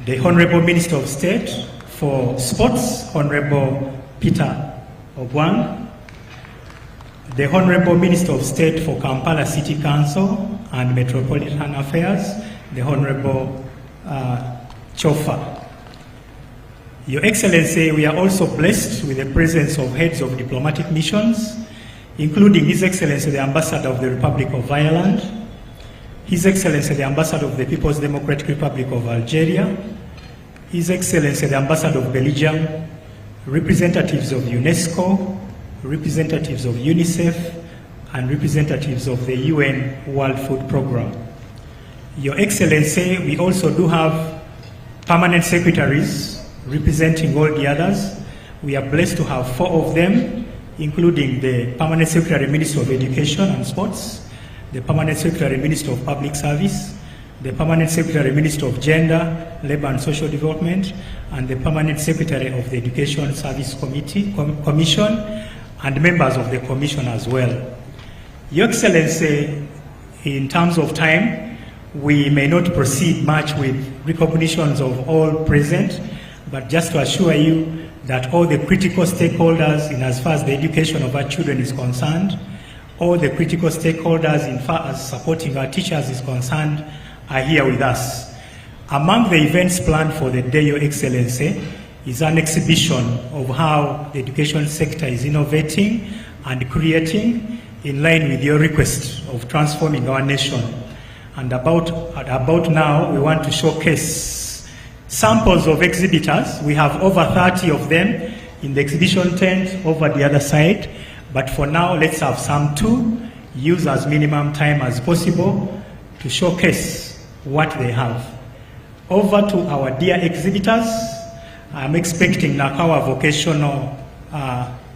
the Honorable Minister of State for Sports, Honorable Peter Ogwang, the Honorable Minister of State for Kampala City Council and Metropolitan Affairs, the Honorable Chofa. Your Excellency, we are also blessed with the presence of heads of diplomatic missions, including His Excellency the Ambassador of the Republic of Ireland, His Excellency the Ambassador of the People's Democratic Republic of Algeria, His Excellency the Ambassador of Belgium, representatives of UNESCO, representatives of UNICEF, and representatives of the UN World Food Programme. Your Excellency, we also do have permanent secretaries representing all the others. We are blessed to have 4 of them, including the Permanent Secretary Minister of Education and Sports, the Permanent Secretary Minister of Public Service, the Permanent Secretary Minister of Gender, Labour and Social Development, and the Permanent Secretary of the Education Service Commission, and members of the Commission as well. Your Excellency, in terms of time, we may not proceed much with recognitions of all present, but just to assure you that all the critical stakeholders in as far as the education of our children is concerned, all the critical stakeholders in far as supporting our teachers is concerned, are here with us. Among the events planned for the day, Your Excellency, is an exhibition of how the education sector is innovating and creating in line with your request of transforming our nation. And about now, we want to showcase samples of exhibitors. We have over 30 of them in the exhibition tent over the other side. But for now, let's have some to use as minimum time as possible to showcase what they have. Over to our dear exhibitors. I'm expecting Nakawa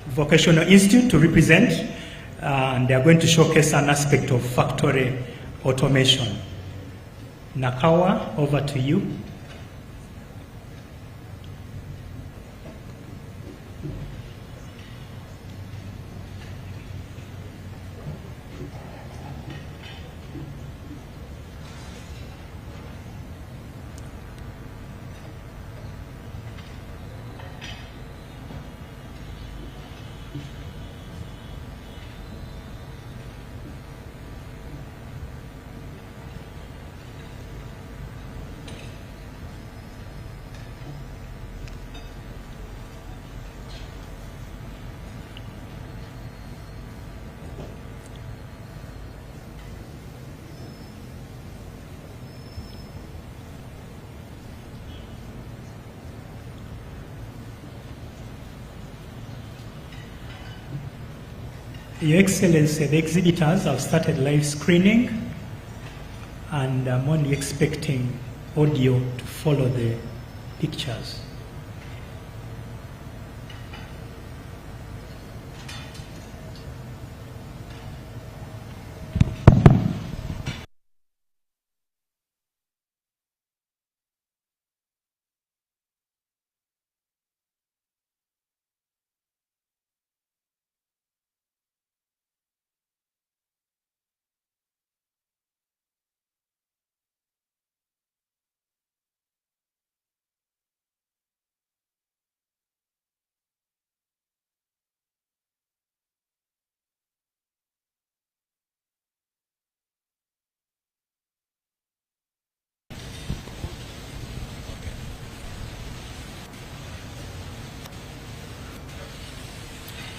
Vocational Institute to represent, and they're going to showcase an aspect of factory automation. Nakawa, over to you. Your Excellency, the exhibitors have started live screening, and I'm only expecting audio to follow the pictures.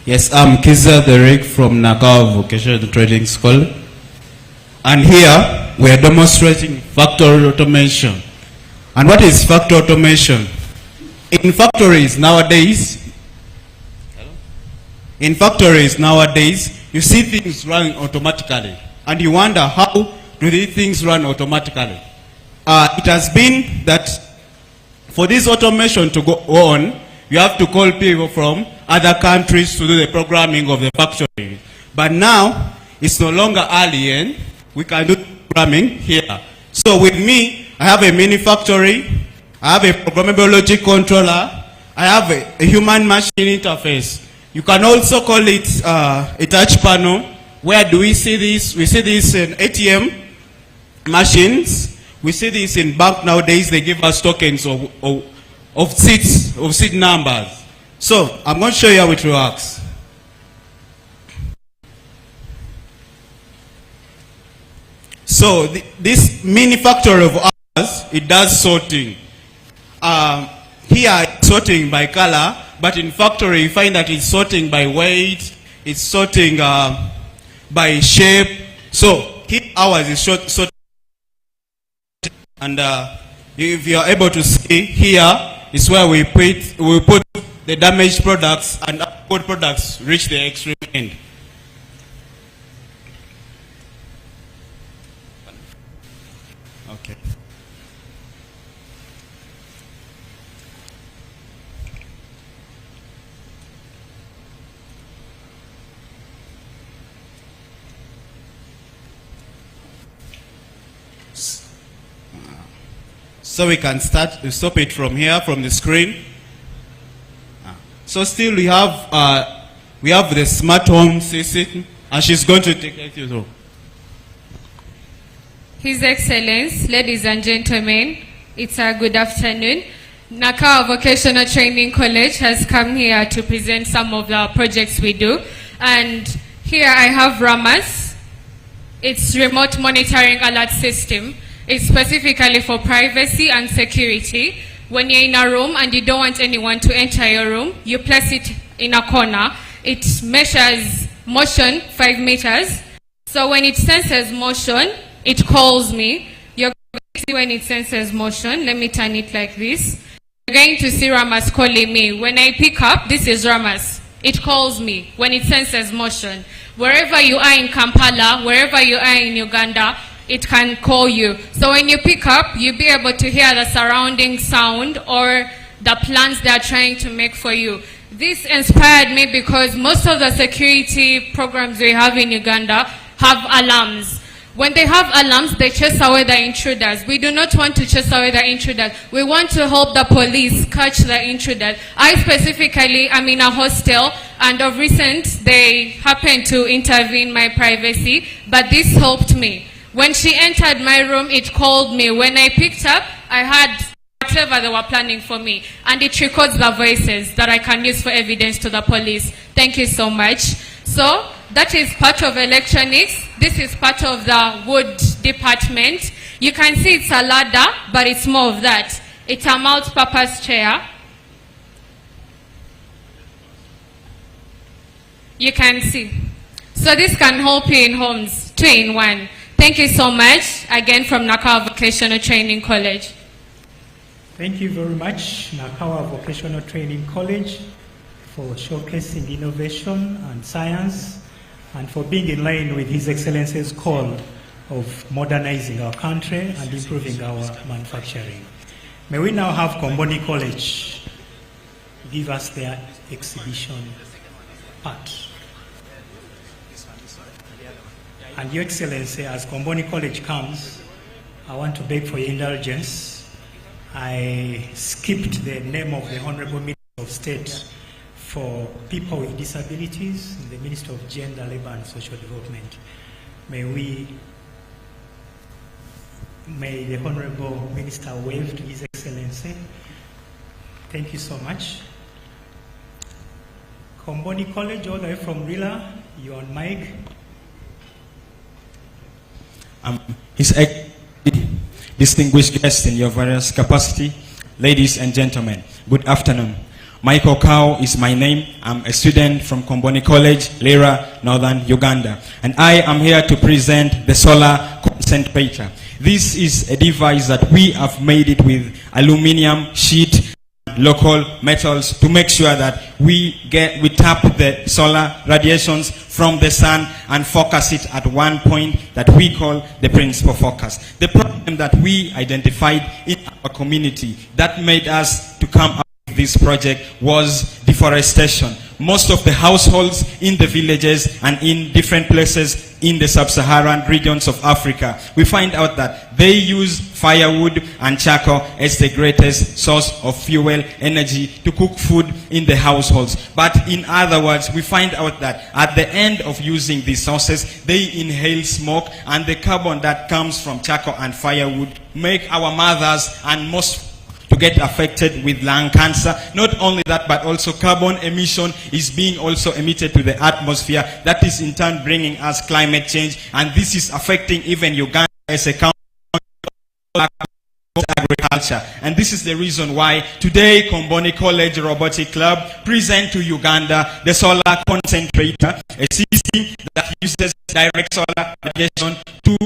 Yes, I'm Kiza Derek from Nakawa Vocational Training School. And here we are demonstrating factory automation. And what is factory automation? In factories nowadays, you see things running automatically. And you wonder, how do these things run automatically? It has been that for this automation to go on, you have to call people from other countries to do the programming of the factory. But now, it's no longer alien. We can do programming here. So with me, I have a mini factory. I have a programmable logic controller. I have a human-machine interface. You can also call it a touch panel. Where do we see this? We see this in ATM machines. We see this in bank nowadays. They give us tokens of seats, of seat numbers. So I'm going to show you how it works. So this mini factory of ours, it does sorting. Here it's sorting by color, but in factory you find that it's sorting by weight, it's sorting by shape. So here ours is sorting, and if you are able to see, here is where we put the damaged products, and good products reach the extreme end. Okay. So we can stop it from here, from the screen. So still we have the smart home system, and she's going to take it through. His Excellence, ladies and gentlemen, it's a good afternoon. Nakawa Vocational Training College has come here to present some of the projects we do. And here I have RAMAS. It's remote monitoring alert system. It's specifically for privacy and security. When you're in a room and you don't want anyone to enter your room, you place it in a corner. It measures motion 5 meters. So when it senses motion, it calls me. You're going to see when it senses motion. Let me turn it like this. You're going to see Ramas calling me. When I pick up, this is Ramas. It calls me when it senses motion. Wherever you are in Kampala, wherever you are in Uganda, it can call you. So when you pick up, you'll be able to hear the surrounding sound or the plans they are trying to make for you. This inspired me because most of the security programs we have in Uganda have alarms. When they have alarms, they chase away the intruders. We do not want to chase away the intruders. We want to help the police catch the intruders. I specifically am in a hostel, and of recent, they happened to intervene my privacy, but this helped me. When she entered my room, it called me. When I picked up, I had whatever they were planning for me, and it records the voices that I can use for evidence to the police. Thank you so much. So that is part of electronics. This is part of the wood department. You can see it's a ladder, but it's more of that. It's a multi-purpose chair. You can see. So this can help you in homes, 2-in-1. Thank you so much, again from Nakawa Vocational Training College. Thank you very much, Nakawa Vocational Training College, for showcasing innovation and science, and for being in line with His Excellency's call of modernizing our country and improving our manufacturing. May we now have Komboni College give us their exhibition part. And Your Excellency, as Komboni College comes, I want to beg for your indulgence. I skipped the name of the Honorable Minister of State for People with Disabilities, the Minister of Gender, Labour and Social Development. May the Honorable Minister wave to His Excellency. Thank you so much. Komboni College, all the way from Rila, you're on mic. His distinguished guests in your various capacity, ladies and gentlemen, good afternoon. Michael Kao is my name. I'm a student from Komboni College, Lira, Northern Uganda, and I am here to present the solar concentrator. This is a device that we have made it with aluminium sheet, local metals, to make sure that we tap the solar radiations from the sun and focus it at one point that we call the principal focus. The problem that we identified in our community that made us to come up with this project was deforestation. Most of the households in the villages and in different places in the sub-Saharan regions of Africa, we find out that they use firewood and charcoal as the greatest source of fuel, energy to cook food in the households. But in other words, we find out that at the end of using these sources, they inhale smoke, and the carbon that comes from charcoal and firewood make our mothers and most to get affected with lung cancer. Not only that, but also carbon emission is being also emitted to the atmosphere. That is in turn bringing us climate change, and this is affecting even Uganda as a country of agriculture. And this is the reason why today Komboni College Robotic Club present to Uganda the solar concentrator, a system that uses direct solar radiation to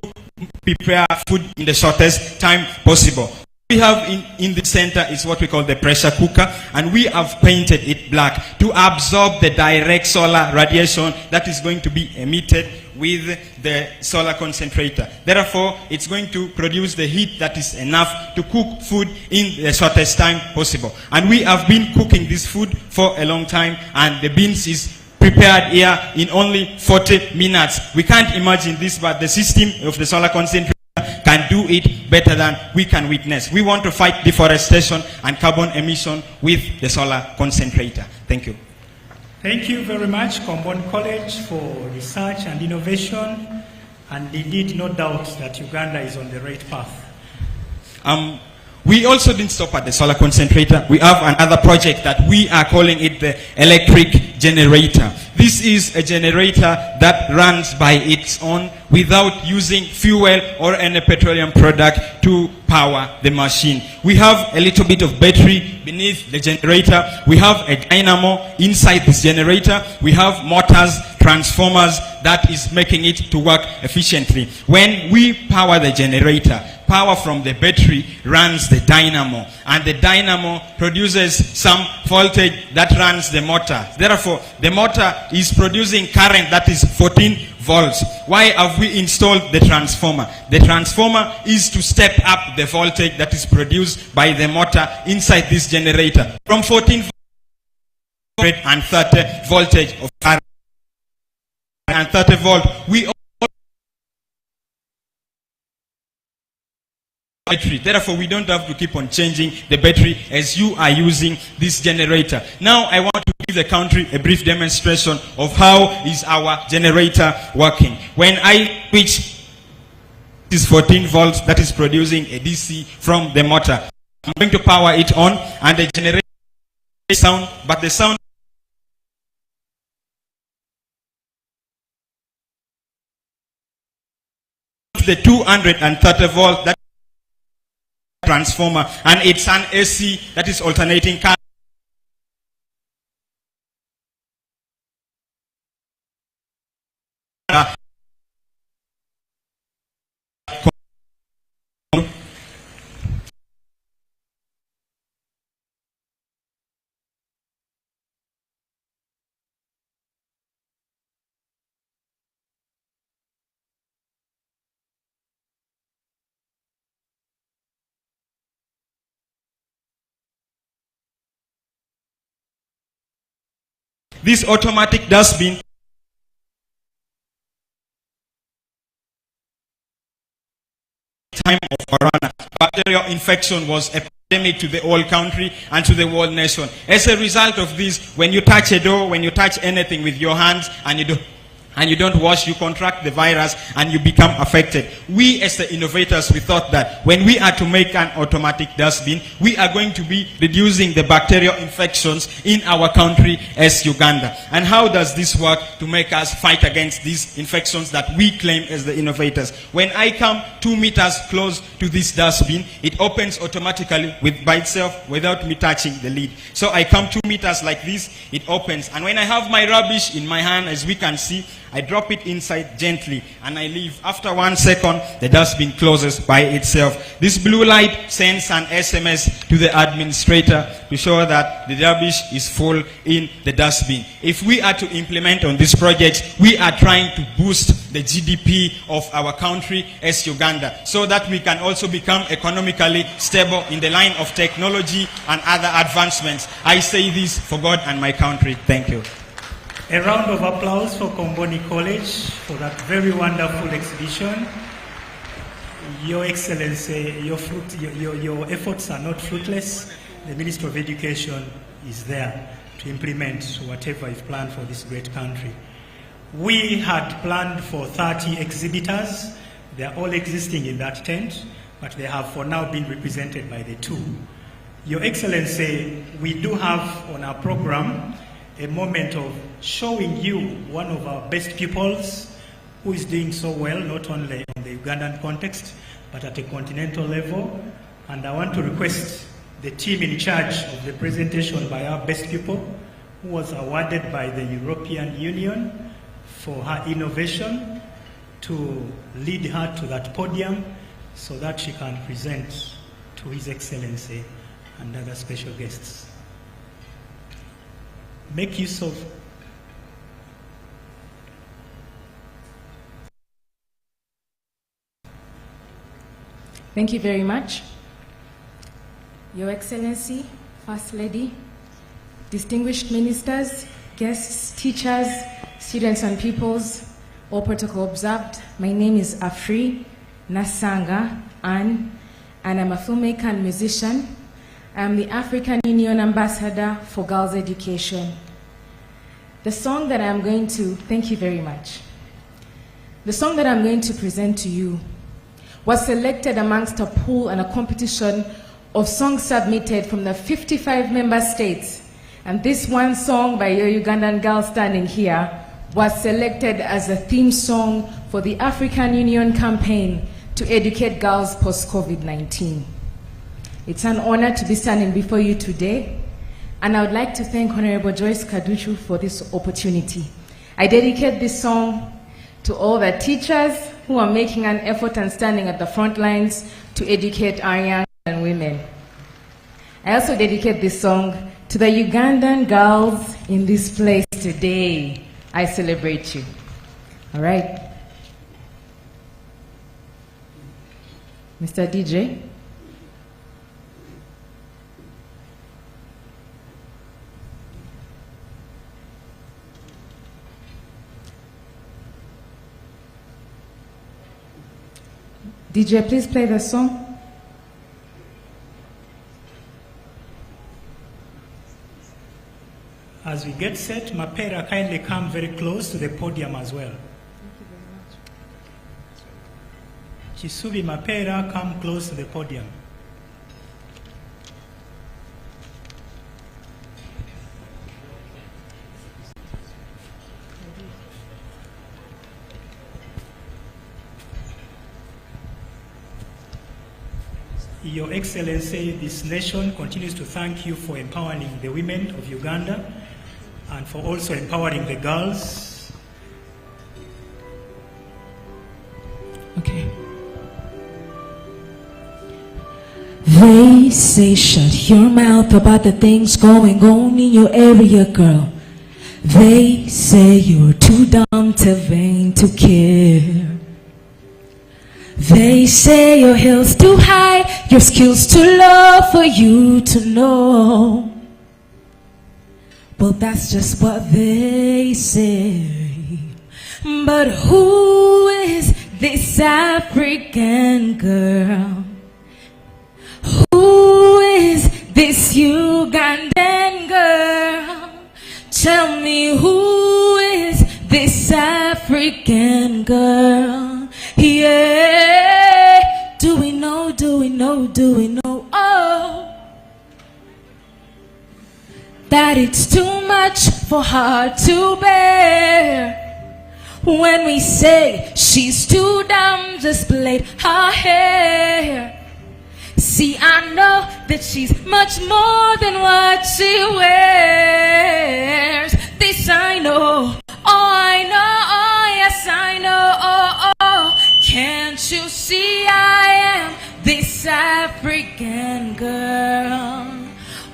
prepare food in the shortest time possible. We have in the center is what we call the pressure cooker, and we have painted it black to absorb the direct solar radiation that is going to be emitted with the solar concentrator. Therefore, it's going to produce the heat that is enough to cook food in the shortest time possible. And we have been cooking this food for a long time, and the beans is prepared here in only 40 minutes. We can't imagine this, but the system of the solar concentrator can do it better than we can witness. We want to fight deforestation and carbon emission with the solar concentrator. Thank you. Thank you very much, Komboni College, for research and innovation, and indeed no doubt that Uganda is on the right path. We also didn't stop at the solar concentrator. We have another project that we are calling it the electric generator. This is a generator that runs by its own without using fuel or any petroleum product to power the machine. We have a little bit of battery beneath the generator. We have a dynamo inside this generator. We have motors, transformers that is making it to work efficiently. When we power the generator, power from the battery runs the dynamo, and the dynamo produces some voltage that runs the motor. Therefore, the motor is producing current that is 14 volts. Why have we installed the transformer? The transformer is to step up the voltage that is produced by the motor inside this generator from 14 volt and 30 voltage of current and 30 volt. We battery. Therefore, we don't have to keep on changing the battery as you are using this generator. Now, I want to give the country a brief demonstration of how is our generator working. When I switch this 14 volts that is producing a DC from the motor, I'm going to power it on, and the generator sound, but the sound the 230 volt that transformer, and it's an AC that is alternating current. This automatic dustbin time of corona, bacterial infection was a pandemic to the whole country and to the whole nation. As a result of this, when you touch a door, when you touch anything with your hands and you don't wash, you contract the virus and you become affected. We as the innovators, we thought that when we are to make an automatic dustbin, we are going to be reducing the bacterial infections in our country as Uganda. And how does this work to make us fight against these infections that we claim as the innovators? When I come 2 meters close to this dustbin, it opens automatically by itself without me touching the lid. So I come 2 meters like this, it opens. And when I have my rubbish in my hand, as we can see, I drop it inside gently and I leave. After 1 second, the dustbin closes by itself. This blue light sends an SMS to the administrator to show that the rubbish is full in the dustbin. If we are to implement on this project, we are trying to boost the GDP of our country as Uganda, so that we can also become economically stable in the line of technology and other advancements. I say this for God and my country. Thank you. A round of applause for Comboni College for that very wonderful exhibition. Your Excellency, your efforts are not fruitless. The Minister of Education is there to implement whatever is planned for this great country. We had planned for 30 exhibitors. They are all existing in that tent, but they have for now been represented by the 2. Your Excellency, we do have on our program a moment of showing you one of our best pupils who is doing so well, not only in the Ugandan context, but at a continental level. And I want to request the team in charge of the presentation by our best pupil, who was awarded by the European Union for her innovation, to lead her to that podium so that she can present to His Excellency and other special guests. Make use of Thank you very much. Your Excellency, First Lady, distinguished ministers, guests, teachers, students and pupils, all protocol observed. My name is Afri Nasanga Ann, and I'm a filmmaker and musician. I'm the African Union Ambassador for Girls Education. The song that I'm going to, thank you very much. The song that I'm going to present to you was selected amongst a pool and a competition of songs submitted from the 55 member states. And this one song by your Ugandan girl standing here was selected as a theme song for the African Union campaign to educate girls post-COVID-19. It's an honor to be standing before you today, and I would like to thank Honorable Joyce Kaduchu for this opportunity. I dedicate this song to all the teachers who are making an effort and standing at the front lines to educate our young and women. I also dedicate this song to the Ugandan girls in this place today. I celebrate you. All right. Mr. DJ. DJ, please play the song. As we get set, Mapera, kindly come very close to the podium as well. Thank you very much. Chisubi Mapera, come close to the podium. Your Excellency, this nation continues to thank you for empowering the women of Uganda and for also empowering the girls. Okay. They say shut your mouth about the things going on in your area, girl. They say you're too dumb, too vain to care. They say your heel's too high, your skills too low for you to know. Well, that's just what they say. But who is this African girl? Who is this Ugandan girl? Tell me, who is this African girl? Yeah, do we know, do we know, do we know, oh, that it's too much for her to bear. When we say she's too dumb, just plait her hair. See, I know that she's much more than what she wears. This I know, oh I know, oh yes I know, oh oh. Can't you see I am this African girl?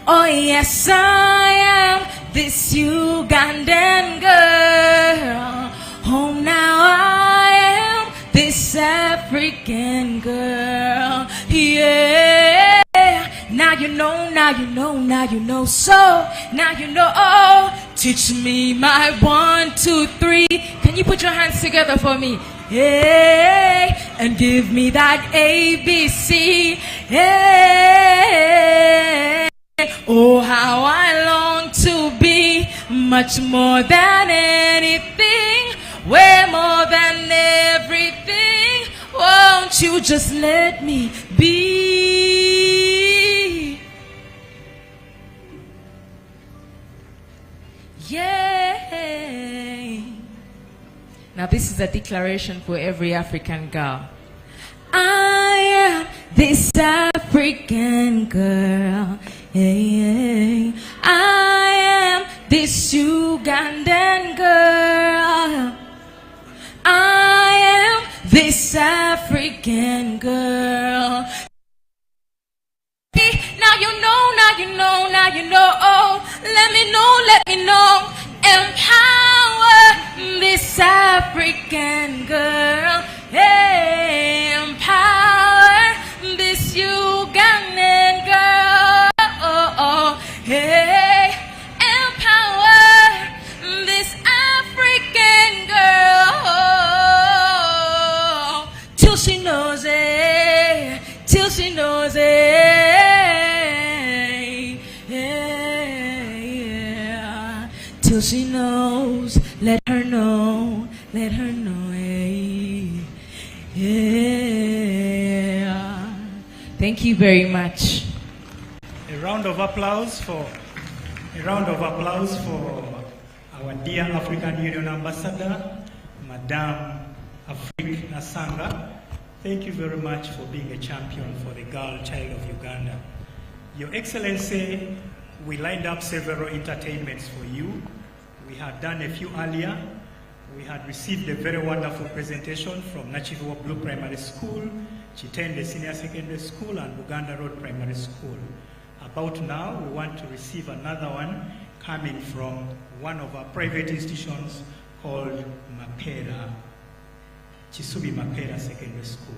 Oh yes I am this Ugandan girl. Oh now I am this African girl. Yeah. Now you know, now you know, now you know. So now you know. Oh, teach me my 1, 2, 3. Can you put your hands together for me? Hey, and give me that ABC. Hey, oh, how I long to be much more than anything, way more than everything. Won't you just let me be? Yeah. Now this is a declaration for every African girl. I am this African girl. Hey, I am this Ugandan girl. I am this African girl. Now you know, now you know, now you know. Oh, let me know, let me know. Empower this African girl. Hey, empower this Ugandan girl. Oh, oh, hey, empower this African girl. Till she knows it, till she knows it. Yeah. Till she knows, let her know, let her know. Yeah. Thank you very much. A round of applause for our dear African Union Ambassador, Madame Afrique Nasanga. Thank you very much for being a champion for the girl child of Uganda. Your Excellency, we lined up several entertainments for you. We had done a few earlier. We had received a very wonderful presentation from Nachiviwa Blue Primary School, Chitende Senior Secondary School, and Buganda Road Primary School. About now, we want to receive another one coming from one of our private institutions called Mapera, Chisubi Mapera Secondary School.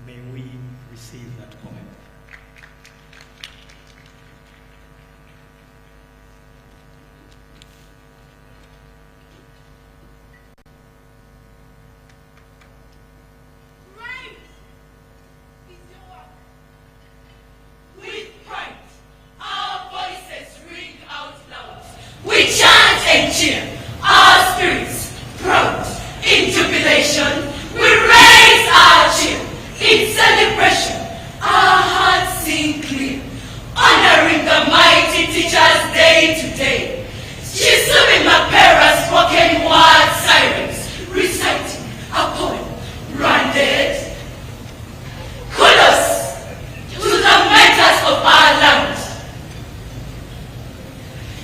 May we receive that comment. Our spirits proud in jubilation, we raise our cheer in celebration. Our hearts sing clear, honoring the mighty teachers day to day. Chisumi Mapera spoken word sirens, reciting a poem branded kudos to the mentors of our land,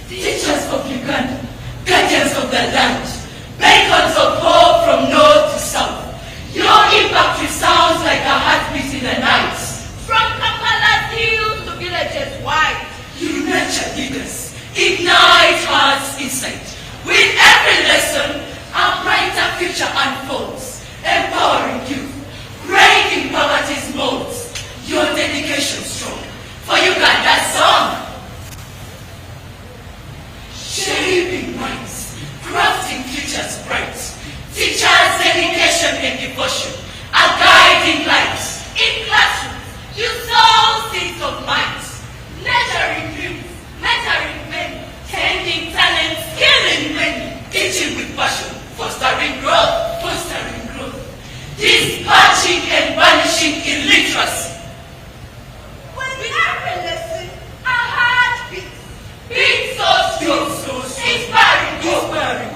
teachers of Uganda, guardians of the land, beacons of hope from north to south. Your impact resounds like a heartbeat in the night. From Kampala's hills to villages wide, you nurture leaders, ignite hearts insight. With every lesson, a brighter future unfolds, empowering youth, breaking poverty's molds. Your dedication strong for Uganda's song. Shaping minds, crafting futures bright. Teachers, dedication and devotion, a guiding light. In classrooms, you sow seeds of might. Nurturing dreams, mentoring men, tending talent, skilling many. Teaching with passion, fostering growth, dispatching and banishing illiteracy. With every lesson, a heart beats. Beats so strong, inspiring,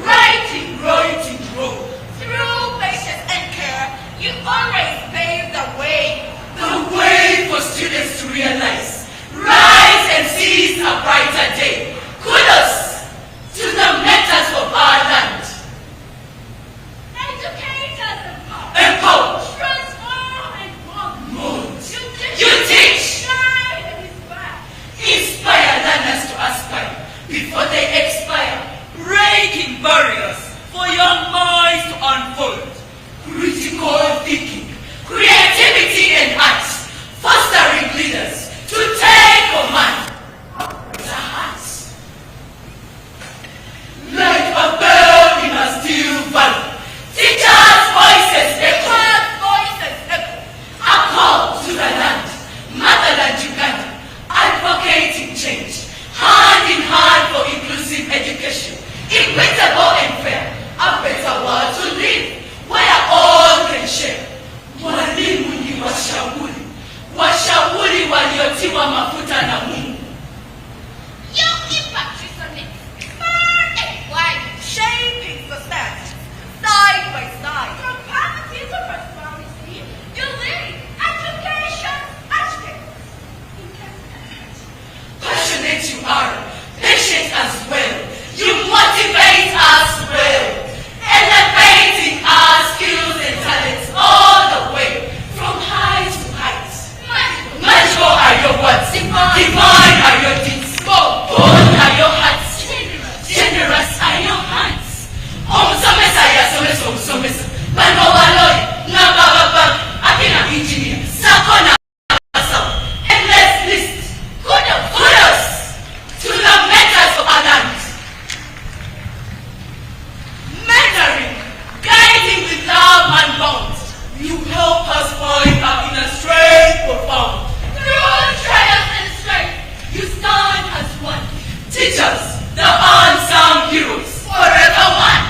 writing, grow. Through patience and care, you always pave the way for students to realize, rise and seize a brighter day. Kudos to the mentors of our land. Educators empower, transform and mold. You teach, shine and inspire learners to aspire before they expire, breaking barriers for young minds to unfold. Critical thinking, creativity and arts, fostering leaders to take command. intelligent you are, patient as well. You motivate us well, elevating our skills and talents all the way, from high to height. Magical are your words, divine are your deeds, bold are your hearts, generous are your hands. Omusomesa yasomesa omusomesa, bano baloyi n'abababa, akina engineer, sakona basawo, endless list. Kudos to the mentors of our land. Mentoring, guiding with love and bond. You help us find happiness straight profound. Through trials and strife, you stand as one. Teachers, the unsung heroes, forever one.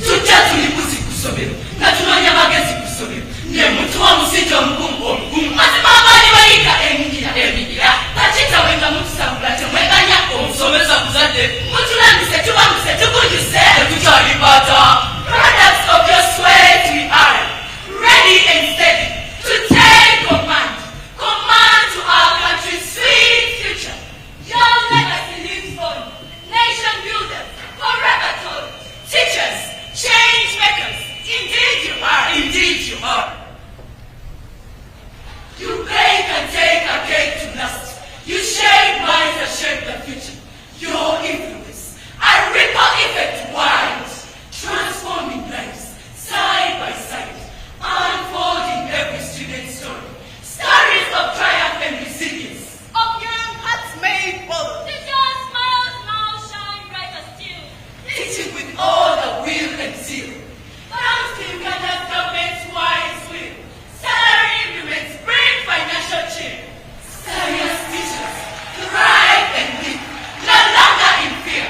Tujja tulibuzi kusomero, na tunoonya magezi kusomero. Ne muntu wa musijja omugumu omugumu. Mazima abaali bayiga emigira. Bakita wenga mutusambula temweganya omusomesa muzadde. Mutulambise tubambise tukunjuse tetukyalibata. Products of your sweat we are, ready and steady to take command. Command to our country's sweet future. Your legacy lives on. Nation builders, forever told. Teachers, change makers. Indeed you are. Indeed you are. You bake and take a cake to last. You shape minds that shape the future. Your influence, a ripple effect wide, transforming lives side by side, unfolding every student's story. Stories of triumph and resilience. Of young hearts made bold. Teachers' smiles now shine brighter still. Teaching with all the will and zeal. Thanks to Uganda's government's wise will. Salary increments bring financial cheer. Serious teachers thrive and live, no longer in fear.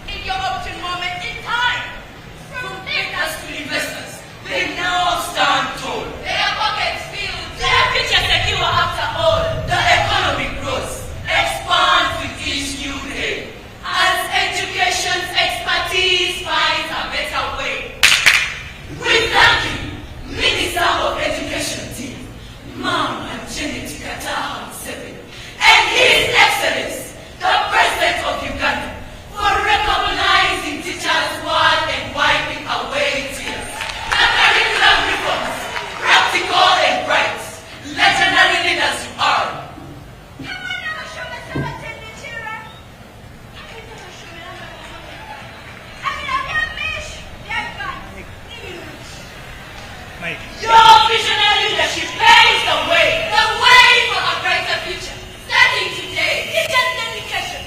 In your option moment in time, from thinkers to investors, they now stand tall. Their pockets filled, their future secure after all. The economy grows, expands with each new day, as education's expertise finds a better way. We thank you, Minister of Education team, Ma'am and Janet Kataha Museveni, and His Excellency, the President of Uganda, for recognizing teachers' work and wiping away tears. The curriculum reforms, practical and bright, legendary leaders you are. Your visionary leadership paves the way for a brighter future. Starting today, teachers' dedication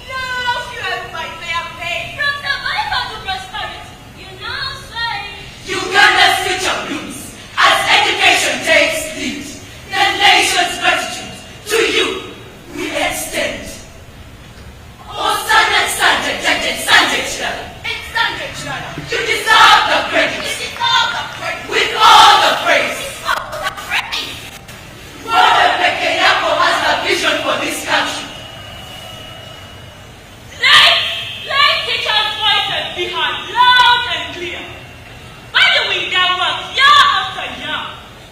now fueled by fair pay. From survival to prosperity, you now say Uganda's future blooms as education takes lead. The nation's gratitude to you we extend. Oh, Sunday, you deserve the credit. With all the praise. Brother Pekeyako has a vision for this country. Let teachers' voices be heard loud and clear. Valuing their work year after year,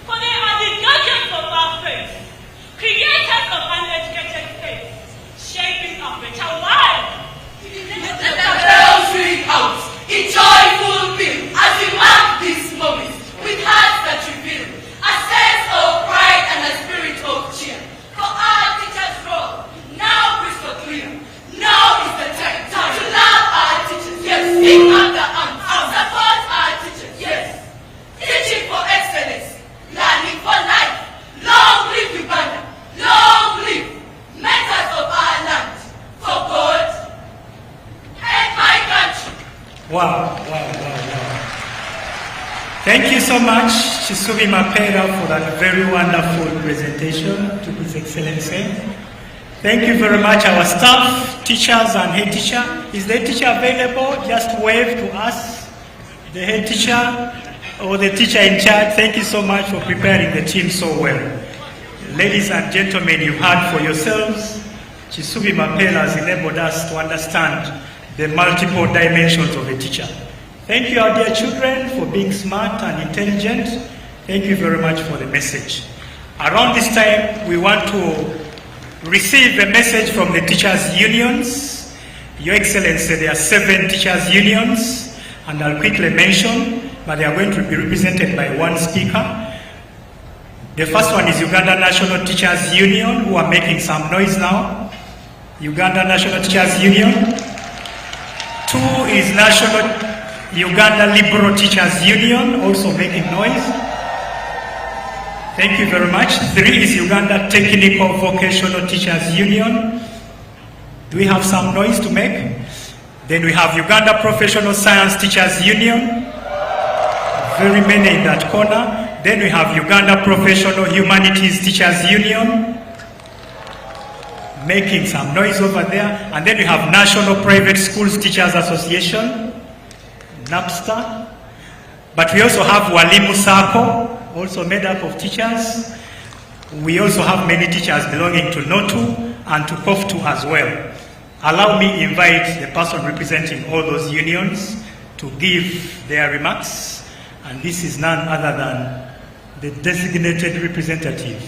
for they are the guardians of our faith, creators of an educated faith, shaping a better world. Let the bells ring out in joyful peal as we mark this moment with hearts that reveal a sense of pride and a spirit of cheer. For our teachers' role now crystal clear. Now is the time to love our teachers. Yes, pick up the arms, support our teachers. Yes, teaching for excellence, learning for life. Long live Uganda. Long live mentors of our land. For God and my country. Wow. Thank you so much, Chisubi Mapera, for that very wonderful presentation to His Excellency. Thank you very much, our staff, teachers and head teacher. Is the teacher available? Just wave to us, the head teacher or the teacher in charge. Thank you so much for preparing the team so well. Ladies and gentlemen, you've heard for yourselves, Chisubi Mapera has enabled us to understand the multiple dimensions of a teacher. Thank you, our dear children, for being smart and intelligent. Thank you very much for the message. Around this time, we want to receive a message from the teachers' unions. Your Excellency, there are 7 teachers' unions, and I'll quickly mention, but they are going to be represented by one speaker. The first one is Uganda National Teachers Union, who are making some noise now. Uganda National Teachers Union. 2 is Uganda Liberal Teachers Union, also making noise. Thank you very much. 3 is Uganda Technical Vocational Teachers Union. Do we have some noise to make? Then we have Uganda Professional Science Teachers Union. Very many in that corner. Then we have Uganda Professional Humanities Teachers Union, making some noise over there. And then we have National Private Schools Teachers Association, NAPSTA. But we also have Walimu Sako, also made up of teachers. We also have many teachers belonging to NOTU and to COF2 as well. Allow me invite the person representing all those unions to give their remarks. And this is none other than the designated representative.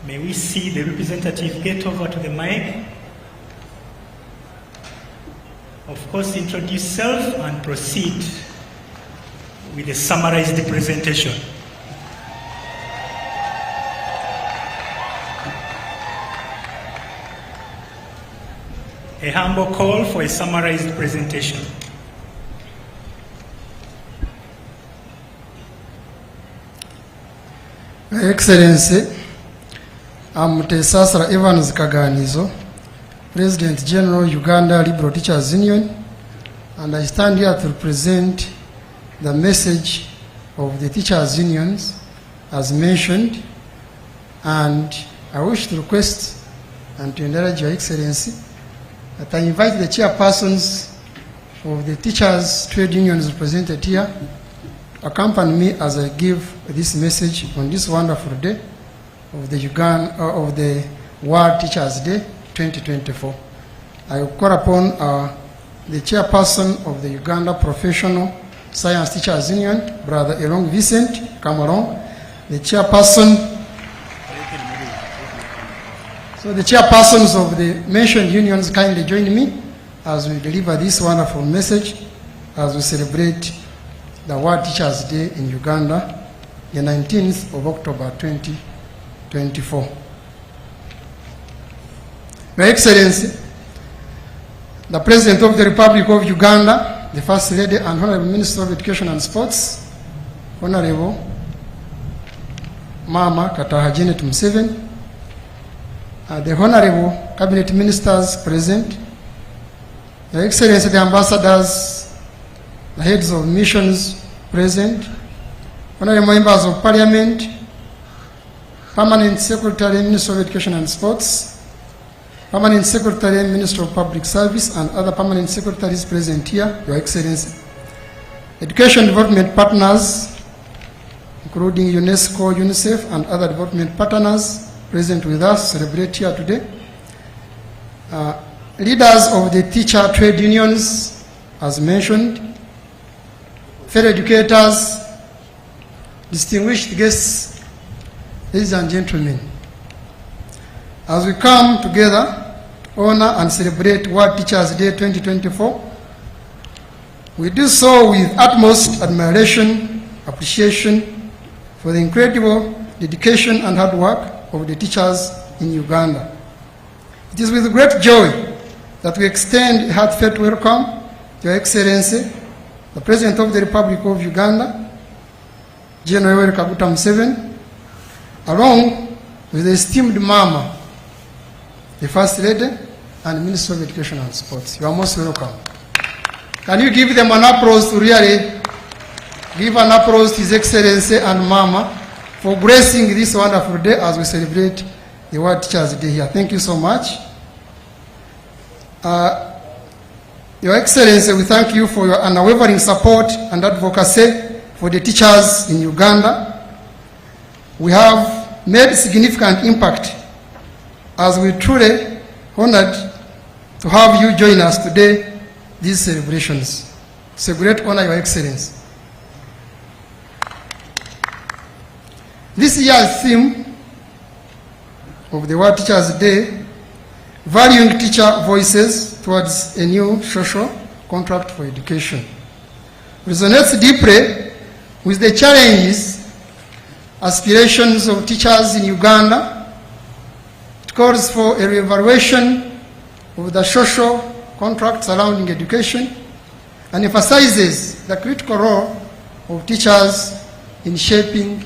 May we see the representative get over to the mic? Of course, introduce yourself and proceed with a summarized presentation. A humble call for a summarized presentation. Your Excellency, I'm Tesasra Evans Kaganizo, President General Uganda Liberal Teachers Union, and I stand here to present the message of the teachers' unions as mentioned, and I wish to request and to encourage Your Excellency that I invite the chairpersons of the teachers' trade unions represented here accompany me as I give this message on this wonderful day of the World Teachers Day 2024. I will call upon the chairperson of the Uganda Professional Science Teachers Union, Brother Elong Vincent, come along. The chairperson, so the chairpersons of the mentioned unions kindly join me as we deliver this wonderful message as we celebrate the World Teachers Day in Uganda, the 19th of October 2024. Your Excellency, the President of the Republic of Uganda, the First Lady and Honorable Minister of Education and Sports, Honorable Mama Kataha Janet Museveni, the Honorable Cabinet Ministers present, Your Excellency, the Ambassadors, the heads of missions present, honorable members of Parliament, Permanent Secretary, Minister of Education and Sports, Permanent Secretary, Minister of Public Service, and other permanent secretaries present here, Your Excellency. Education development partners, including UNESCO, UNICEF, and other development partners present with us, celebrate here today. Leaders of the teacher trade unions, as mentioned, fellow educators, distinguished guests, ladies and gentlemen, as we come together to honor and celebrate World Teachers Day 2024, we do so with utmost admiration, appreciation for the incredible dedication and hard work of the teachers in Uganda. It is with great joy that we extend a heartfelt welcome to Your Excellency, the President of the Republic of Uganda, General Kaguta Museveni, along with the esteemed Mama, the First Lady and Minister of Education and Sports. You are most welcome. Can you give them an applause to really give an applause to His Excellency and Mama for gracing this wonderful day as we celebrate the World Teachers Day here. Thank you so much. Your Excellency, we thank you for your unwavering support and advocacy for the teachers in Uganda. We have made significant impact as we truly honored to have you join us today, these celebrations. It's a great honor, Your Excellency. This year's theme of the World Teachers' Day, valuing teacher voices towards a new social contract for education, resonates deeply with the challenges, aspirations of teachers in Uganda. It calls for a reevaluation of the social contract surrounding education and emphasizes the critical role of teachers in shaping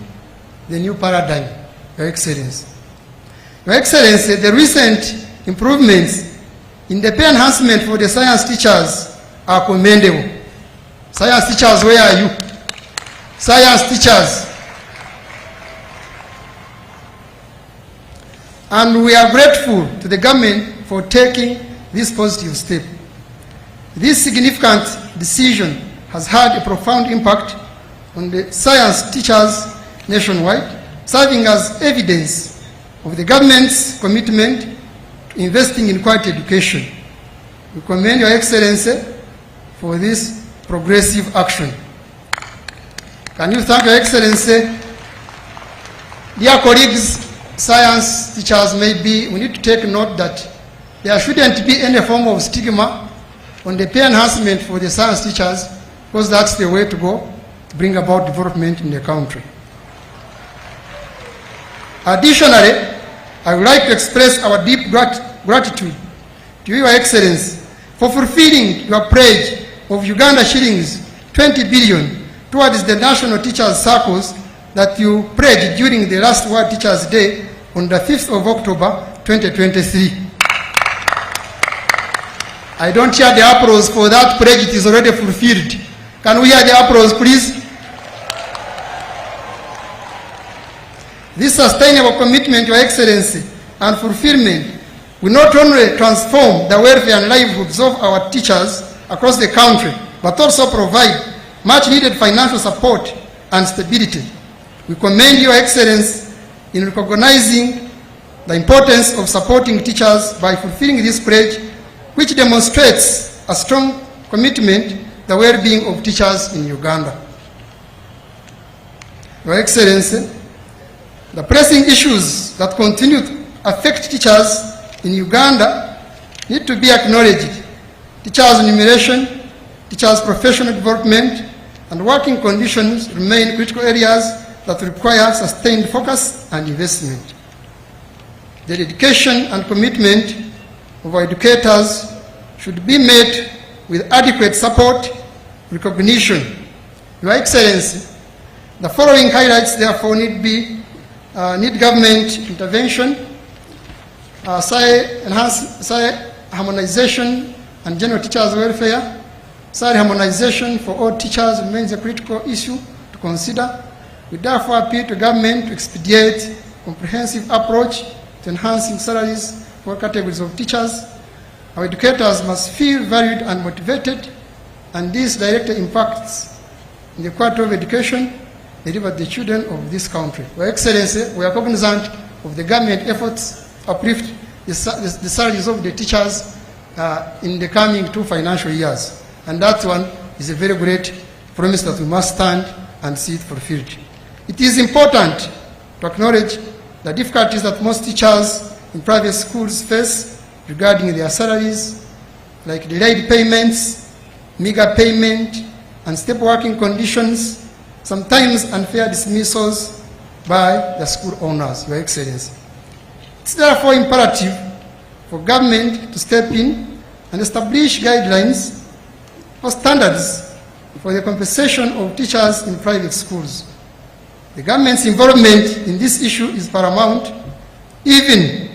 the new paradigm, Your Excellency. Your Excellency, the recent improvements in the pay enhancement for the science teachers are commendable. Science teachers, where are you? Science teachers. And we are grateful to the government for taking this positive step. This significant decision has had a profound impact on the science teachers nationwide, serving as evidence of the government's commitment to investing in quality education. We commend Your Excellency for this progressive action. Can you thank Your Excellency? Dear colleagues, science teachers, we need to take note that there shouldn't be any form of stigma on the pay enhancement for the science teachers, because that's the way to go to bring about development in the country. Additionally, I would like to express our deep gratitude to Your Excellency for fulfilling your pledge of Uganda shillings 20 billion towards the national teachers' circles that you pledged during the last World Teachers' Day on the 5th of October 2023. I don't hear the applause for that pledge. It is already fulfilled. Can we hear the applause, please? This sustainable commitment, Your Excellency, and fulfillment will not only transform the welfare and livelihoods of our teachers across the country, but also provide much needed financial support and stability. We commend Your Excellency in recognizing the importance of supporting teachers by fulfilling this pledge, which demonstrates a strong commitment to the well-being of teachers in Uganda. Your Excellency, the pressing issues that continue to affect teachers in Uganda need to be acknowledged. Teachers' remuneration, teachers' professional development, and working conditions remain critical areas that require sustained focus and investment. The dedication and commitment of our educators should be met with adequate support, recognition. Your Excellency, the following highlights therefore need government intervention, harmonization and general teachers' welfare. Harmonization for all teachers remains a critical issue to consider. We therefore appeal to government to expedite a comprehensive approach to enhancing salaries for categories of teachers. Our educators must feel valued and motivated, and this directly impacts in the quality of education delivered to the children of this country. Your Excellency, we are cognizant of the government efforts to uplift the salaries of the teachers in the coming 2 financial years. And that one is a very great promise that we must stand and see it fulfilled. It is important to acknowledge the difficulties that most teachers in private schools face regarding their salaries, like delayed payments, meager payment, unstable working conditions, sometimes unfair dismissals by the school owners, Your Excellency. It's therefore imperative for government to step in and establish guidelines or standards for the compensation of teachers in private schools. The government's involvement in this issue is paramount, even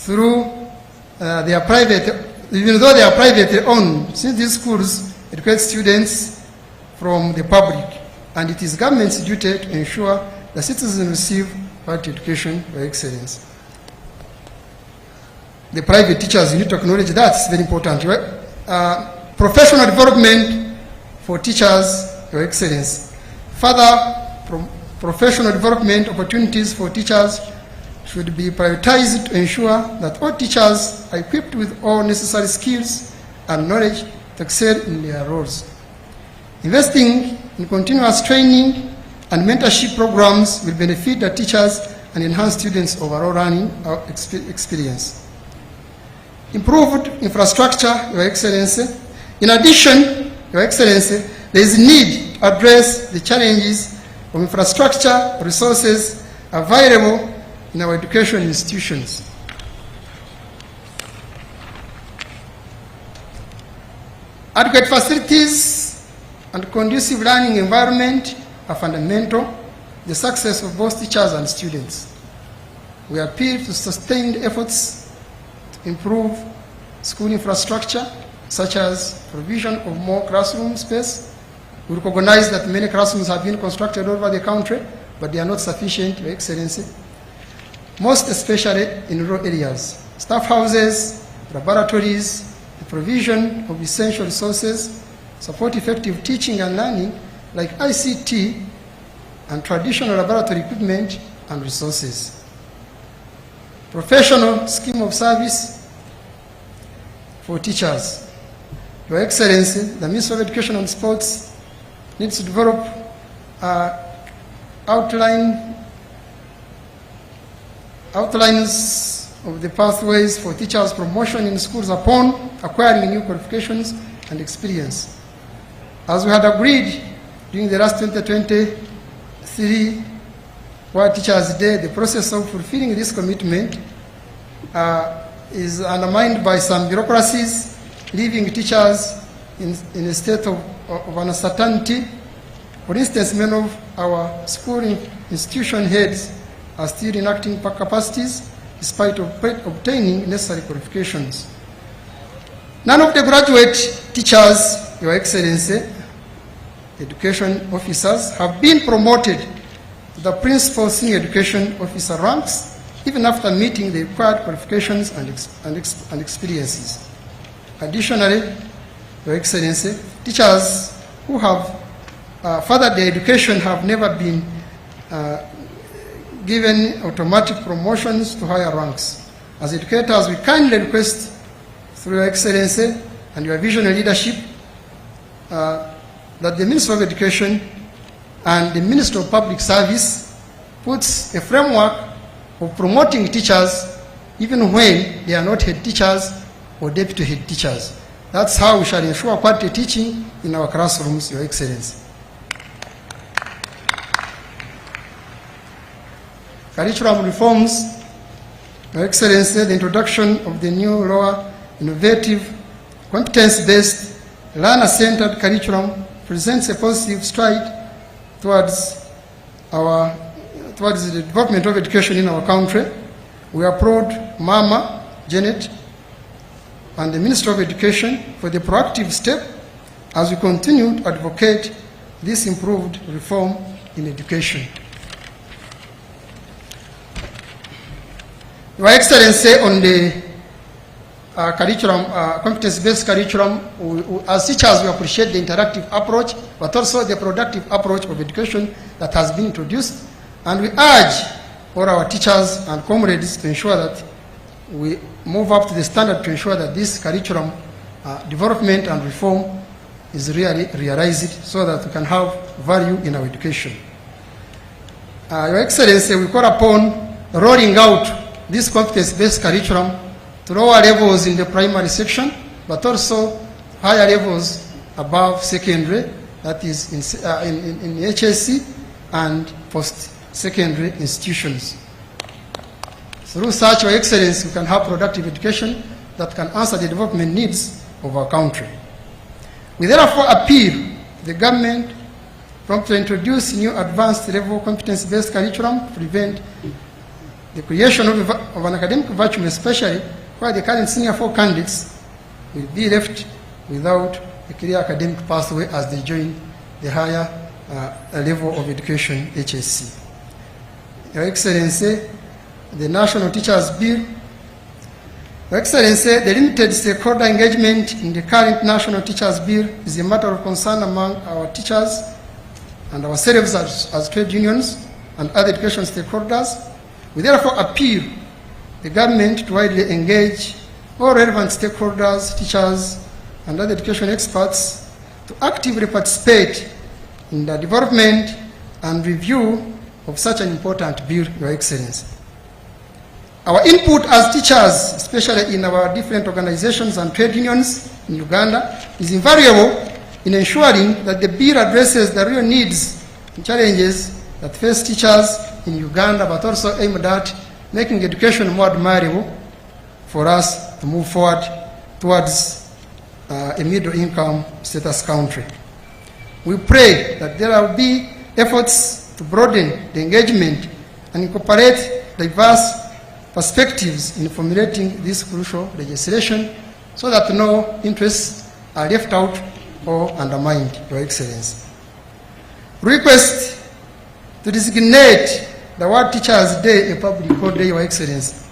though they are privately owned, since these schools educate students from the public, and it is government's duty to ensure the citizens receive quality education, Your Excellency. The private teachers, you need to acknowledge that, it's very important. Right? Professional development for teachers, Your Excellency. Further, professional development opportunities for teachers should be prioritized to ensure that all teachers are equipped with all necessary skills and knowledge to excel in their roles. Investing in continuous training and mentorship programs will benefit the teachers and enhance students' overall learning experience. Improved infrastructure, Your Excellency. In addition, Your Excellency, there is need to address the challenges of infrastructure resources available in our education institutions. Adequate facilities and conducive learning environment are fundamental to the success of both teachers and students. We appeal to sustained efforts to improve school infrastructure, such as provision of more classroom space. We recognize that many classrooms have been constructed all over the country, but they are not sufficient, Your Excellency, most especially in rural areas. Staff houses, laboratories, the provision of essential resources support effective teaching and learning like ICT and traditional laboratory equipment and resources. Professional scheme of service for teachers. Your Excellency, the Ministry of Education and Sports needs to develop outlines of the pathways for teachers' promotion in schools upon acquiring new qualifications and experience. As we had agreed during the last 2023 World Teachers' Day, the process of fulfilling this commitment is undermined by some bureaucracies, leaving teachers in a state of uncertainty. For instance, many of our school institution heads are still enacting capacities despite obtaining necessary qualifications. None of the graduate teachers, Your Excellency, education officers, have been promoted to the principal senior education officer ranks, even after meeting the required qualifications and experiences. Additionally, Your Excellency, teachers who have furthered their education have never been given automatic promotions to higher ranks. As educators, we kindly request through Your Excellency and your visionary leadership that the Ministry of Education and the Ministry of Public Service puts a framework of promoting teachers even when they are not head teachers or deputy head teachers. That's how we shall ensure quality teaching in our classrooms, Your Excellency. Curriculum reforms, Your Excellency, the introduction of the new lower innovative, competence-based, learner-centered curriculum presents a positive stride towards the development of education in our country. We applaud Mama Janet and the Minister of Education for the proactive step as we continue to advocate this improved reform in education. Your Excellency, on the curriculum, competence-based curriculum, as teachers we appreciate the interactive approach, but also the productive approach of education that has been introduced, and we urge all our teachers and comrades to ensure that we move up to the standard to ensure that this curriculum development and reform is really realized so that we can have value in our education. Your Excellency, we call upon rolling out this competence-based curriculum to lower levels in the primary section, but also higher levels above secondary, that is in HSC and post-secondary institutions. Through such, Your Excellency, we can have productive education that can answer the development needs of our country. We therefore appeal to the government to introduce new advanced level competence-based curriculum to prevent the creation of an academic vacuum, especially where the current senior 4 candidates will be left without a clear academic pathway as they join the higher level of education, HSC. Your Excellency, the National Teachers Bill. Your Excellency, the limited stakeholder engagement in the current National Teachers Bill is a matter of concern among our teachers and ourselves as trade unions and other education stakeholders. We therefore appeal the government to widely engage all relevant stakeholders, teachers, and other education experts to actively participate in the development and review of such an important bill, Your Excellency. Our input as teachers, especially in our different organizations and trade unions in Uganda, is invaluable in ensuring that the bill addresses the real needs and challenges that face teachers in Uganda, but also aimed at making education more admirable for us to move forward towards a middle-income status country. We pray that there will be efforts to broaden the engagement and incorporate diverse perspectives in formulating this crucial legislation so that no interests are left out or undermined, Your Excellency. Request to designate the World Teachers' Day a public holiday, Your Excellency.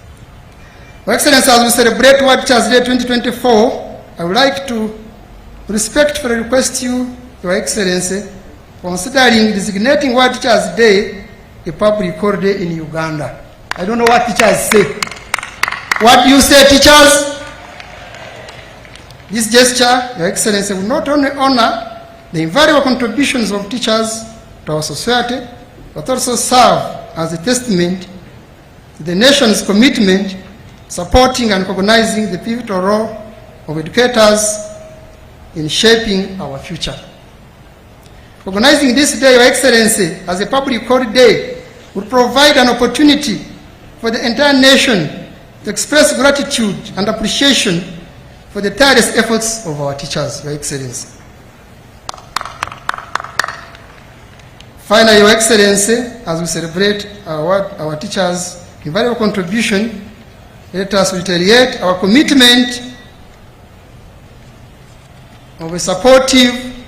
Your Excellency, as we celebrate World Teachers' Day 2024, I would like to respectfully request you, Your Excellency, considering designating World Teachers' Day a public holiday in Uganda. I don't know what teachers say. What do you say, teachers? This gesture, Your Excellency, will not only honor the invaluable contributions of teachers to our society, but also serve as a testament to the nation's commitment supporting and recognizing the pivotal role of educators in shaping our future. Recognizing this day, Your Excellency, as a public holiday would provide an opportunity for the entire nation to express gratitude and appreciation for the tireless efforts of our teachers, Your Excellency. Finally, Your Excellency, as we celebrate our teachers' invaluable contribution, let us reiterate our commitment of a supportive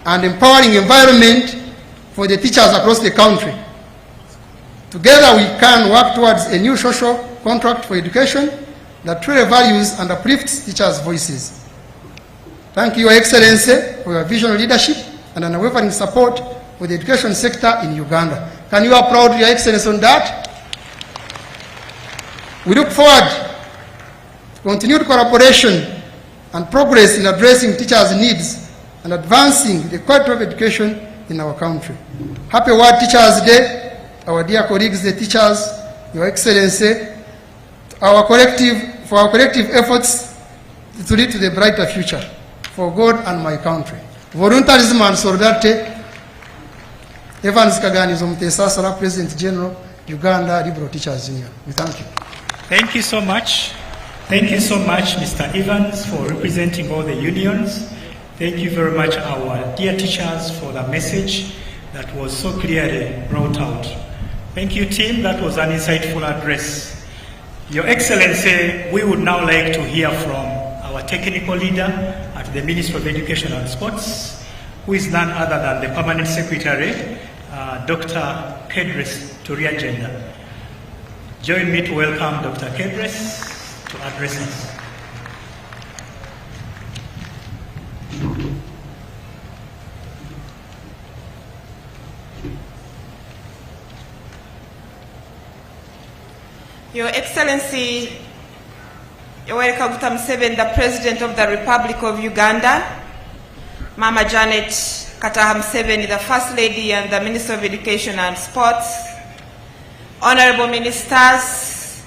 and empowering environment for the teachers across the country. Together we can work towards a new social contract for education that truly values and uplifts teachers' voices. Thank you, Your Excellency, for your visionary leadership and unwavering support for the education sector in Uganda. Can you applaud Your Excellency on that? We look forward to continued collaboration and progress in addressing teachers' needs and advancing the quality of education in our country. Happy World Teachers' Day, our dear colleagues, the teachers, Your Excellency, for our collective efforts to lead to the brighter future for God and my country. Voluntarism and solidarity. Evans Kaganizo Mutesasala, President General, Uganda Liberal Teachers Union. We thank you. Thank you so much. Thank you so much, Mr. Evans, for representing all the unions. Thank you very much, our dear teachers, for the message that was so clearly brought out. Thank you, team. That was an insightful address. Your Excellency, we would now like to hear from our technical leader at the Ministry of Education and Sports, who is none other than the Permanent Secretary, Dr. Kedres Turiagenda. Join me to welcome Dr. Kedres to address us. Your Excellency, Yoweri Kaguta Museveni, the President of the Republic of Uganda, Mama Janet Kataha Museveni, the First Lady and the Minister of Education and Sports, Honorable Ministers,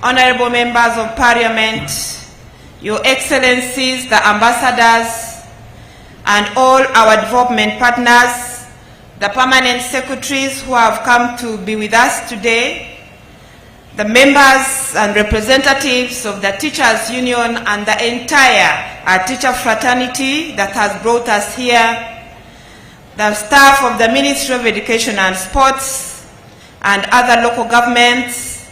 Honorable Members of Parliament, Your Excellencies, the Ambassadors, and all our development partners, the Permanent Secretaries who have come to be with us today, the members and representatives of the Teachers Union and the entire teacher fraternity that has brought us here, the staff of the Ministry of Education and Sports and other local governments,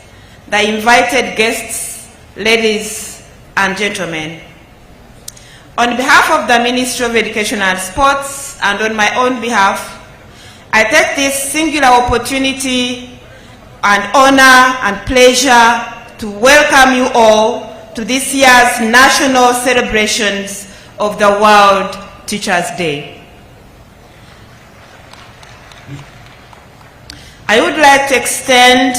the invited guests, ladies and gentlemen. On behalf of the Ministry of Education and Sports and on my own behalf, I take this singular opportunity and honor and pleasure to welcome you all to this year's national celebrations of the World Teachers' Day. I would like to extend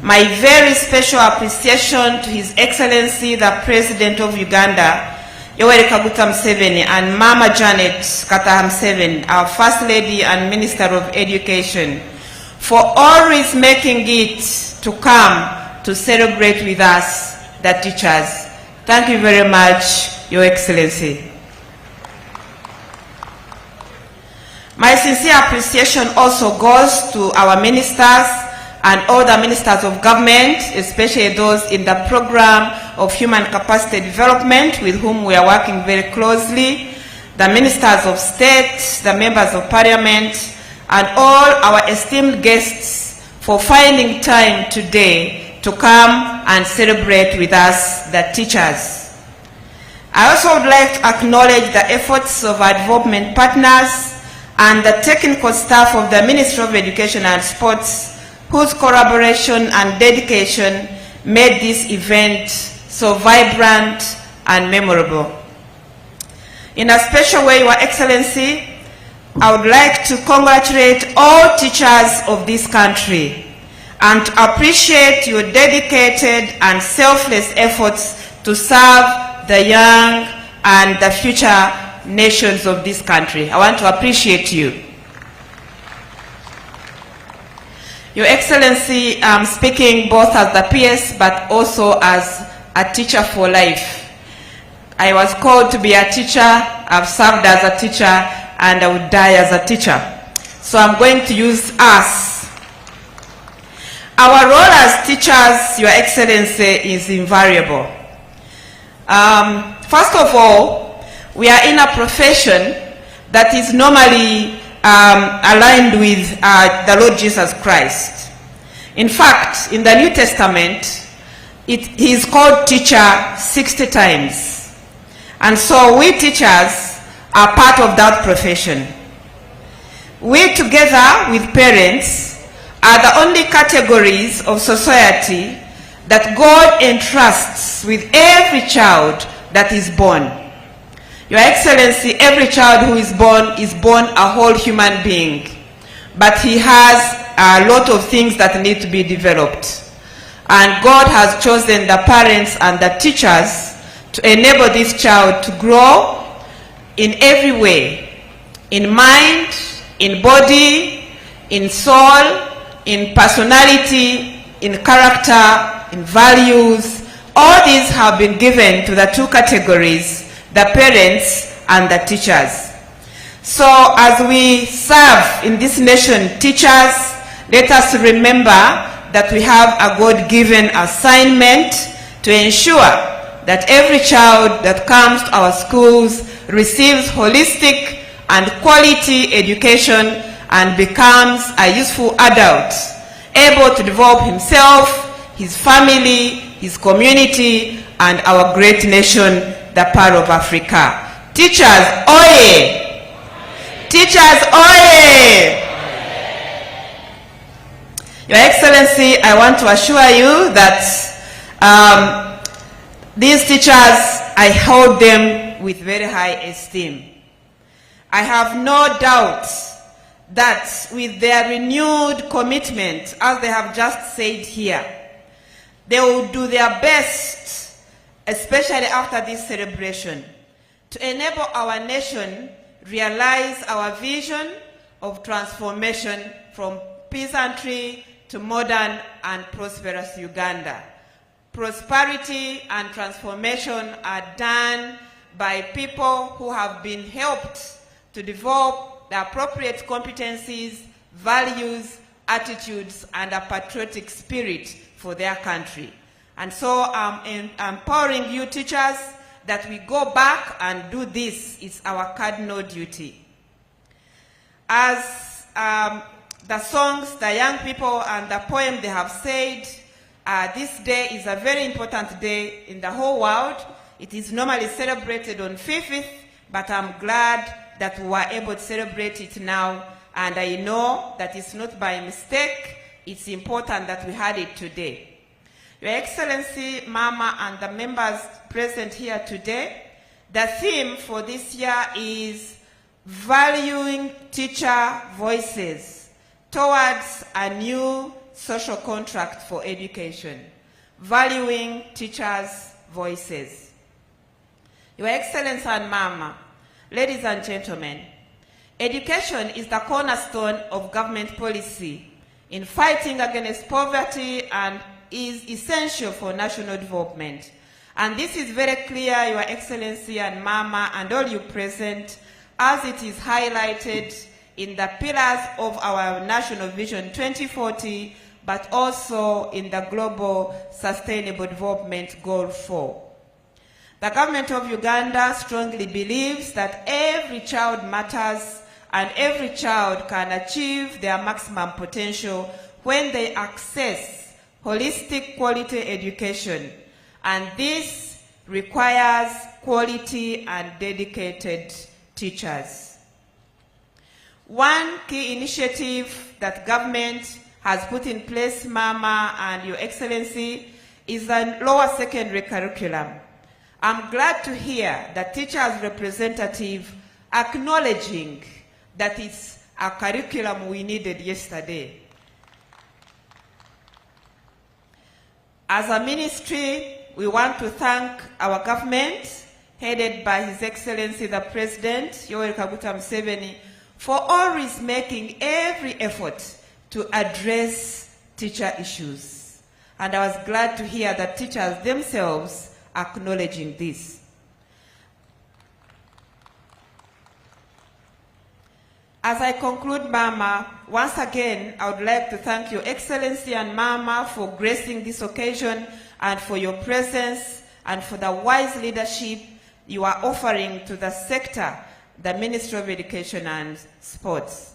my very special appreciation to His Excellency, the President of Uganda, Yoweri Kaguta Museveni and Mama Janet Kataha Museveni, our First Lady and Minister of Education, for always making it to come to celebrate with us, the teachers. Thank you very much, Your Excellency. My sincere appreciation also goes to our ministers and all the ministers of government, especially those in the program of human capacity development with whom we are working very closely, the ministers of state, the members of parliament, and all our esteemed guests for finding time today to come and celebrate with us, the teachers. I also would like to acknowledge the efforts of our development partners and the technical staff of the Ministry of Education and Sports, whose collaboration and dedication made this event so vibrant and memorable. In a special way, Your Excellency, I would like to congratulate all teachers of this country and to appreciate your dedicated and selfless efforts to serve the young and the future nations of this country. I want to appreciate you. Your Excellency, I'm speaking both as the PS but also as a teacher for life. I was called to be a teacher, I've served as a teacher, and I would die as a teacher. So I'm going to use us. Our role as teachers, Your Excellency, is invariable. First of all, we are in a profession that is normally aligned with the Lord Jesus Christ. In fact, in the New Testament, he is called teacher 60 times. And so we teachers are part of that profession. We, together with parents, are the only categories of society that God entrusts with every child that is born. Your Excellency, every child who is born a whole human being, but he has a lot of things that need to be developed. And God has chosen the parents and the teachers to enable this child to grow in every way, in mind, in body, in soul, in personality, in character, in values. All these have been given to the two categories, the parents and the teachers. So as we serve in this nation teachers, let us remember that we have a God-given assignment to ensure that every child that comes to our schools receives holistic and quality education and becomes a useful adult, able to develop himself, his family, his community, and our great nation, the Pearl of Africa. Teachers, oye! Teachers, oye! Your Excellency, I want to assure you that these teachers, I hold them with very high esteem. I have no doubt that with their renewed commitment, as they have just said here, they will do their best, especially after this celebration, to enable our nation realize our vision of transformation from peasantry to modern and prosperous Uganda. Prosperity and transformation are done by people who have been helped to develop the appropriate competencies, values, attitudes, and a patriotic spirit for their country. And so I'm empowering you teachers that we go back and do this. It's our cardinal duty. As the songs, the young people, and the poem they have said, this day is a very important day in the whole world. It is normally celebrated on 5th, but I'm glad that we were able to celebrate it now, and I know that it's not by mistake. It's important that we had it today. Your Excellency, Mama, and the members present here today, the theme for this year is valuing teacher voices towards a new social contract for education. Valuing teachers' voices. Your Excellency and Mama, ladies and gentlemen, education is the cornerstone of government policy in fighting against poverty and is essential for national development. And this is very clear, Your Excellency and Mama and all you present, as it is highlighted in the pillars of our National Vision 2040, but also in the Global Sustainable Development Goal 4. The government of Uganda strongly believes that every child matters and every child can achieve their maximum potential when they access holistic quality education, and this requires quality and dedicated teachers. One key initiative that government has put in place, Mama and Your Excellency, is the lower secondary curriculum. I'm glad to hear the teachers' representative acknowledging that it's a curriculum we needed yesterday. As a ministry, we want to thank our government, headed by His Excellency the President, Yoweri Kaguta Museveni, for always making every effort to address teacher issues. And I was glad to hear that teachers themselves acknowledging this. As I conclude, Mama, once again, I would like to thank Your Excellency and Mama for gracing this occasion and for your presence and for the wise leadership you are offering to the sector, the Ministry of Education and Sports.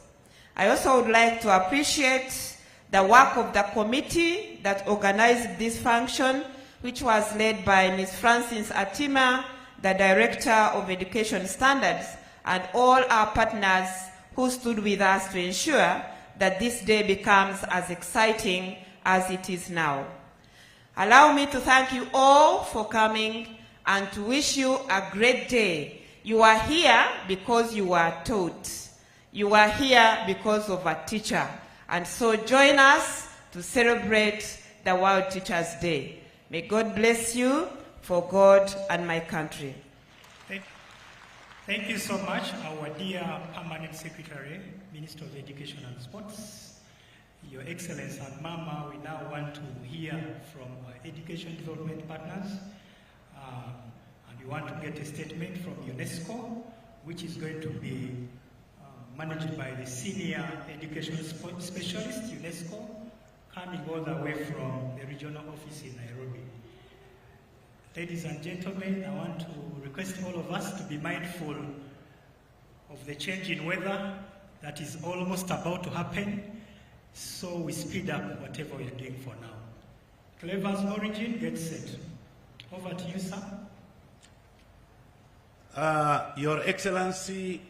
I also would like to appreciate the work of the committee that organized this function, which was led by Ms. Francis Atima, the Director of Education Standards, and all our partners who stood with us to ensure that this day becomes as exciting as it is now. Allow me to thank you all for coming and to wish you a great day. You are here because you were taught. You are here because of a teacher. And so join us to celebrate the World Teachers' Day. May God bless you for God and my country. Thank you so much, our dear Permanent Secretary, Minister of Education and Sports. Your Excellency and Mama, we now want to hear from our education development partners. And we want to get a statement from UNESCO, which is going to be managed by the Senior Education Specialist, UNESCO, coming all the way from the regional office in Nairobi. Ladies and gentlemen, I want to request all of us to be mindful of the change in weather that is almost about to happen, so we speed up whatever we're doing for now. Clever's origin, get set. Over to you, sir. Your Excellency,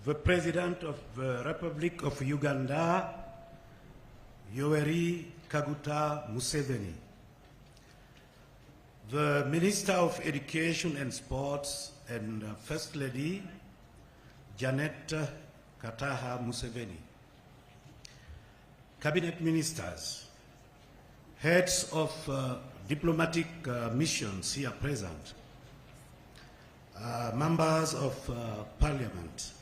the President of the Republic of Uganda, Yoweri Kaguta Museveni, the Minister of Education and Sports and First Lady, Janet Kataha Museveni, Cabinet Ministers, heads of diplomatic missions here present, members of Parliament,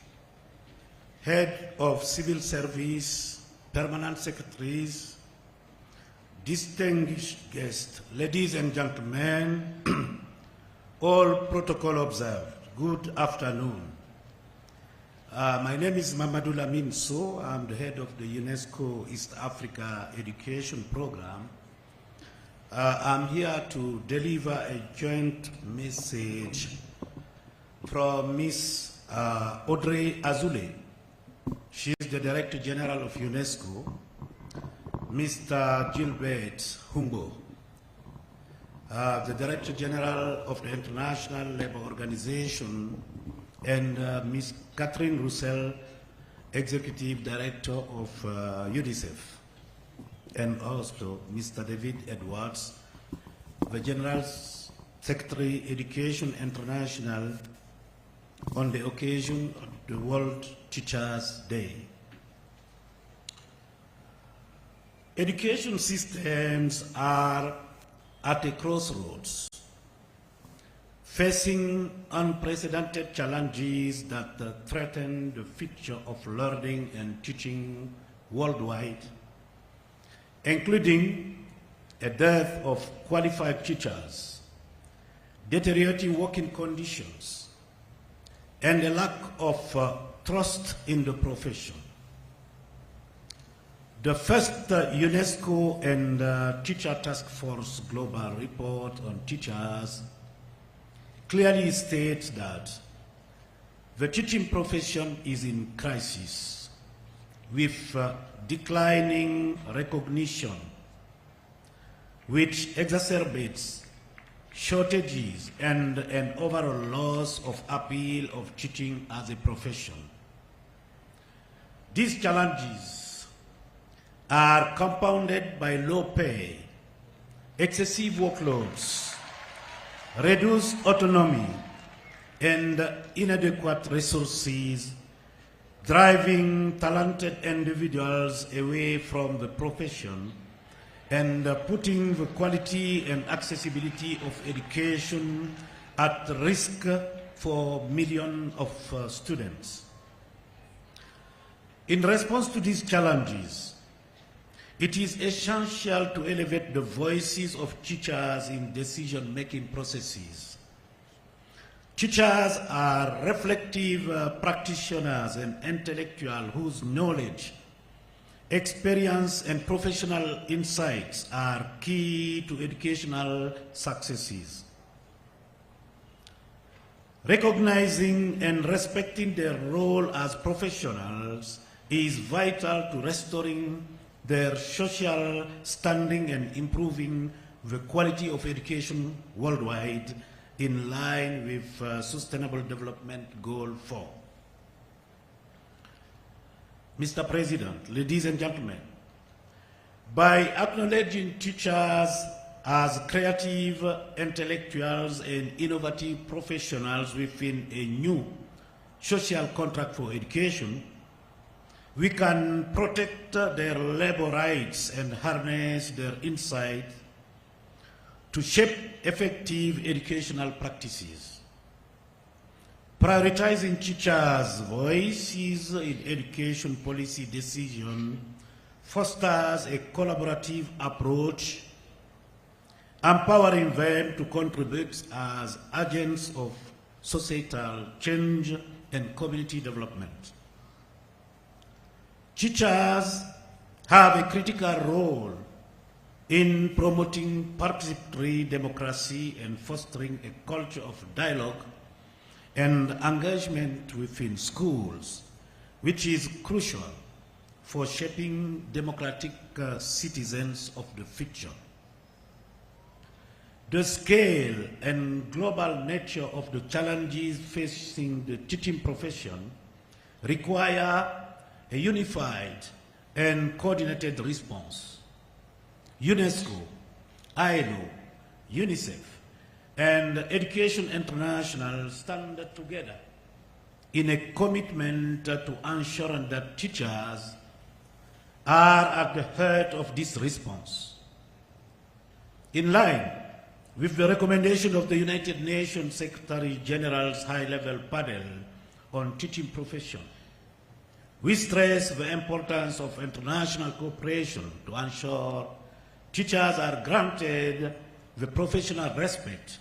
head of civil service, permanent secretaries, distinguished guests, ladies and gentlemen, all protocol observed, good afternoon. My name is Mamadou Lamine So. I'm the head of the UNESCO East Africa Education Program. I'm here to deliver a joint message from Ms. Audrey Azoulay. She is the Director General of UNESCO, Mr. Gilbert Humbo, the Director General of the International Labour Organization, and Ms. Catherine Roussel, Executive Director of UNICEF, and also Mr. David Edwards, the General Secretary, Education International, on the occasion of the World Teachers' Day. Education systems are at a crossroads, facing unprecedented challenges that threaten the future of learning and teaching worldwide, including a dearth of qualified teachers, deteriorating working conditions, and a lack of trust in the profession. The first UNESCO and Teacher Task Force Global Report on Teachers clearly states that the teaching profession is in crisis, with declining recognition, which exacerbates shortages and an overall loss of appeal of teaching as a profession. These challenges are compounded by low pay, excessive workloads, reduced autonomy, and inadequate resources, driving talented individuals away from the profession and putting the quality and accessibility of education at risk for millions of students. In response to these challenges, it is essential to elevate the voices of teachers in decision-making processes. Teachers are reflective practitioners and intellectuals whose knowledge, experience, and professional insights are key to educational successes. Recognizing and respecting their role as professionals is vital to restoring their social standing and improving the quality of education worldwide in line with Sustainable Development Goal 4. Mr. President, ladies and gentlemen, by acknowledging teachers as creative intellectuals and innovative professionals within a new social contract for education, we can protect their labor rights and harness their insight to shape effective educational practices. Prioritizing teachers' voices in education policy decision fosters a collaborative approach, empowering them to contribute as agents of societal change and community development. Teachers have a critical role in promoting participatory democracy and fostering a culture of dialogue and engagement within schools, which is crucial for shaping democratic citizens of the future. The scale and global nature of the challenges facing the teaching profession require a unified and coordinated response. UNESCO, ILO, UNICEF, and Education International stand together in a commitment to ensure that teachers are at the heart of this response. In line with the recommendation of the United Nations Secretary General's high-level panel on teaching profession, we stress the importance of international cooperation to ensure teachers are granted the professional respect,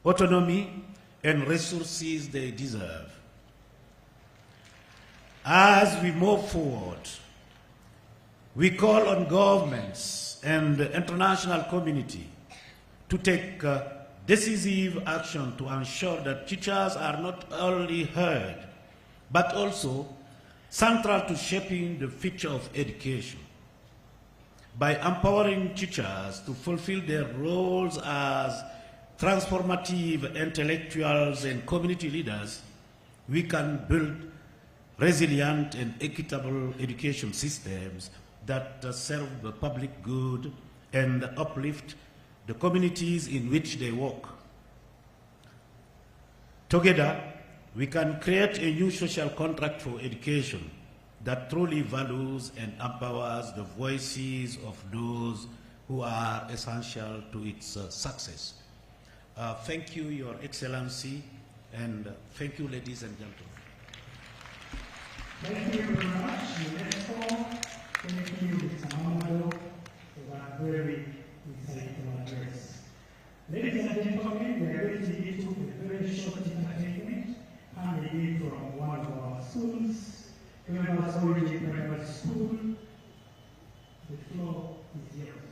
autonomy, and resources they deserve. As we move forward, we call on governments and the international community to take decisive action to ensure that teachers are not only heard, but also central to shaping the future of education. By empowering teachers to fulfill their roles as transformative intellectuals and community leaders, we can build resilient and equitable education systems that serve the public good and uplift the communities in which they work. Together, we can create a new social contract for education that truly values and empowers the voices of those who are essential to its success. Thank you, Your Excellency, and thank you, ladies and gentlemen. Thank you very much, UNESCO. Thank you, Mr. Mamado, for that very insightful address. Ladies and gentlemen, we are going to give you a very short entertainment handed in from one of our schools, Governors Origin Primary School. The floor is yours.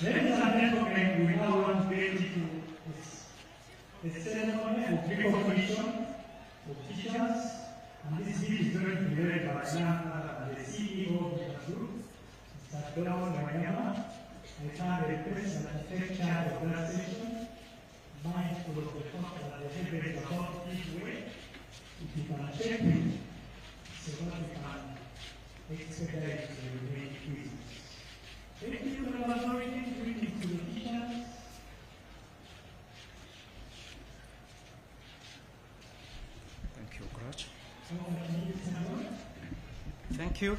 Ladies and gentlemen, we now want to get into the ceremony of recognition of teachers, and this bill is going to be led by the CEO of the group, Mr. Donald Wanyama. I can request that the take charge of that session, mindful of the fact that the heaven is about this way, if you can check it, so that we can expedite the remaining business. Thank you for the authority to bring it to the teachers. Thank you, Coach. Thank you.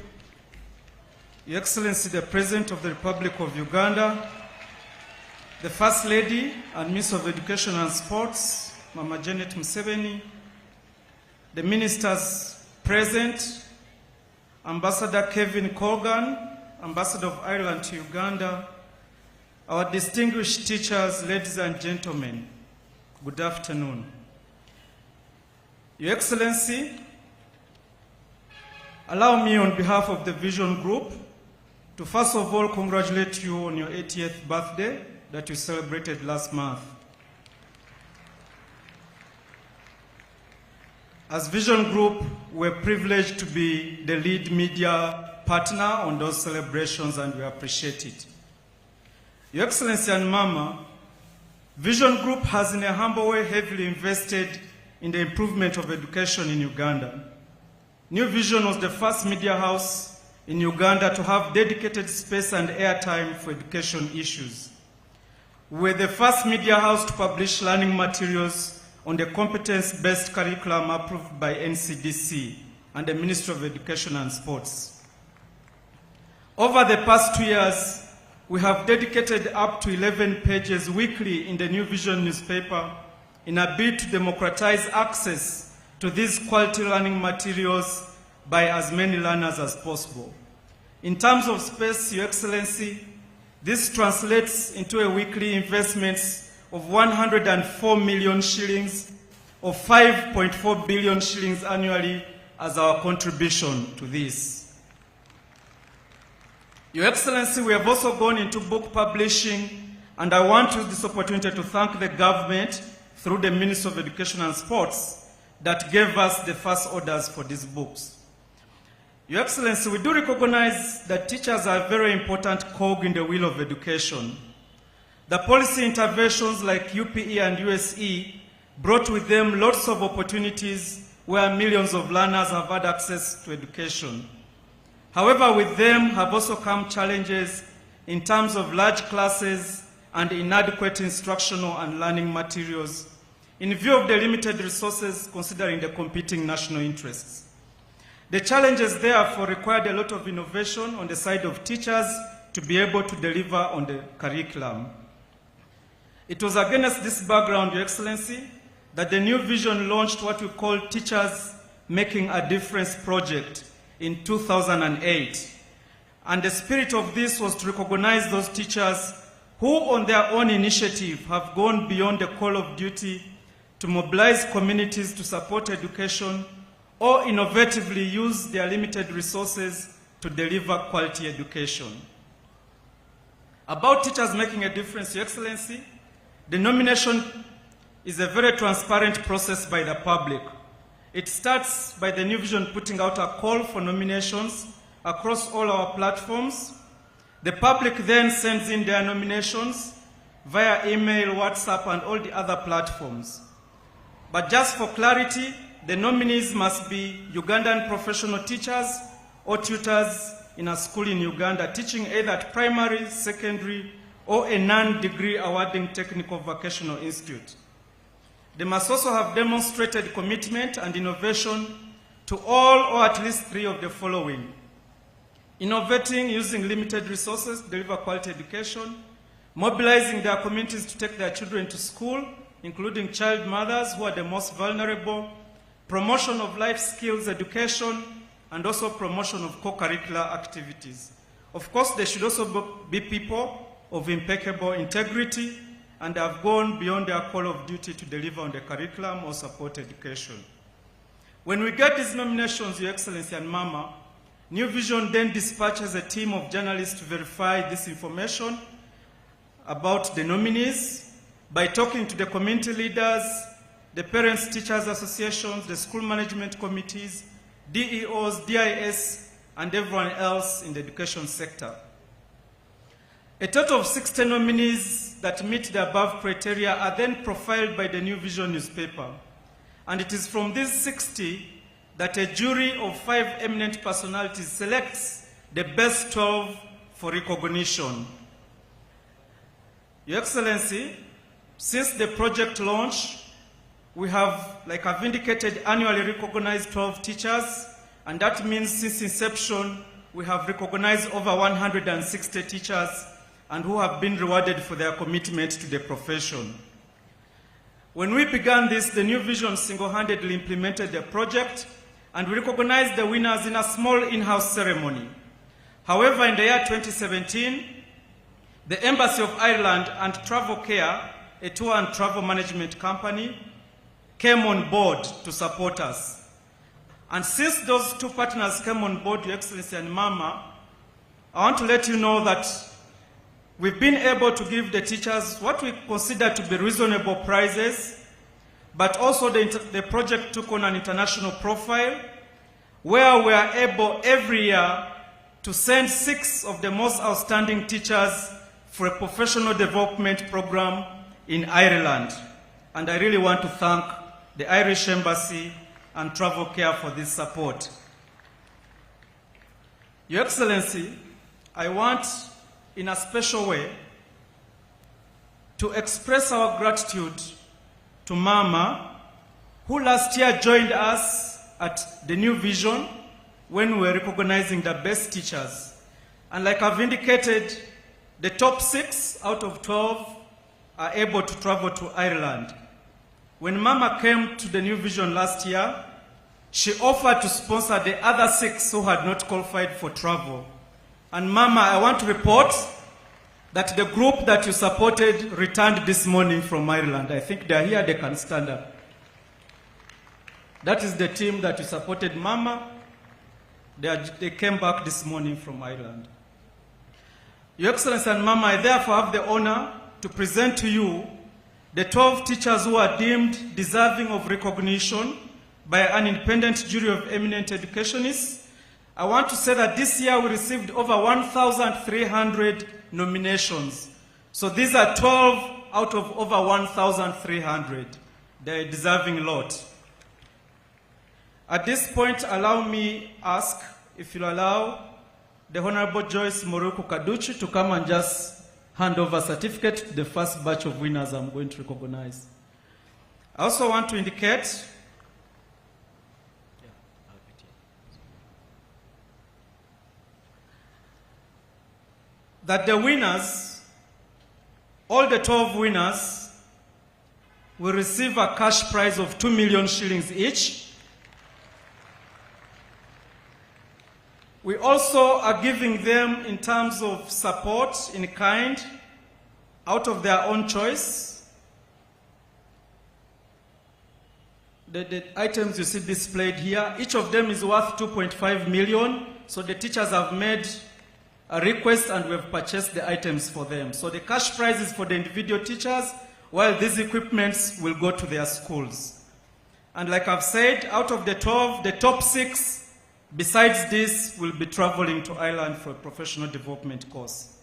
Your Excellency, the President of the Republic of Uganda, the First Lady and Minister of Education and Sports, Mama Janet Museveni, the ministers present, Ambassador Kevin Colgan, Ambassador of Ireland to Uganda, our distinguished teachers, ladies and gentlemen, good afternoon. Your Excellency, allow me on behalf of the Vision Group to first of all congratulate you on your 80th birthday that you celebrated last month. As Vision Group, we're privileged to be the lead media partner on those celebrations, and we appreciate it. Your Excellency and Mama, Vision Group has in a humble way heavily invested in the improvement of education in Uganda. New Vision was the first media house in Uganda to have dedicated space and airtime for education issues. We were the first media house to publish learning materials on the competence-based curriculum approved by NCDC and the Ministry of Education and Sports. Over the past 2 years, we have dedicated up to 11 pages weekly in the New Vision newspaper in a bid to democratize access to these quality learning materials by as many learners as possible. In terms of space, Your Excellency, this translates into a weekly investment of 104 million shillings or 5.4 billion shillings annually as our contribution to this. Your Excellency, we have also gone into book publishing, and I want to use this opportunity to thank the government through the Ministry of Education and Sports that gave us the first orders for these books. Your Excellency, we do recognize that teachers are a very important cog in the wheel of education. The policy interventions like UPE and USE brought with them lots of opportunities where millions of learners have had access to education. However, with them have also come challenges in terms of large classes and inadequate instructional and learning materials in view of the limited resources considering the competing national interests. The challenges therefore required a lot of innovation on the side of teachers to be able to deliver on the curriculum. It was against this background, Your Excellency, that the New Vision launched what we call Teachers Making a Difference project in 2008. And the spirit of this was to recognize those teachers who on their own initiative have gone beyond the call of duty to mobilize communities to support education or innovatively use their limited resources to deliver quality education. About teachers making a difference, Your Excellency, the nomination is a very transparent process by the public. It starts by the New Vision putting out a call for nominations across all our platforms. The public then sends in their nominations via email, WhatsApp, and all the other platforms. But just for clarity, the nominees must be Ugandan professional teachers or tutors in a school in Uganda teaching either at primary, secondary, or a non-degree awarding technical vocational institute. They must also have demonstrated commitment and innovation to all or at least 3 of the following: innovating using limited resources to deliver quality education, mobilizing their communities to take their children to school, including child mothers who are the most vulnerable, promotion of life skills education, and also promotion of co-curricular activities. Of course, they should also be people of impeccable integrity and have gone beyond their call of duty to deliver on the curriculum or support education. When we get these nominations, Your Excellency and Mama, New Vision then dispatches a team of journalists to verify this information about the nominees by talking to the community leaders, the parents, teachers associations, the school management committees, DEOs, DIS, and everyone else in the education sector. A total of 60 nominees that meet the above criteria are then profiled by the New Vision newspaper. And it is from these 60 that a jury of 5 eminent personalities selects the best 12 for recognition. Your Excellency, since the project launch, we have, like I've indicated, annually recognized 12 teachers, and that means since inception, we have recognized over 160 teachers and who have been rewarded for their commitment to the profession. When we began this, the New Vision single-handedly implemented the project, and we recognized the winners in a small in-house ceremony. However, in the year 2017, the Embassy of Ireland and Travel Care, a tour and travel management company, came on board to support us. And since those two partners came on board, Your Excellency and Mama, I want to let you know that we've been able to give the teachers what we consider to be reasonable prizes, but also the project took on an international profile where we are able every year to send 6 of the most outstanding teachers for a professional development program in Ireland. And I really want to thank the Irish Embassy and Travel Care for this support. Your Excellency, I want, in a special way, to express our gratitude to Mama, who last year joined us at the New Vision when we were recognizing the best teachers. And like I've indicated, the top 6 out of 12 are able to travel to Ireland. When Mama came to the New Vision last year, she offered to sponsor the other 6 who had not qualified for travel. And Mama, I want to report that the group that you supported returned this morning from Ireland. I think they're here, they can stand up. That is the team that you supported, Mama. They came back this morning from Ireland. Your Excellency and Mama, I therefore have the honor to present to you the 12 teachers who are deemed deserving of recognition by an independent jury of eminent educationists. I want to say that this year we received over 1,300 nominations. So these are 12 out of over 1,300. They're a deserving lot. At this point, allow me ask, if you'll allow, the Honorable Joyce Moruku Kaduchi to come and just hand over certificate to the first batch of winners I'm going to recognize. I also want to indicate that the winners, all the 12 winners, will receive a cash prize of 2 million shillings each. We also are giving them, in terms of support in kind, out of their own choice. The items you see displayed here, each of them is worth 2.5 million. So the teachers have made a request and we have purchased the items for them. So the cash prize is for the individual teachers, while these equipments will go to their schools. And like I've said, out of the 12, the top 6, besides this, will be traveling to Ireland for a professional development course.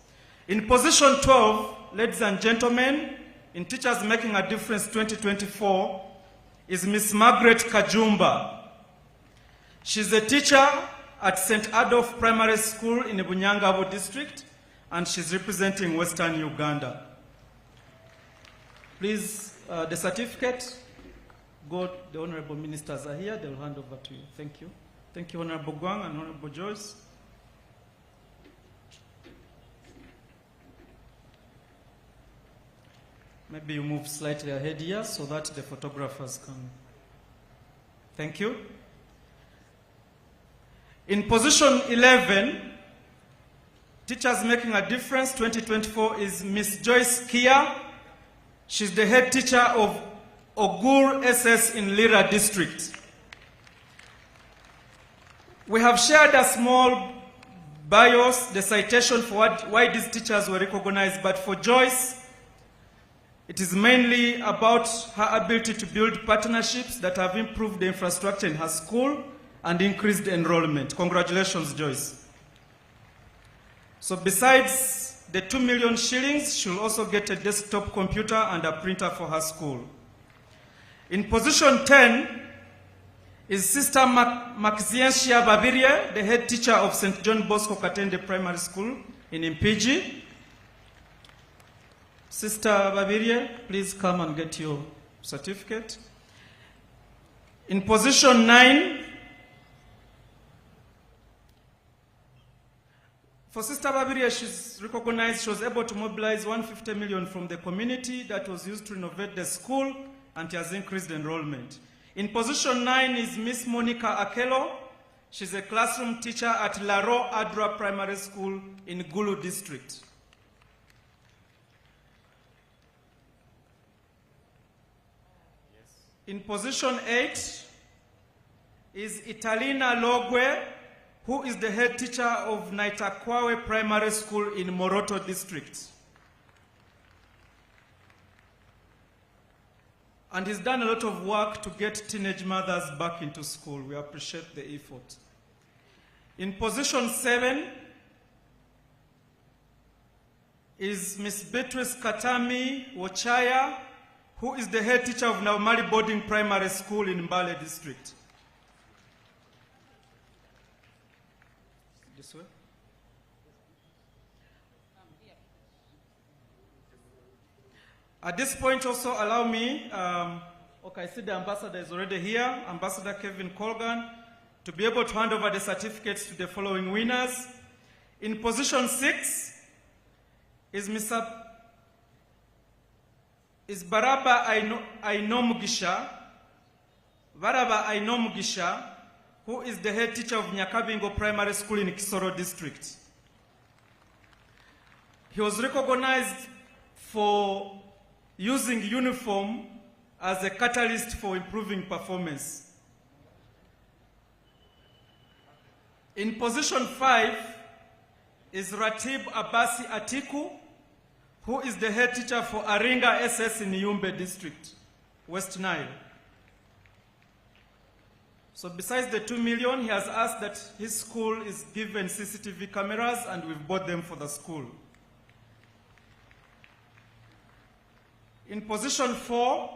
In position 12, ladies and gentlemen, in Teachers Making a Difference 2024, is Miss Margaret Kajumba. She's a teacher at St. Adolph Primary School in Bunyangabo district, and she's representing Western Uganda. Please, the certificate, the honorable ministers are here, they'll hand over to you. Thank you. Thank you, Honorable Gwang and Honorable Joyce. Maybe you move slightly ahead here so that the photographers can. Thank you. In position 11, Teachers Making a Difference 2024 is Miss Joyce Kia. She's the head teacher of Ogur SS in Lira district. We have shared a small bios, the citation for why these teachers were recognized, but for Joyce, it is mainly about her ability to build partnerships that have improved the infrastructure in her school and increased enrollment. Congratulations, Joyce. So besides the 2 million shillings, she'll also get a desktop computer and a printer for her school. In position 10 is Sister Maxientia Babirie, the head teacher of St. John Bosco Katende Primary School in Impigi. Sister Babirie, please come and get your certificate. In position 9, for Sister Babirie, she's recognized she was able to mobilize 150 million from the community that was used to renovate the school, and she has increased enrollment. In position 9 is Miss Monica Akelo. She's a classroom teacher at Laro Adra Primary School in Gulu District. In position 8 is Italina Logwe, who is the head teacher of Naitakwawe Primary School in Moroto District. And he's done a lot of work to get teenage mothers back into school. We appreciate the effort. In position 7 is Miss Beatrice Katami Wochaya, who is the head teacher of Naumali Boarding Primary School in Mbale District. This way. At this point also allow me, okay, I see the ambassador is already here, Ambassador Kevin Colgan, to be able to hand over the certificates to the following winners. In position 6 is Baraba Ainomgisha, who is the head teacher of Nyakabingo Primary School in Kisoro District. He was recognized for using uniform as a catalyst for improving performance. In position 5 is Ratib Abasi Atiku, who is the head teacher for Aringa SS in Yumbe District, West Nile. So besides the 2 million, he has asked that his school is given CCTV cameras, and we've bought them for the school. In position 4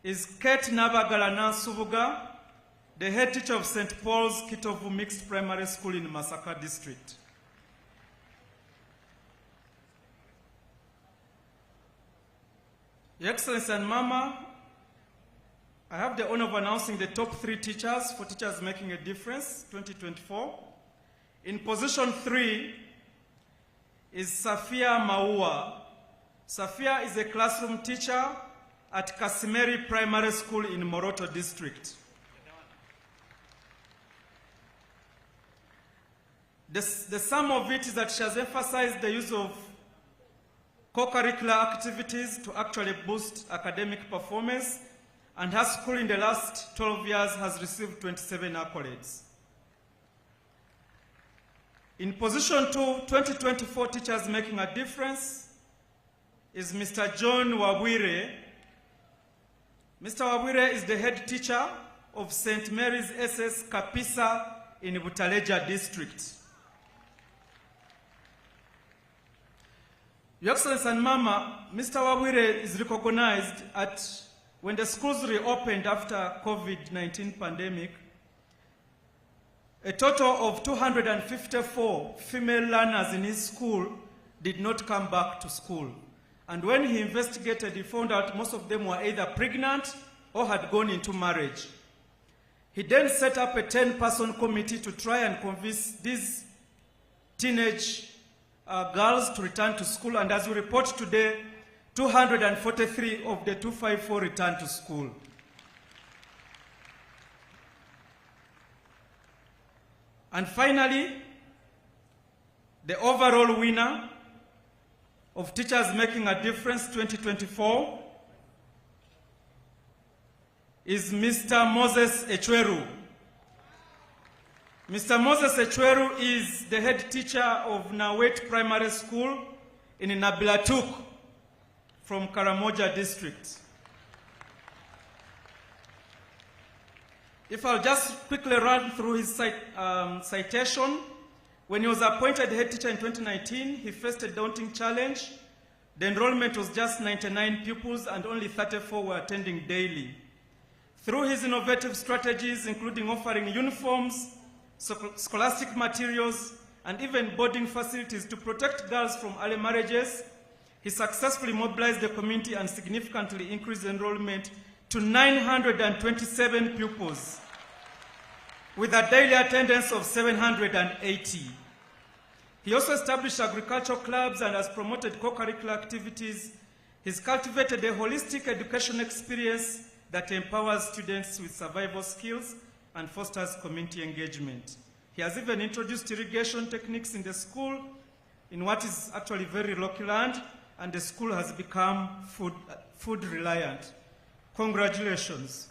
is Kate Nabagalana Subuga, the head teacher of St. Paul's Kitovu Mixed Primary School in Masaka District. Your Excellency and Mama, I have the honor of announcing the top 3 teachers for Teachers Making a Difference 2024. In position 3 is Safia Maua. Safia is a classroom teacher at Kasimeri Primary School in Moroto District. The sum of it is that she has emphasized the use of co-curricular activities to actually boost academic performance, and her school in the last 12 years has received 27 accolades. In position 2, 2024 Teachers Making a Difference is Mr. John Wabwire. Mr. Wabwire is the head teacher of St. Mary's SS Kapisa in Butaleja District. Your Excellency and Mama, Mr. Wabwire is recognized when the schools reopened after COVID-19 pandemic. A total of 254 female learners in his school did not come back to school. And when he investigated, he found out most of them were either pregnant or had gone into marriage. He then set up a 10-person committee to try and convince these teenage girls to return to school, and as we report today, 243 of the 254 returned to school. And finally, the overall winner of Teachers Making a Difference 2024 is Mr. Moses Echweru. Mr. Moses Echweru is the head teacher of Nawet Primary School in Nabilatuk from Karamoja district. If I'll just quickly run through his citation. When he was appointed head teacher in 2019, he faced a daunting challenge. The enrollment was just 99 pupils and only 34 were attending daily. Through his innovative strategies, including offering uniforms, scholastic materials, and even boarding facilities to protect girls from early marriages, he successfully mobilized the community and significantly increased enrollment to 927 pupils, with a daily attendance of 780. He also established agricultural clubs and has promoted co-curricular activities. He's cultivated a holistic education experience that empowers students with survival skills and fosters community engagement. He has even introduced irrigation techniques in the school in what is actually very rocky land, and the school has become food reliant. Congratulations.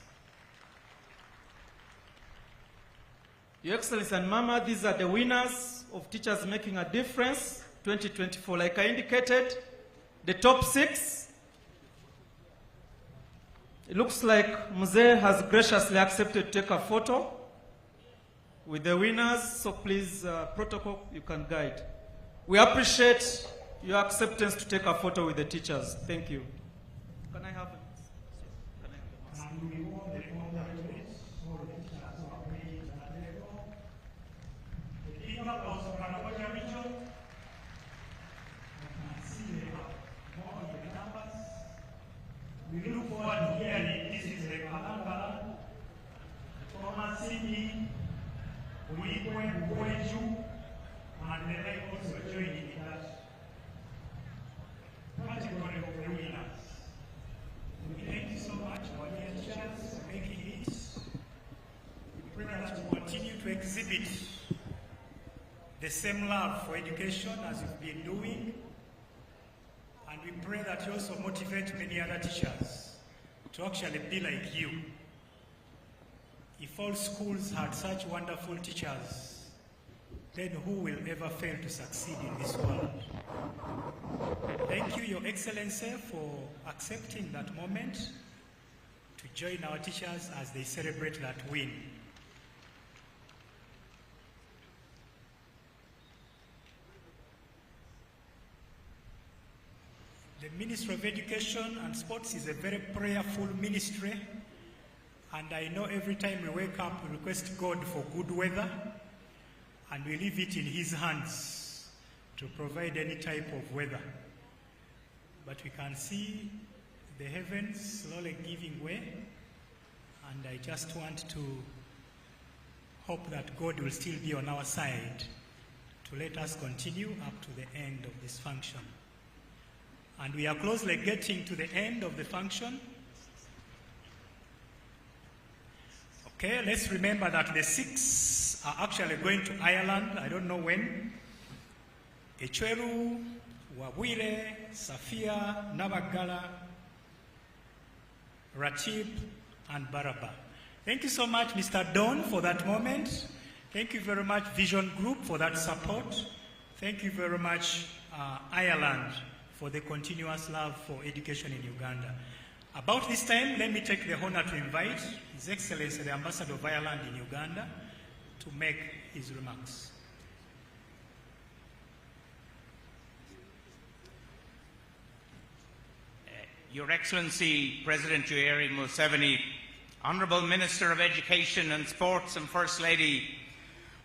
Your Excellency and Mama, these are the winners of Teachers Making a Difference 2024. Like I indicated, the top 6, it looks like Mzee has graciously accepted to take a photo with the winners, so please, protocol, you can guide. We appreciate your acceptance to take a photo with the teachers. Thank you. Can I have it? We look forward to hearing this is a Kalangala, Thomas Sini, Uipwe, Uweju, and the like also joining in that category of the winners. We thank you so much, our dear teachers, for making it. We pray that you continue to exhibit the same love for education as you've been doing. And we pray that you also motivate many other teachers to actually be like you. If all schools had such wonderful teachers, then who will ever fail to succeed in this world? Thank you, Your Excellency, for accepting that moment to join our teachers as they celebrate that win. The Ministry of Education and Sports is a very prayerful ministry, and I know every time we wake up we request God for good weather, and we leave it in His hands to provide any type of weather. But we can see the heavens slowly giving way, and I just want to hope that God will still be on our side to let us continue up to the end of this function. And we are closely getting to the end of the function. Okay, let's remember that the 6 are actually going to Ireland. I don't know when. Echweru, Wawire, Safia, Nabagala, Ratib, and Baraba. Thank you so much, Mr. Don, for that moment. Thank you very much, Vision Group, for that support. Thank you very much, Ireland, for the continuous love for education in Uganda. About this time, let me take the honor to invite His Excellency, the Ambassador of Ireland in Uganda, to make his remarks. Your Excellency, President Ubc Museveni, Honourable Minister of Education and Sports and First Lady,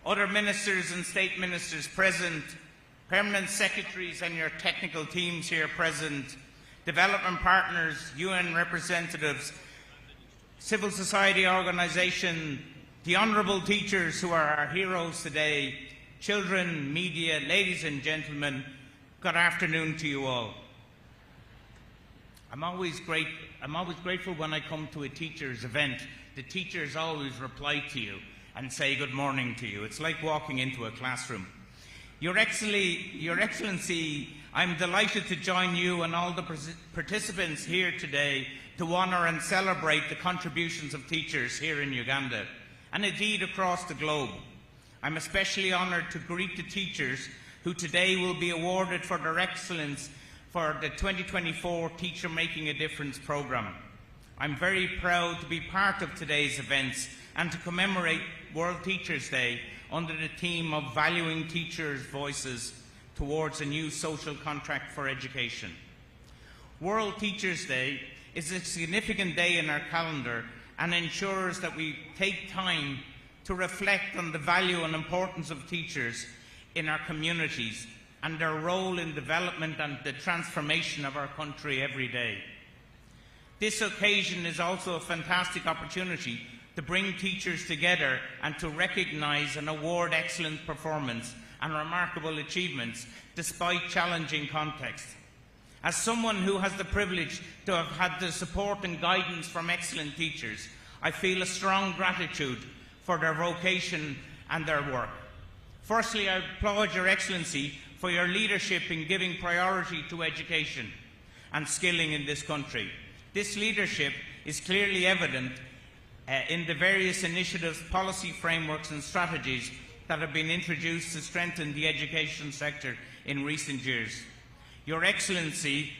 other ministers and state ministers present, permanent secretaries and your technical teams here present, development partners, UN representatives, civil society organisation, the honourable teachers who are our heroes today, children, media, ladies and gentlemen, good afternoon to you all. I'm always grateful when I come to a teacher's event. The teachers always reply to you and say good morning to you. It's like walking into a classroom. Your Excellency, I'm delighted to join you and all the participants here today to honour and celebrate the contributions of teachers here in Uganda, and indeed across the globe. I'm especially honoured to greet the teachers who today will be awarded for their excellence for the 2024 Teacher Making a Difference programme. I'm very proud to be part of today's events and to commemorate World Teachers' Day under the theme of valuing teachers' voices towards a new social contract for education. World Teachers' Day is a significant day in our calendar and ensures that we take time to reflect on the value and importance of teachers in our communities and their role in development and the transformation of our country every day. This occasion is also a fantastic opportunity to bring teachers together and to recognise and award excellent performance and remarkable achievements despite challenging contexts. As someone who has the privilege to have had the support and guidance from excellent teachers, I feel a strong gratitude for their vocation and their work. Firstly, I applaud Your Excellency for your leadership in giving priority to education and skilling in this country. This leadership is clearly evident in the various initiatives, policy frameworks and strategies that have been introduced to strengthen the education sector in recent years. Your Excellency,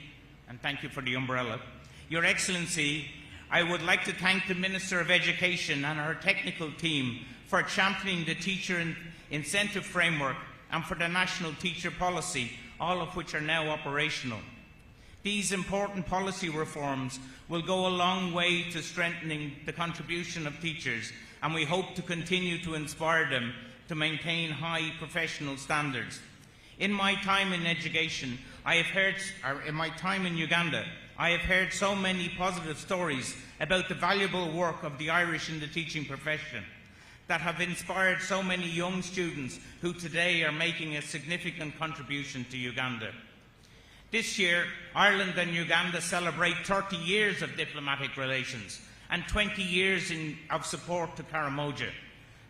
and thank you for the umbrella, Your Excellency, I would like to thank the Minister of Education and her technical team for championing the teacher incentive framework and for the national teacher policy, all of which are now operational. These important policy reforms will go a long way to strengthening the contribution of teachers, and we hope to continue to inspire them to maintain high professional standards. In my time in education, in my time in Uganda, I have heard so many positive stories about the valuable work of the Irish in the teaching profession that have inspired so many young students who today are making a significant contribution to Uganda. This year, Ireland and Uganda celebrate 30 years of diplomatic relations and 20 years of support to Karamoja.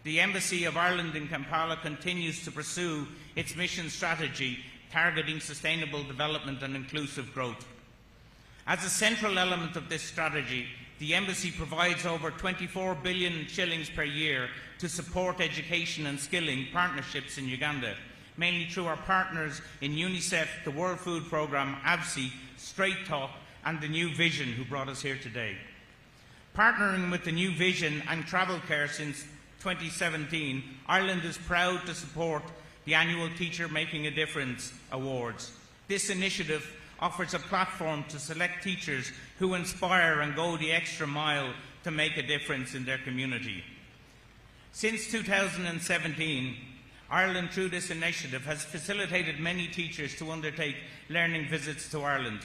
The Embassy of Ireland in Kampala continues to pursue its mission strategy targeting sustainable development and inclusive growth. As a central element of this strategy, the Embassy provides over 24 billion shillings per year to support education and skilling partnerships in Uganda, mainly through our partners in UNICEF, the World Food Programme, ABSI, Straight Talk and the New Vision, who brought us here today. Partnering with the New Vision and Travel Care since 2017, Ireland is proud to support the annual Teacher Making a Difference Awards. This initiative offers a platform to select teachers who inspire and go the extra mile to make a difference in their community. Since 2017, Ireland, through this initiative, has facilitated many teachers to undertake learning visits to Ireland.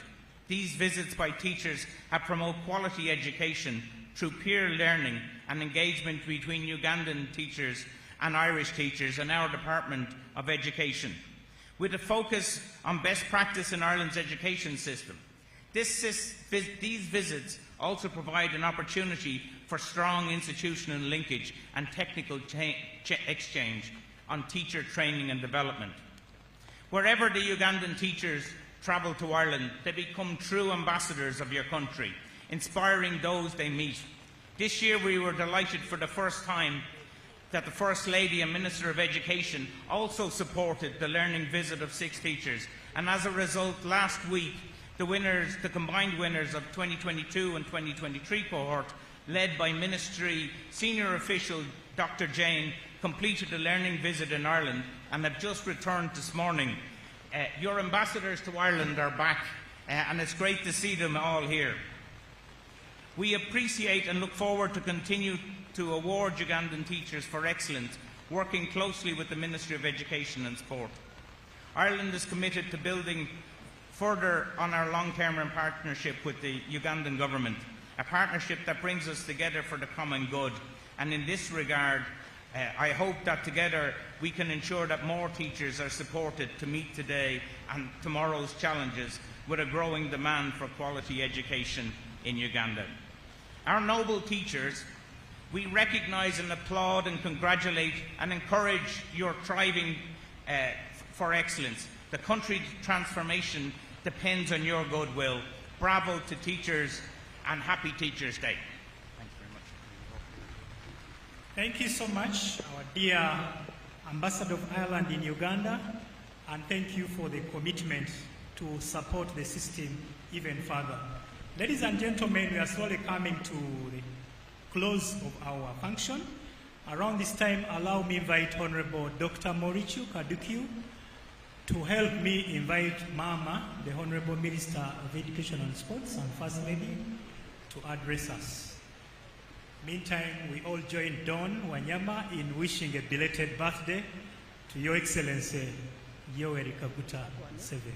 These visits by teachers have promoted quality education through peer learning and engagement between Ugandan teachers and Irish teachers in our Department of Education, with a focus on best practice in Ireland's education system. These visits also provide an opportunity for strong institutional linkage and technical exchange on teacher training and development. Wherever the Ugandan teachers travel to Ireland, they become true ambassadors of your country, inspiring those they meet. This year we were delighted for the first time that the First Lady and Minister of Education also supported the learning visit of 6 teachers, and as a result, last week the combined winners of 2022 and 2023 cohort, led by Ministry Senior Official Dr. Jane, completed a learning visit in Ireland and have just returned this morning. Your ambassadors to Ireland are back, and it's great to see them all here. We appreciate and look forward to continue to award Ugandan teachers for excellence, working closely with the Ministry of Education and Sport. Ireland is committed to building further on our long-term partnership with the Ugandan government, a partnership that brings us together for the common good. And in this regard, I hope that together we can ensure that more teachers are supported to meet today and tomorrow's challenges with a growing demand for quality education in Uganda. Our noble teachers, we recognise and applaud and congratulate and encourage your striving for excellence. The country's transformation depends on your goodwill. Bravo to teachers and happy Teachers' Day. Thanks very much. Thank you so much, our dear Ambassador of Ireland in Uganda, and thank you for the commitment to support the system even further. Ladies and gentlemen, we are slowly coming to the close of our function. Around this time, allow me invite Honorable Dr. Morichu Kadukyu to help me invite Mama, the Honorable Minister of Education and Sports, and First Lady, to address us. Meantime, we all join Don Wanyama in wishing a belated birthday to Your Excellency Yoweri Kaguta Museveni.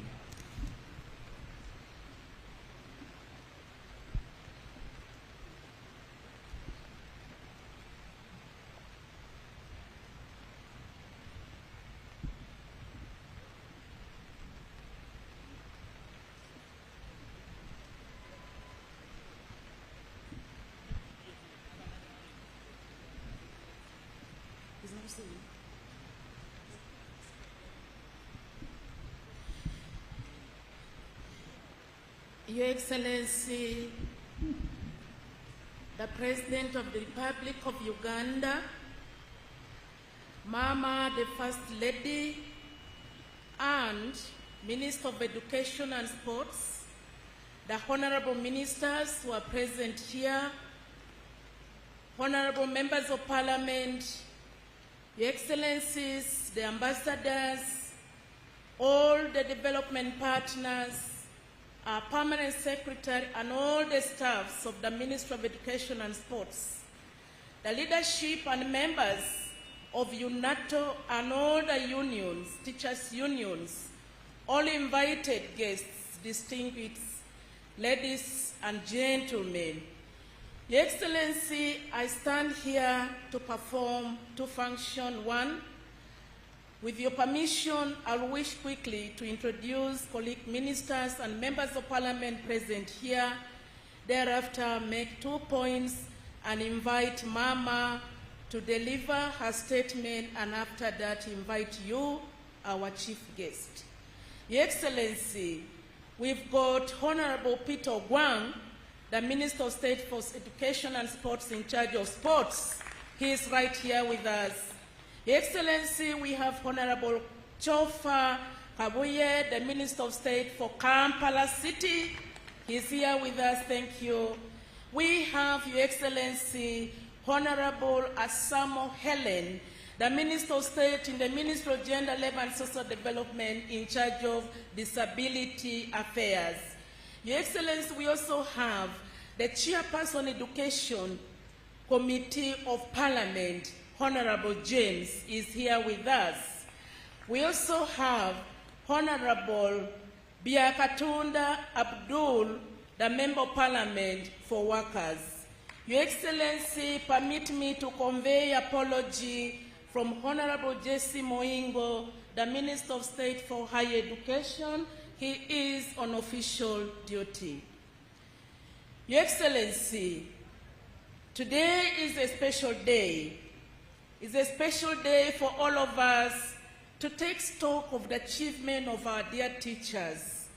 Your Excellency, the President of the Republic of Uganda, Mama, the First Lady, and Minister of Education and Sports, the Honorable Ministers who are present here, Honorable Members of Parliament, Your Excellencies, the Ambassadors, all the development partners, our Permanent Secretary, and all the staffs of the Ministry of Education and Sports, the leadership and members of UNATO and all the unions, teachers' unions, all invited guests, distinguished ladies and gentlemen. Your Excellency, I stand here to perform two functions. One, with your permission, I wish quickly to introduce colleague ministers and members of parliament present here. Thereafter, make 2 points and invite Mama to deliver her statement, and after that, invite you, our chief guest. Your Excellency, we've got Honorable Peter Ogwang, the Minister of State for Education and Sports in charge of sports. He is right here with us. Your Excellency, we have Honorable Chofa Kabuye, the Minister of State for Kampala City. He's here with us, thank you. We have, Your Excellency, Honorable Asamo Helen, the Minister of State in the Ministry of Gender, Labour and Social Development in charge of Disability Affairs. Your Excellency, we also have the Chairperson Education Committee of Parliament, Honorable James, is here with us. We also have Honorable Biakatunda Abdul, the Member of Parliament for Workers. Your Excellency, permit me to convey apology from Honorable Jesse Moingo, the Minister of State for Higher Education. He is on official duty. Your Excellency, today is a special day. It's a special day for all of us to take stock of the achievement of our dear teachers.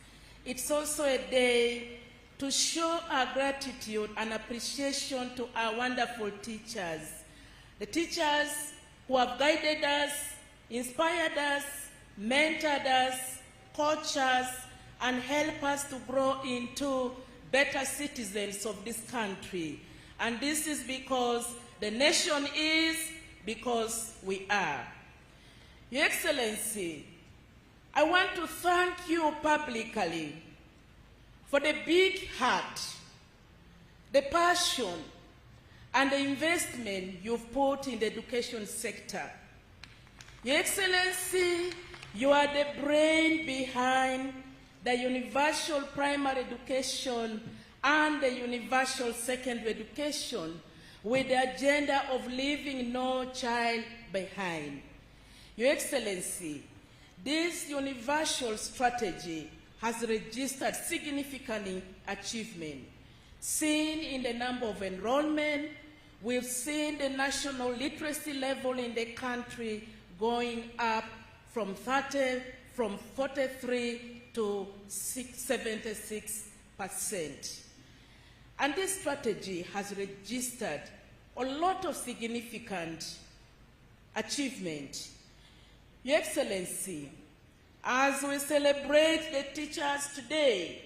It's also a day to show our gratitude and appreciation to our wonderful teachers. The teachers who have guided us, inspired us, mentored us, coached us, and helped us to grow into better citizens of this country. And this is because the nation is, because we are. Your Excellency, I want to thank you publicly for the big heart, the passion, and the investment you've put in the education sector. Your Excellency, you are the brain behind the universal primary education and the universal secondary education, with the agenda of leaving no child behind. Your Excellency, this universal strategy has registered significant achievement. Seen in the number of enrollment, we've seen the national literacy level in the country going up from 43 to 76%. And this strategy has registered a lot of significant achievement. Your Excellency, as we celebrate the teachers today,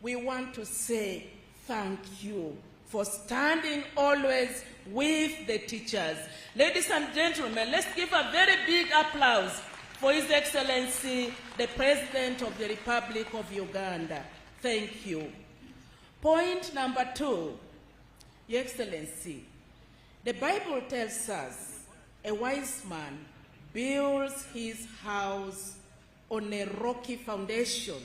we want to say thank you for standing always with the teachers. Ladies and gentlemen, let's give a very big applause for His Excellency, the President of the Republic of Uganda. Thank you. Point number 2, Your Excellency, the Bible tells us a wise man builds his house on a rocky foundation.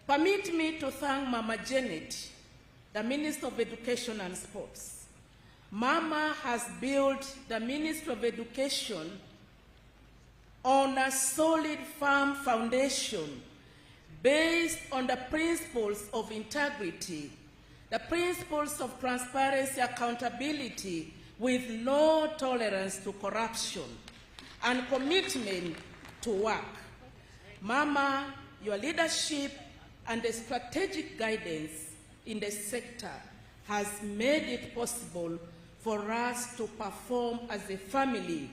Permit me to thank Mama Janet, the Minister of Education and Sports. Mama has built the Ministry of Education on a solid, firm foundation based on the principles of integrity, the principles of transparency, accountability, with no tolerance to corruption, and commitment to work. Mama, your leadership and the strategic guidance in the sector has made it possible for us to perform as a family.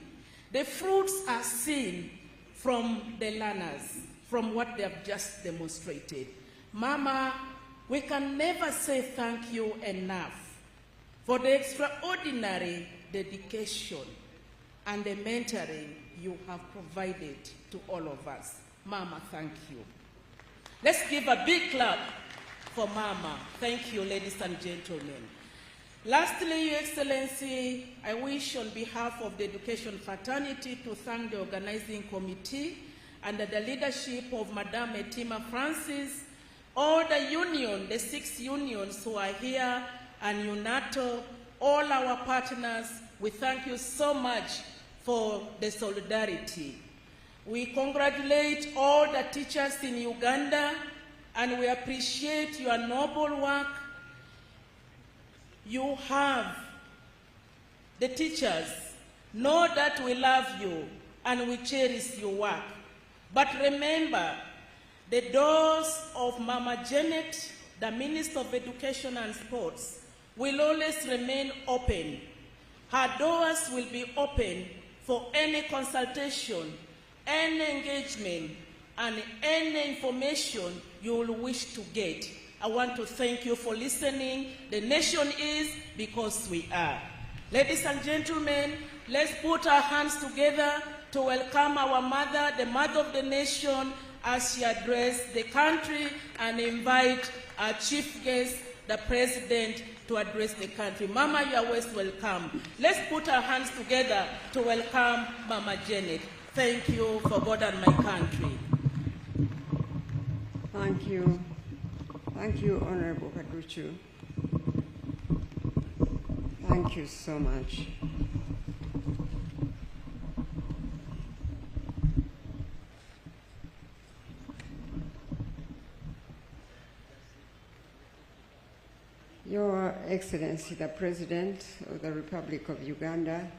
The fruits are seen from the learners, from what they have just demonstrated. Mama, we can never say thank you enough for the extraordinary dedication and the mentoring you have provided to all of us. Mama, thank you. Let's give a big clap for Mama. Thank you, ladies and gentlemen. Lastly, Your Excellency, I wish on behalf of the education fraternity to thank the organizing committee under the leadership of Madame Etima Francis, all the union, the 6 unions who are here, and UNATO, all our partners. We thank you so much for the solidarity. We congratulate all the teachers in Uganda, and we appreciate your noble work. You have the teachers. Know that we love you and we cherish your work. But remember, the doors of Mama Janet, the Minister of Education and Sports, will always remain open. Her doors will be open for any consultation, any engagement, and any information you will wish to get. I want to thank you for listening. The nation is because we are. Ladies and gentlemen, let's put our hands together to welcome our mother, the mother of the nation, as she addresses the country, and invite our chief guest, the president, to address the country. Mama, you are always welcome. Let's put our hands together to welcome Mama Janet. Thank you for God and my country. Thank you. Thank you, Honorable Kaduchu. Thank you so much. Your Excellency, the President of the Republic of Uganda,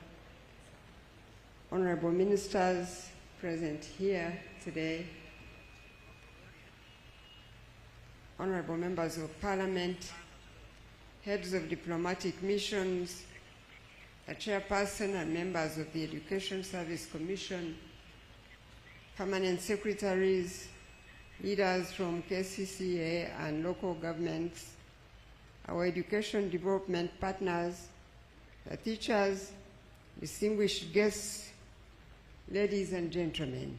honorable ministers present here today, honorable members of Parliament, heads of diplomatic missions, a chairperson and members of the Education Service Commission, permanent secretaries, leaders from KCCA and local governments, our education development partners, the teachers, distinguished guests, ladies and gentlemen.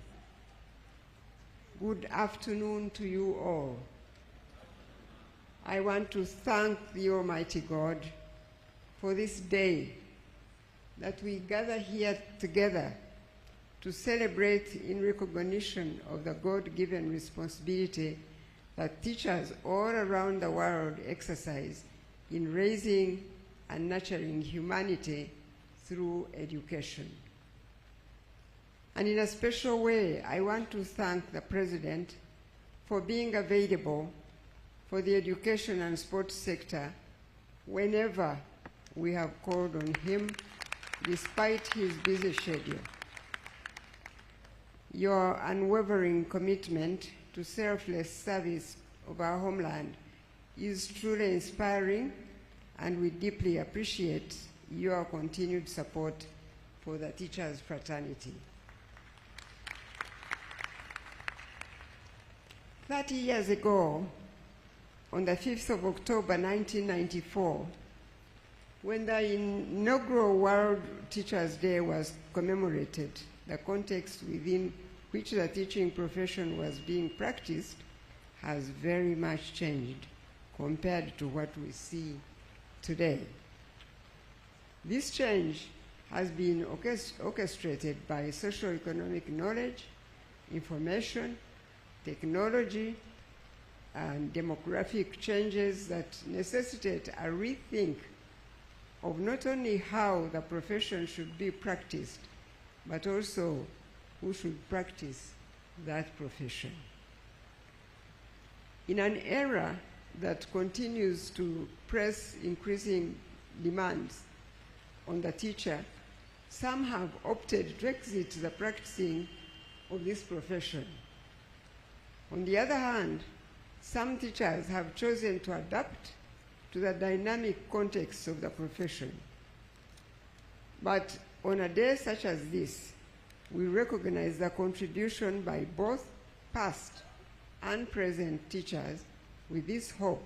Good afternoon to you all. I want to thank the Almighty God for this day that we gather here together to celebrate in recognition of the God-given responsibility that teachers all around the world exercise in raising and nurturing humanity through education. And in a special way, I want to thank the President for being available for the education and sports sector whenever we have called on him, despite his busy schedule. Your unwavering commitment to selfless service of our homeland is truly inspiring, and we deeply appreciate your continued support for the teachers' fraternity. 30 years ago, on the 5th of October 1994, when the inaugural World Teachers' Day was commemorated, the context within which the teaching profession was being practiced has very much changed compared to what we see today. This change has been orchestrated by socio-economic knowledge, information, technology, and demographic changes that necessitate a rethink of not only how the profession should be practiced, but also who should practice that profession. In an era that continues to press increasing demands on the teacher, some have opted to exit the practicing of this profession. On the other hand, some teachers have chosen to adapt to the dynamic context of the profession. But on a day such as this, we recognize the contribution by both past and present teachers with this hope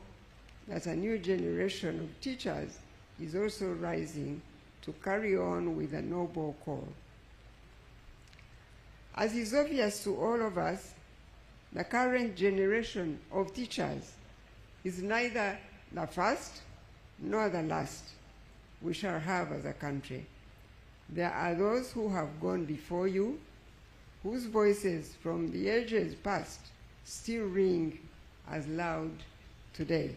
that a new generation of teachers is also rising to carry on with a noble call. As is obvious to all of us, the current generation of teachers is neither the first nor the last we shall have as a country. There are those who have gone before you, whose voices from the ages past still ring as loud today.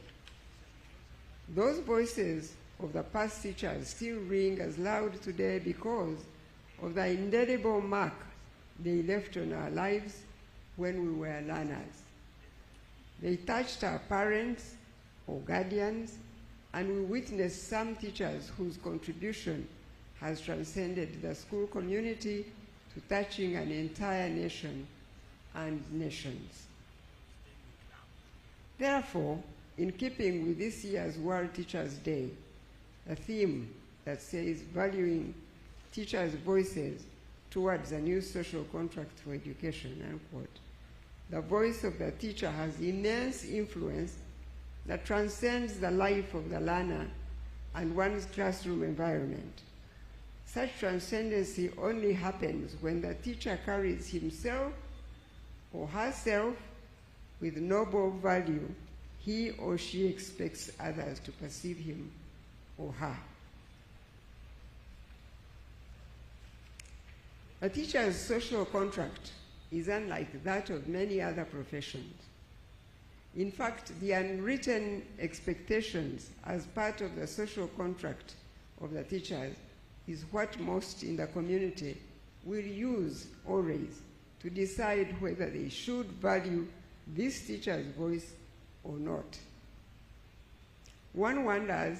Those voices of the past teachers still ring as loud today because of the indelible mark they left on our lives when we were learners. They touched our parents or guardians, and we witnessed some teachers whose contribution has transcended the school community to touching an entire nation and nations. Therefore, in keeping with this year's World Teachers' Day, a theme that says valuing teachers' voices towards a new social contract for education, unquote, the voice of the teacher has immense influence that transcends the life of the learner and one's classroom environment. Such transcendency only happens when the teacher carries himself or herself with noble value he or she expects others to perceive him or her. A teacher's social contract is unlike that of many other professions. In fact, the unwritten expectations as part of the social contract of the teachers is what most in the community will use always to decide whether they should value this teacher's voice or not. One wonders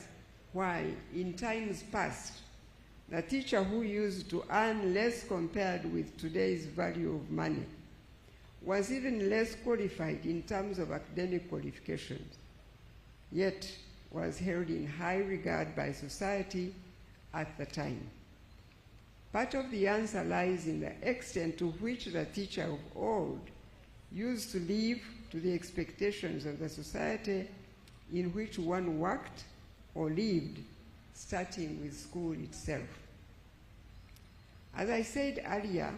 why, in times past, the teacher who used to earn less compared with today's value of money was even less qualified in terms of academic qualifications, yet was held in high regard by society at the time. Part of the answer lies in the extent to which the teacher of old used to live to the expectations of the society in which one worked or lived, starting with school itself. As I said earlier,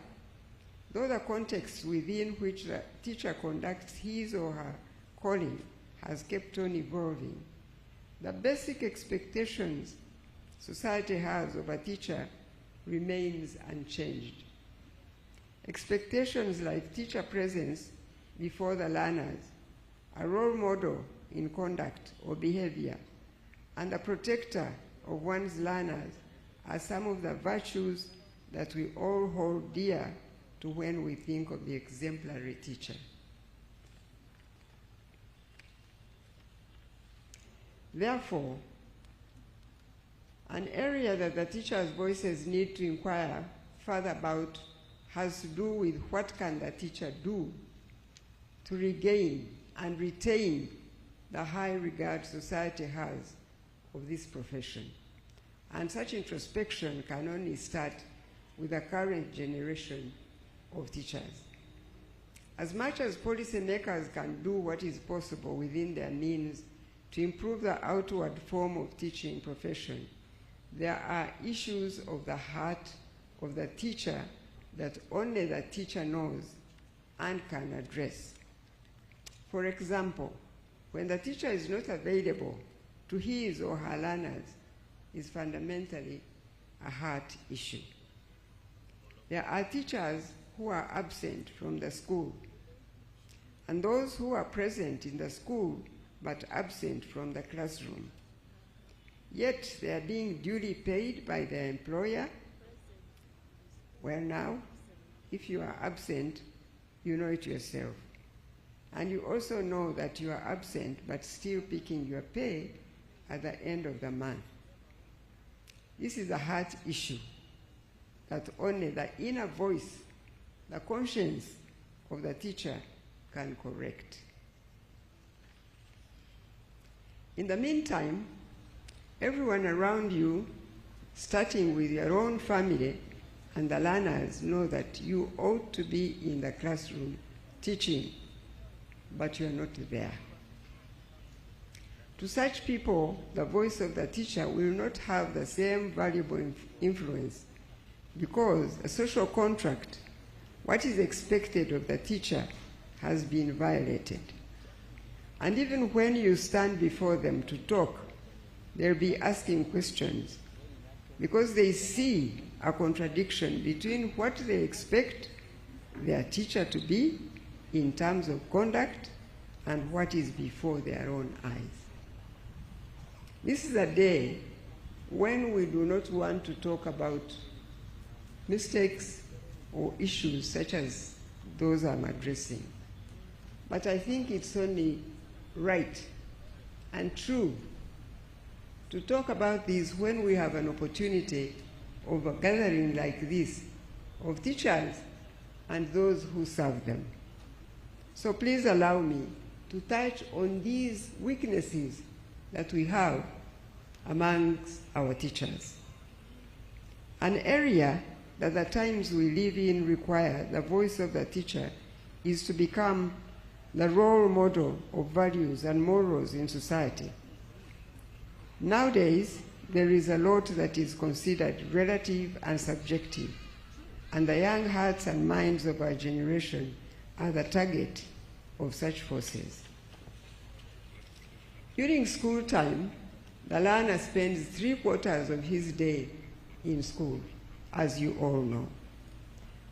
though the context within which the teacher conducts his or her calling has kept on evolving, the basic expectations society has of a teacher remains unchanged. Expectations like teacher presence before the learners, a role model in conduct or behavior, and a protector of one's learners are some of the virtues that we all hold dear to when we think of the exemplary teacher. Therefore, an area that the teachers' voices need to inquire further about has to do with what can the teacher do to regain and retain the high regard society has of this profession. And such introspection can only start with the current generation of teachers. As much as policymakers can do what is possible within their means to improve the outward form of teaching profession, there are issues of the heart of the teacher that only the teacher knows and can address. For example, when the teacher is not available to his or her learners is fundamentally a heart issue. There are teachers who are absent from the school, and those who are present in the school but absent from the classroom. Yet they are being duly paid by their employer. Well now, if you are absent, you know it yourself. And you also know that you are absent but still picking your pay at the end of the month. This is a heart issue that only the inner voice, the conscience of the teacher can correct. In the meantime, everyone around you, starting with your own family and the learners, know that you ought to be in the classroom teaching, but you are not there. To such people, the voice of the teacher will not have the same valuable influence because a social contract, what is expected of the teacher, has been violated. And even when you stand before them to talk, they'll be asking questions because they see a contradiction between what they expect their teacher to be in terms of conduct and what is before their own eyes. This is a day when we do not want to talk about mistakes or issues such as those I'm addressing. But I think it's only right and true to talk about these when we have an opportunity of a gathering like this of teachers and those who serve them. So please allow me to touch on these weaknesses that we have amongst our teachers. An area that the times we live in require the voice of the teacher is to become the role model of values and morals in society. Nowadays, there is a lot that is considered relative and subjective, and the young hearts and minds of our generation are the target of such forces. During school time, the learner spends 3/4 of his day in school, as you all know.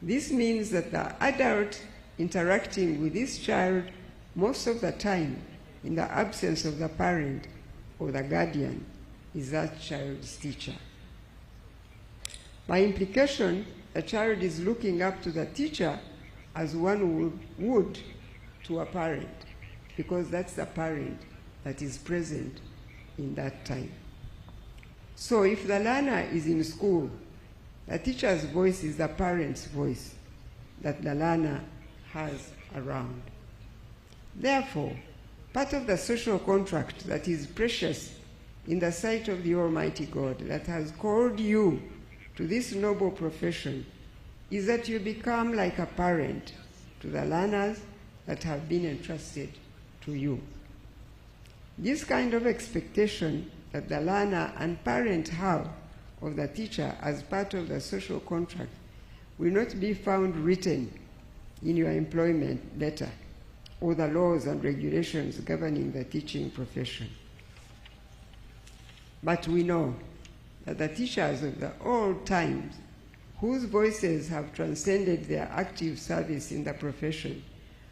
This means that the adult interacting with this child most of the time, in the absence of the parent or the guardian, is that child's teacher. By implication, the child is looking up to the teacher as one would to a parent, because that's the parent that is present in that time. So if the learner is in school, the teacher's voice is the parent's voice that the learner has around. Therefore, part of the social contract that is precious in the sight of the Almighty God that has called you to this noble profession is that you become like a parent to the learners that have been entrusted to you. This kind of expectation that the learner and parent have of the teacher as part of the social contract will not be found written in your employment letter or the laws and regulations governing the teaching profession. But we know that the teachers of the old times, whose voices have transcended their active service in the profession,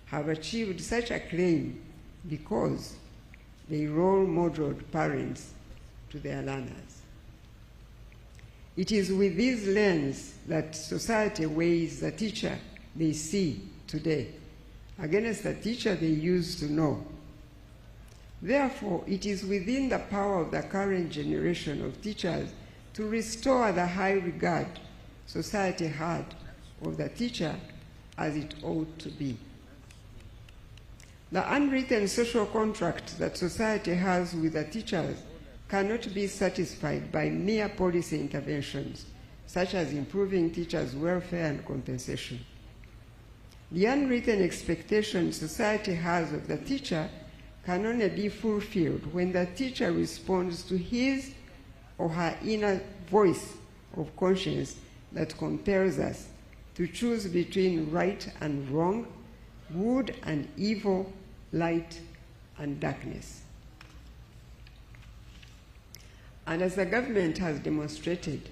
have achieved such acclaim because they role modeled parents to their learners. It is with this lens that society weighs the teacher they see today against the teacher they used to know. Therefore, it is within the power of the current generation of teachers to restore the high regard society had of the teacher as it ought to be. The unwritten social contract that society has with the teachers cannot be satisfied by mere policy interventions, such as improving teachers' welfare and compensation. The unwritten expectation society has of the teacher can only be fulfilled when the teacher responds to his or her inner voice of conscience that compels us to choose between right and wrong, good and evil, light and darkness. And as the government has demonstrated,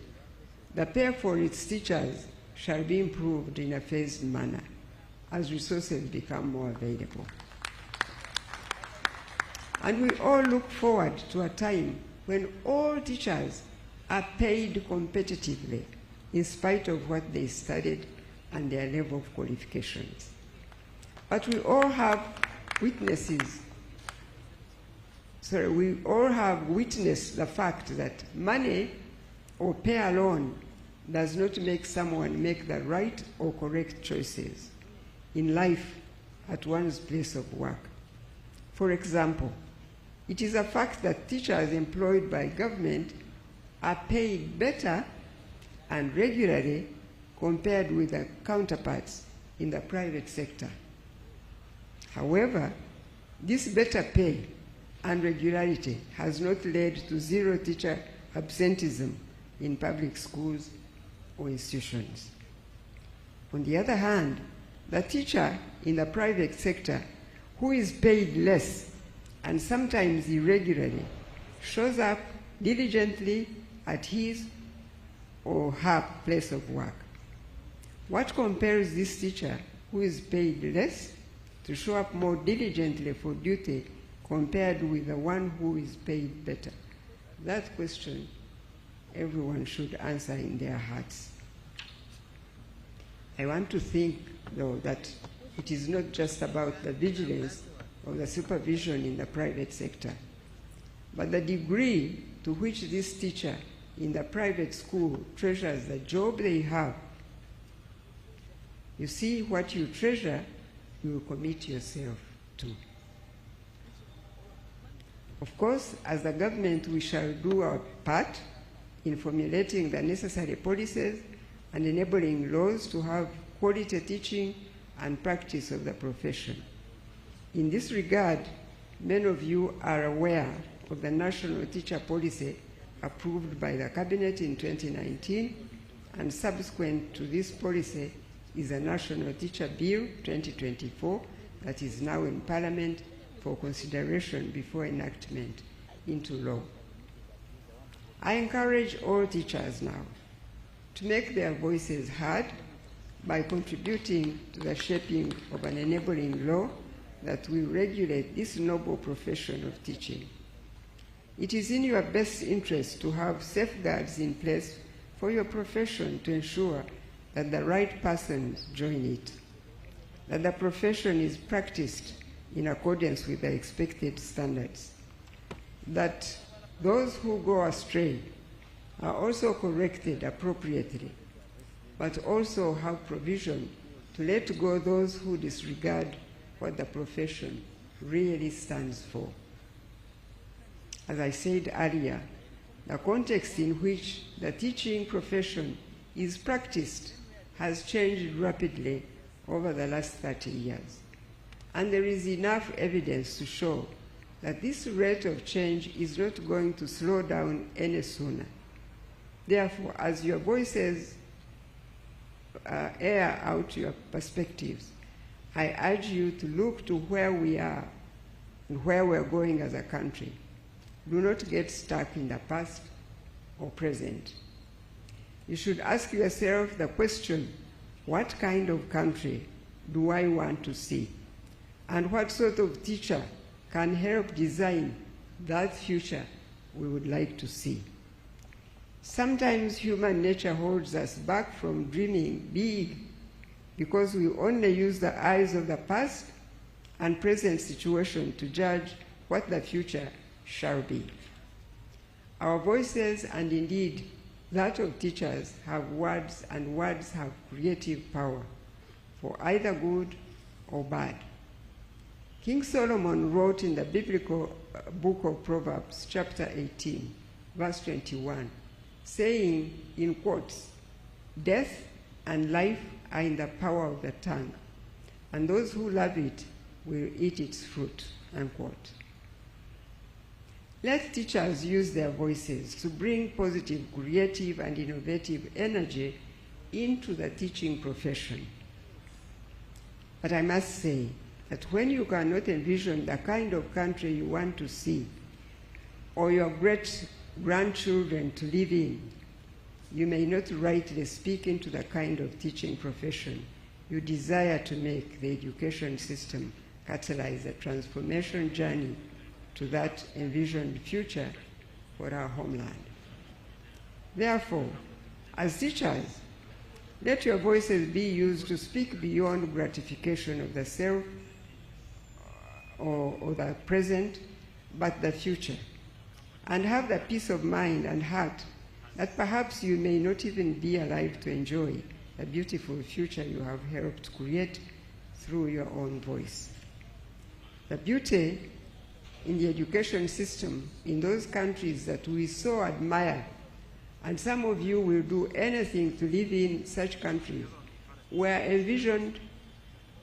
the pay for its teachers shall be improved in a phased manner as resources become more available. And we all look forward to a time when all teachers are paid competitively in spite of what they studied and their level of qualifications. But we all have witnessed the fact that money or pay alone does not make someone make the right or correct choices in life at one's place of work. For example, it is a fact that teachers employed by government are paid better and regularly compared with their counterparts in the private sector. However, this better pay and regularity has not led to zero teacher absenteeism in public schools or institutions. On the other hand, the teacher in the private sector who is paid less and sometimes irregularly shows up diligently at his or her place of work. What compares this teacher who is paid less to show up more diligently for duty compared with the one who is paid better? That question everyone should answer in their hearts. I want to think, though, that it is not just about the vigilance or the supervision in the private sector, but the degree to which this teacher in the private school treasures the job they have. You see, what you treasure, you will commit yourself to. Of course, as the government, we shall do our part in formulating the necessary policies and enabling laws to have quality teaching and practice of the profession. In this regard, many of you are aware of the National Teacher Policy approved by the Cabinet in 2019, and subsequent to this policy is the National Teacher Bill 2024 that is now in Parliament for consideration before enactment into law. I encourage all teachers now to make their voices heard by contributing to the shaping of an enabling law that will regulate this noble profession of teaching. It is in your best interest to have safeguards in place for your profession to ensure that the right persons join it, that the profession is practiced in accordance with the expected standards, that those who go astray are also corrected appropriately, but also have provision to let go those who disregard what the profession really stands for. As I said earlier, the context in which the teaching profession is practiced has changed rapidly over the last 30 years. And there is enough evidence to show that this rate of change is not going to slow down any sooner. Therefore, as your voices air out your perspectives, I urge you to look to where we are and where we're going as a country. Do not get stuck in the past or present. You should ask yourself the question, what kind of country do I want to see? And what sort of teacher can help design that future we would like to see? Sometimes human nature holds us back from dreaming big because we only use the eyes of the past and present situation to judge what the future shall be. Our voices, and indeed that of teachers, have words, and words have creative power for either good or bad. King Solomon wrote in the biblical book of Proverbs, chapter 18, verse 21, saying, in quotes, "Death and life are in the power of the tongue, and those who love it will eat its fruit, unquote. Let teachers use their voices to bring positive, creative, and innovative energy into the teaching profession. But I must say that when you cannot envision the kind of country you want to see or your great-grandchildren to live in, you may not rightly speak into the kind of teaching profession you desire to make the education system catalyze the transformation journey to that envisioned future for our homeland. Therefore, as teachers, let your voices be used to speak beyond gratification of the self or the present, but the future, and have the peace of mind and heart that perhaps you may not even be alive to enjoy the beautiful future you have helped create through your own voice. The beauty in the education system in those countries that we so admire, and some of you will do anything to live in such countries, were envisioned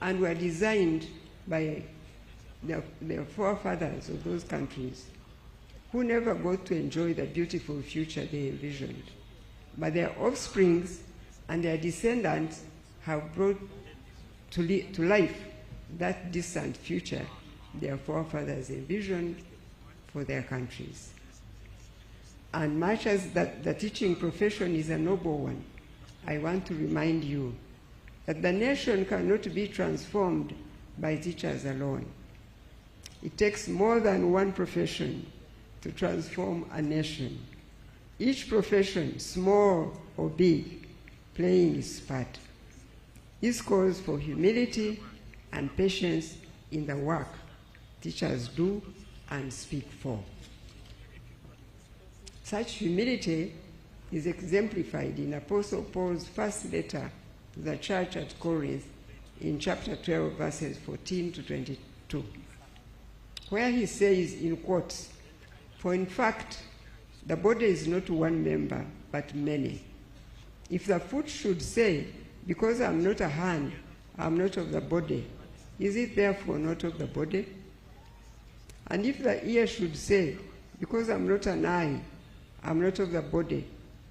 and were designed by the forefathers of those countries, who never got to enjoy the beautiful future they envisioned. But their offsprings and their descendants have brought to life that distant future their forefathers envisioned for their countries. And much as the teaching profession is a noble one, I want to remind you that the nation cannot be transformed by teachers alone. It takes more than one profession to transform a nation. Each profession, small or big, playing its part. This calls for humility and patience in the work teachers do and speak for. Such humility is exemplified in Apostle Paul's first letter to the church at Corinth in chapter 12, verses 14 to 22, where he says, in quotes, "For in fact, the body is not one member, but many. If the foot should say, because I'm not a hand, I'm not of the body, is it therefore not of the body? And if the ear should say, because I'm not an eye, I'm not of the body,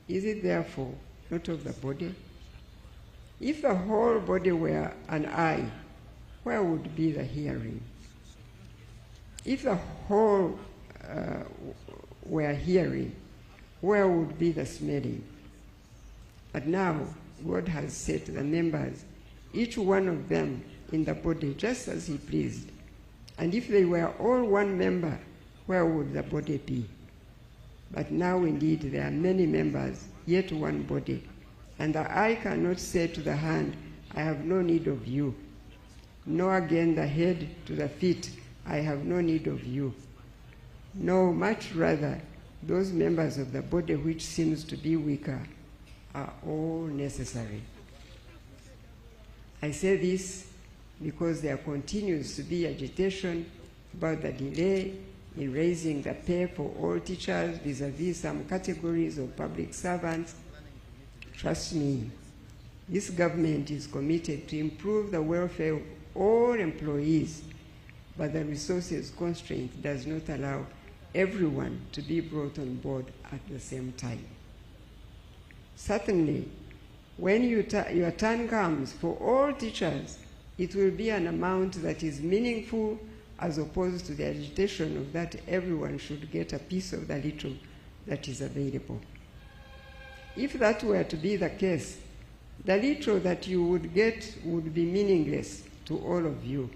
is it therefore not of the body? If the whole body were an eye, where would be the hearing? If the whole were hearing, where would be the smelling? But now God has set the members, each one of them, in the body just as he pleased. And if they were all one member, where would the body be? But now indeed there are many members, yet one body. And the eye cannot say to the hand, I have no need of you. Nor again the head to the feet, I have no need of you. No, much rather, those members of the body which seems to be weaker are all necessary. I say this because there continues to be agitation about the delay in raising the pay for all teachers vis-à-vis some categories of public servants. Trust me, this government is committed to improve the welfare of all employees, but the resources constraint does not allow everyone to be brought on board at the same time. Certainly, when your turn comes for all teachers, it will be an amount that is meaningful as opposed to the agitation of that everyone should get a piece of the little that is available. If that were to be the case, the little that you would get would be meaningless to all of you,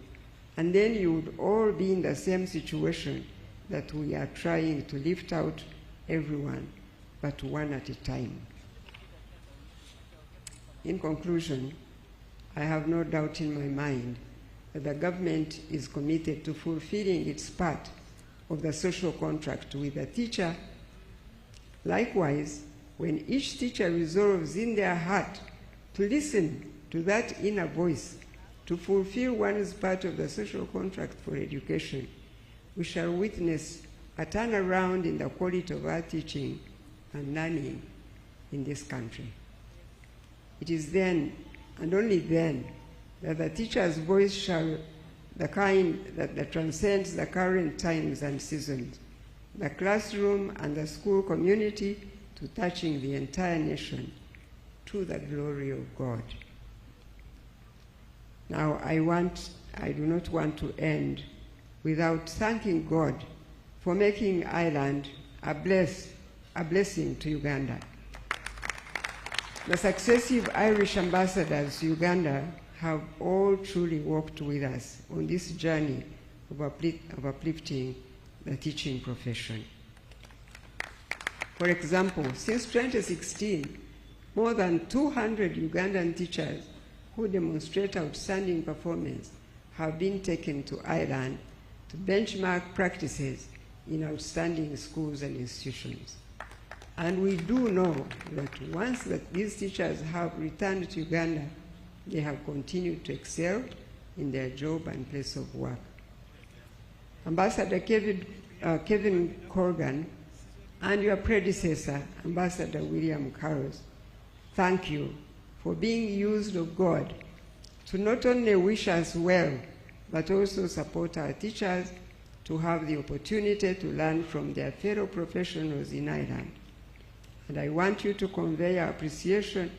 and then you would all be in the same situation that we are trying to lift out everyone, but one at a time. In conclusion, I have no doubt in my mind that the government is committed to fulfilling its part of the social contract with the teacher. Likewise, when each teacher resolves in their heart to listen to that inner voice, to fulfill one's part of the social contract for education, we shall witness a turnaround in the quality of our teaching and learning in this country. It is then, and only then, that the teacher's voice shall the kind that transcends the current times and seasons, the classroom and the school community, to touching the entire nation, to the glory of God. Now, I do not want to end without thanking God for making Ireland a blessing to Uganda. The successive Irish ambassadors to Uganda have all truly walked with us on this journey of uplifting the teaching profession. For example, since 2016, more than 200 Ugandan teachers who demonstrate outstanding performance have been taken to Ireland to benchmark practices in outstanding schools and institutions. And we do know that once these teachers have returned to Uganda, they have continued to excel in their job and place of work. Ambassador Kevin Corrigan and your predecessor, Ambassador William Carlos, thank you for being used of God to not only wish us well, but also support our teachers to have the opportunity to learn from their fellow professionals in Ireland. And I want you to convey our appreciation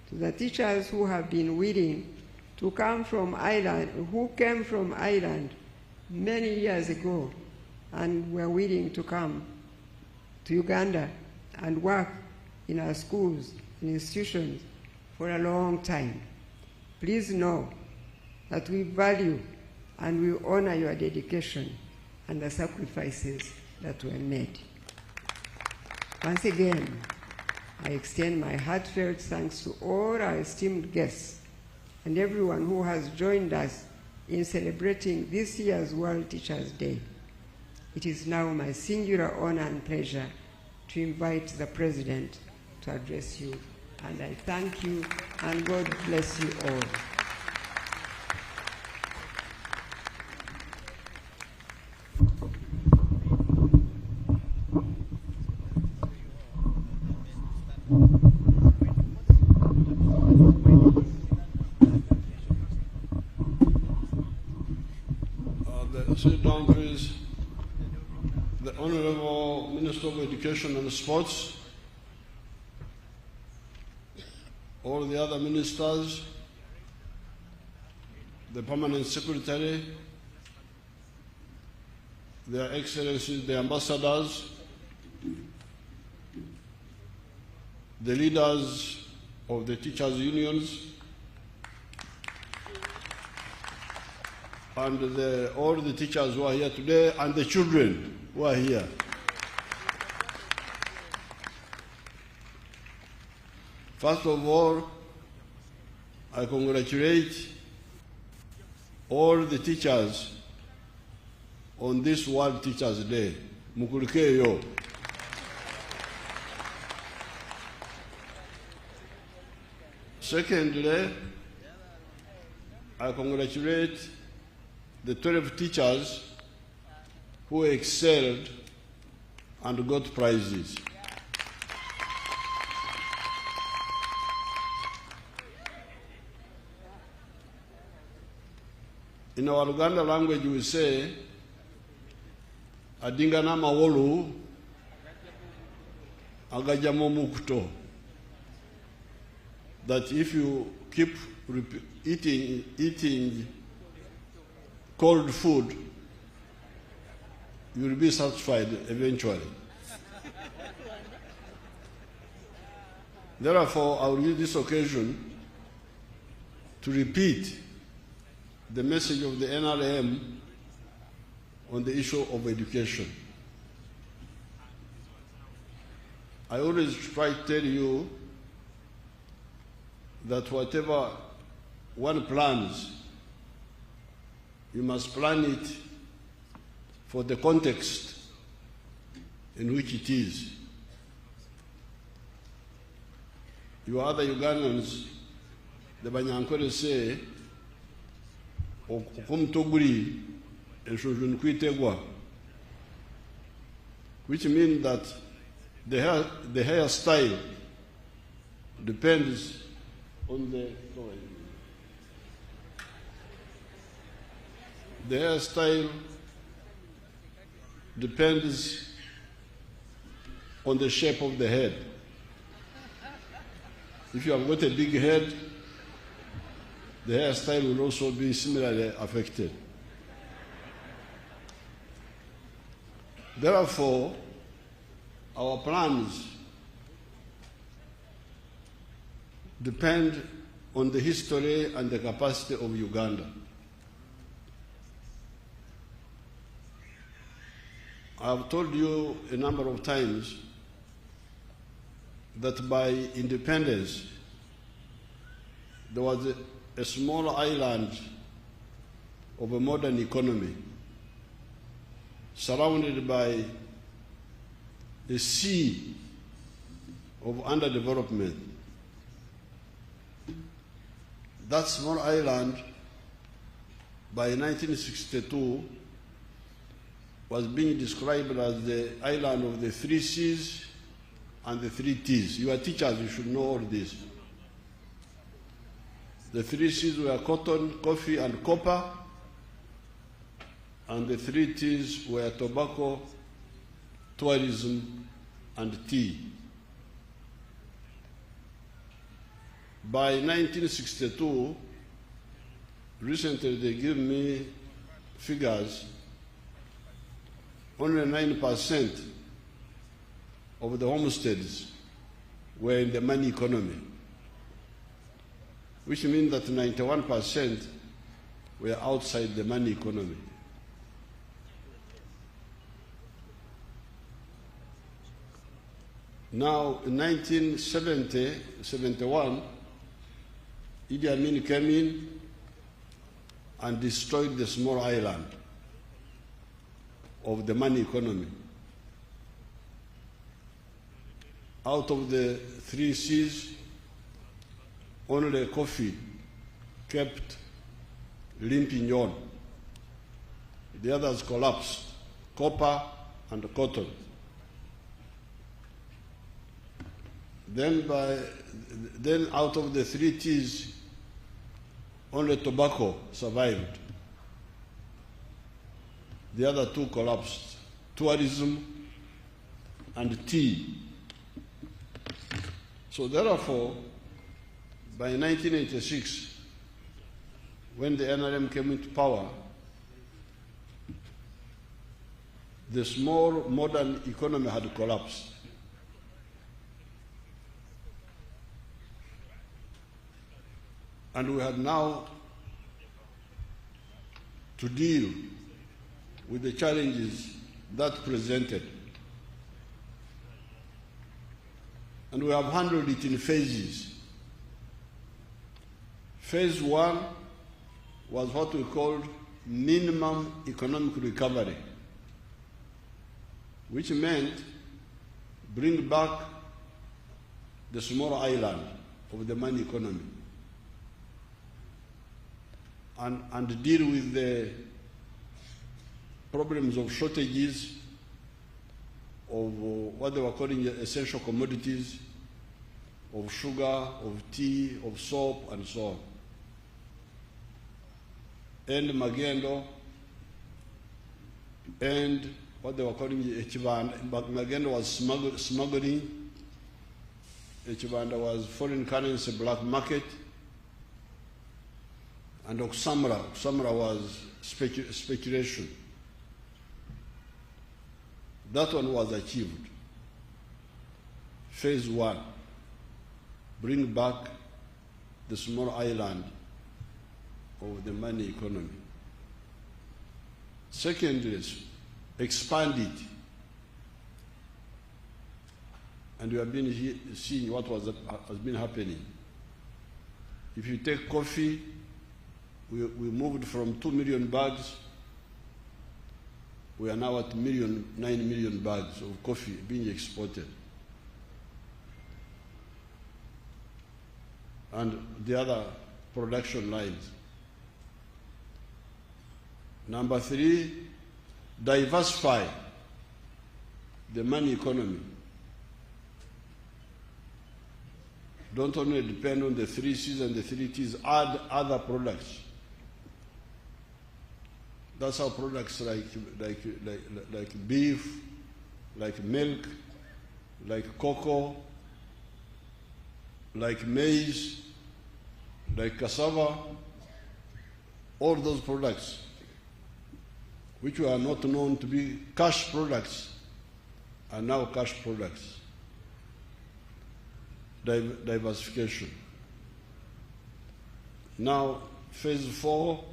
to the teachers who have been willing to come from Ireland, who came from Ireland many years ago and were willing to come to Uganda and work in our schools and institutions for a long time. Please know that we value and we honor your dedication and the sacrifices that were made. Once again, I extend my heartfelt thanks to all our esteemed guests and everyone who has joined us in celebrating this year's World Teachers' Day. It is now my singular honor and pleasure to invite the President to address you, and I thank you, and God bless you all. Sit down, please. The Honorable Minister of Education and Sports, all the other ministers, the Permanent Secretary, Their Excellencies, the ambassadors, the leaders of the teachers' unions, and all the teachers who are here today, and the children who are here. First of all, I congratulate all the teachers on this World Teachers' Day. Mukulikeyo. Secondly, I congratulate the 12 teachers who excelled and got prizes. In our Uganda language, we say, Adingana mawolu, agajamo mukto. That if you keep eating cold food, you will be satisfied eventually. Therefore, I will use this occasion to repeat the message of the NRM on the issue of education. I always try to tell you that whatever one plans, you must plan it for the context in which it is. You other Ugandans, the Banyankore say, which means that the hairstyle depends on the the hairstyle depends on the shape of the head. If you have got a big head, the hairstyle will also be similarly affected. Therefore, our plans depend on the history and the capacity of Uganda. I have told you a number of times that by independence, there was a small island of a modern economy surrounded by a sea of underdevelopment. That small island, by 1962, was being described as the island of the 3 C's and the 3 T's. You are teachers, you should know all this. The 3 C's were cotton, coffee, and copper, and the 3 T's were tobacco, tourism, and tea. By 1962, recently they gave me figures, only 9% of the homesteads were in the money economy, which means that 91% were outside the money economy. Now, in 1970-71, Idi Amin came in and destroyed the small island of the money economy. Out of the 3 C's, only coffee kept limping on. The others collapsed, copper and cotton. Then out of the 3 T's, only tobacco survived. The other 2 collapsed, tourism and tea. So therefore, by 1986, when the NRM came into power, the small modern economy had collapsed. And we had now to deal with the challenges that presented. And we have handled it in phases. Phase 1 was what we called minimum economic recovery, which meant bring back the small island of the money economy and deal with the problems of shortages of what they were calling essential commodities, of sugar, of tea, of soap, and so on. And Magendo, and what they were calling Echibanda. Magendo was smuggling, Echibanda was foreign currency black market, and Oxamra was speculation. That one was achieved. Phase 1, bring back the small island of the money economy. Secondly, expand it. And we have been seeing what has been happening. If you take coffee, we moved from 2 million bags. We are now at 9 million bags of coffee being exported. And the other production lines. Number 3, diversify the money economy. Don't only depend on the 3 C's and the 3 T's, add other products. That's how products like beef, like milk, like cocoa, like maize, like cassava, all those products which were not known to be cash products are now cash products. Diversification. Now, phase 4,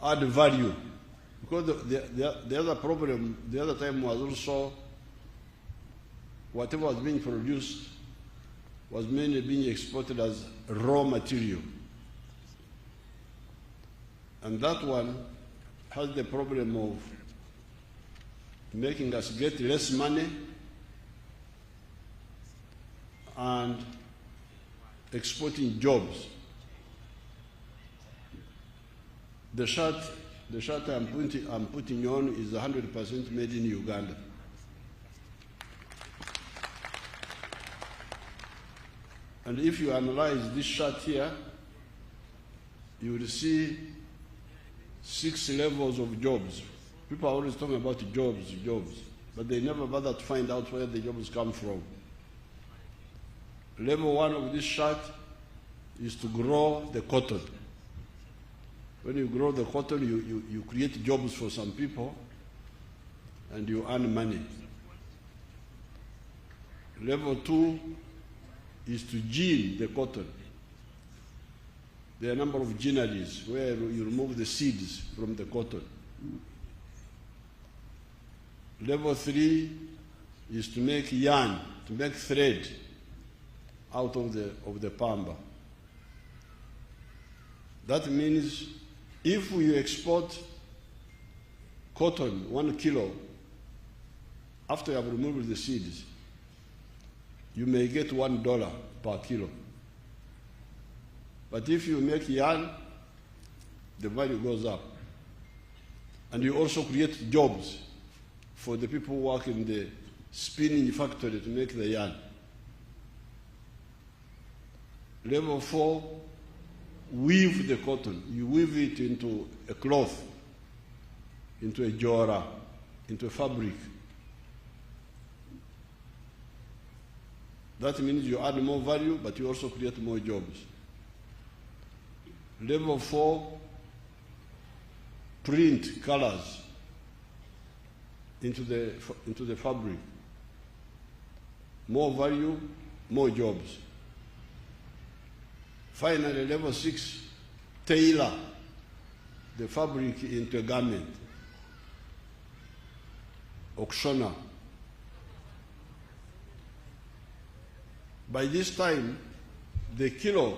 add value. Because the other problem, the other time was also whatever was being produced was mainly being exported as raw material. And that one has the problem of making us get less money and exporting jobs. The shirt I'm putting on is 100% made in Uganda. And if you analyze this shirt here, you will see 6 levels of jobs. People are always talking about jobs, but they never bother to find out where the jobs come from. Level 1 of this shirt is to grow the cotton. When you grow the cotton, you create jobs for some people and you earn money. Level 2 is to gin the cotton. There are a number of ginneries where you remove the seeds from the cotton. Level 3 is to make yarn, to make thread out of the pamba. That means if we export cotton 1 kilo, after you have removed the seeds, you may get $1 per kilo. But if you make yarn, the value goes up. And you also create jobs for the people who work in the spinning factory to make the yarn. Level 4, weave the cotton. You weave it into a cloth, into a jora, into a fabric. That means you add more value, but you also create more jobs. Level 4, print colors into the fabric. More value, more jobs. Finally, level 6, tailor the fabric into a garment. Auctioneer. By this time, the kilo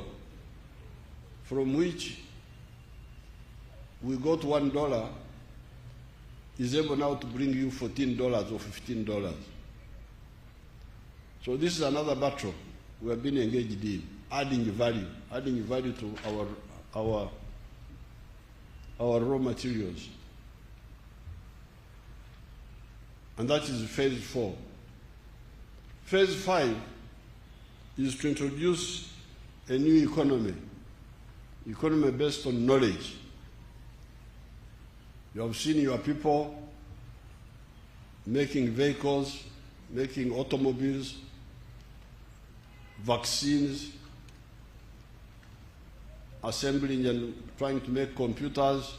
from which we got $1 is able now to bring you $14 or $15. So this is another battle we have been engaged in, adding value to our raw materials. And that is phase 4. Phase 5 is to introduce a new economy based on knowledge. You have seen your people making vehicles, making automobiles, vaccines, assembling and trying to make computers,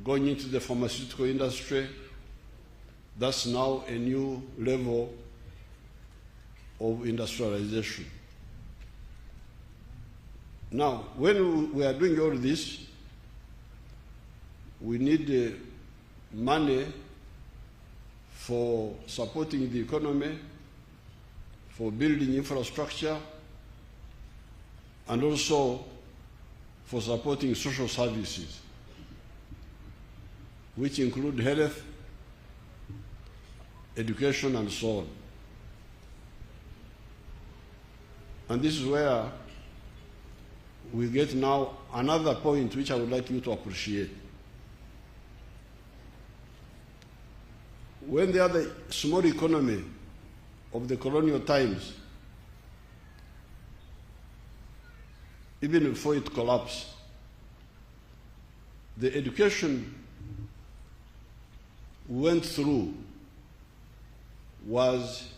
going into the pharmaceutical industry. That's now a new level of industrialization. Now, when we are doing all this, we need money for supporting the economy, for building infrastructure, and also for supporting social services, which include health, education, and so on. And this is where we get now another point which I would like you to appreciate. When the other small economy of the colonial times, even before it collapsed, the education we went through was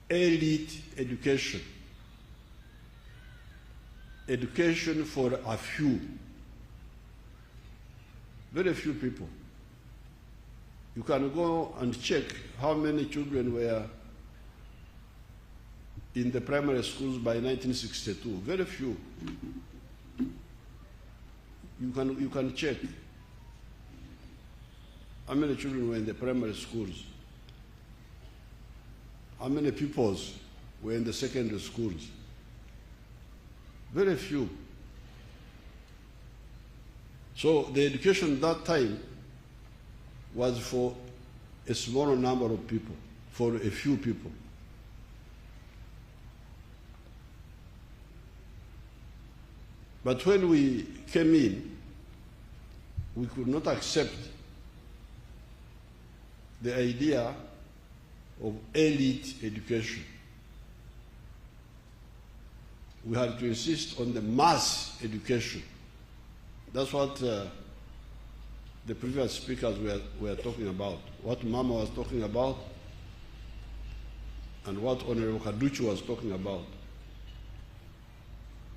elite education. Education for a few. Very few people. You can go and check how many children were in the primary schools by 1962. Very few. You can check how many children were in the primary schools, how many pupils were in the secondary schools. Very few. So the education at that time was for a small number of people, for a few people. But when we came in, we could not accept the idea of elite education. We had to insist on the mass education. That's what the previous speakers were talking about, what Mama was talking about, and what Honorable Kaduchi was talking about.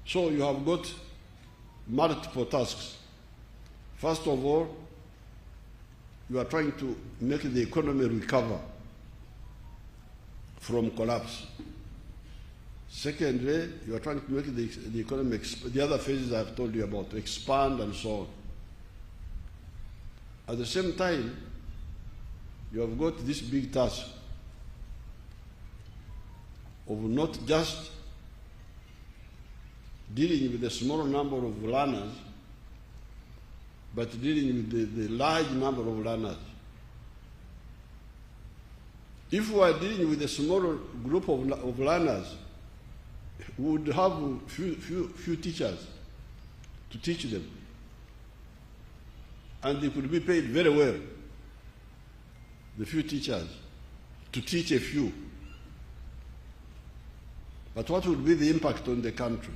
So you have got multiple tasks. First of all, you are trying to make the economy recover from collapse. Secondly, you are trying to make the economy, the other phases I've told you about, to expand and so on. At the same time, you have got this big task of not just dealing with a small number of learners, but dealing with the large number of learners. If we are dealing with a small group of learners, we would have few teachers to teach them. And they could be paid very well, the few teachers, to teach a few. But what would be the impact on the country?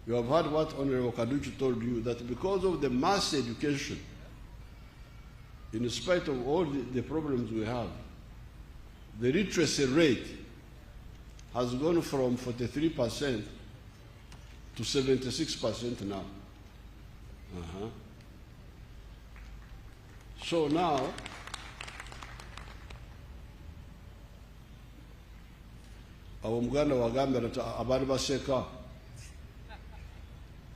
You have heard what Honorable Kaduchi told you, that because of the mass education, in spite of all the problems we have, the literacy rate has gone from 43% to 76% now. So now, Awamuganda Wagamba abari baseka.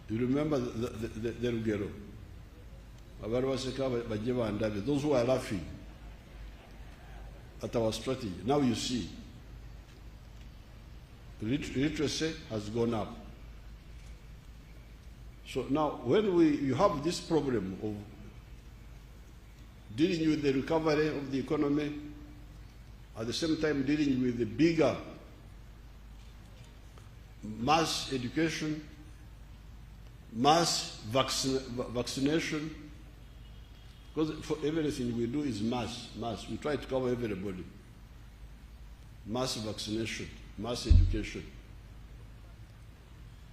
You remember the Rugero? Abari baseka baje bandabe. Those who are laughing at our strategy. Now you see, literacy has gone up. So now, when you have this problem of dealing with the recovery of the economy, at the same time dealing with the bigger mass education, mass vaccination, because for everything we do is mass. We try to cover everybody. Mass vaccination, mass education,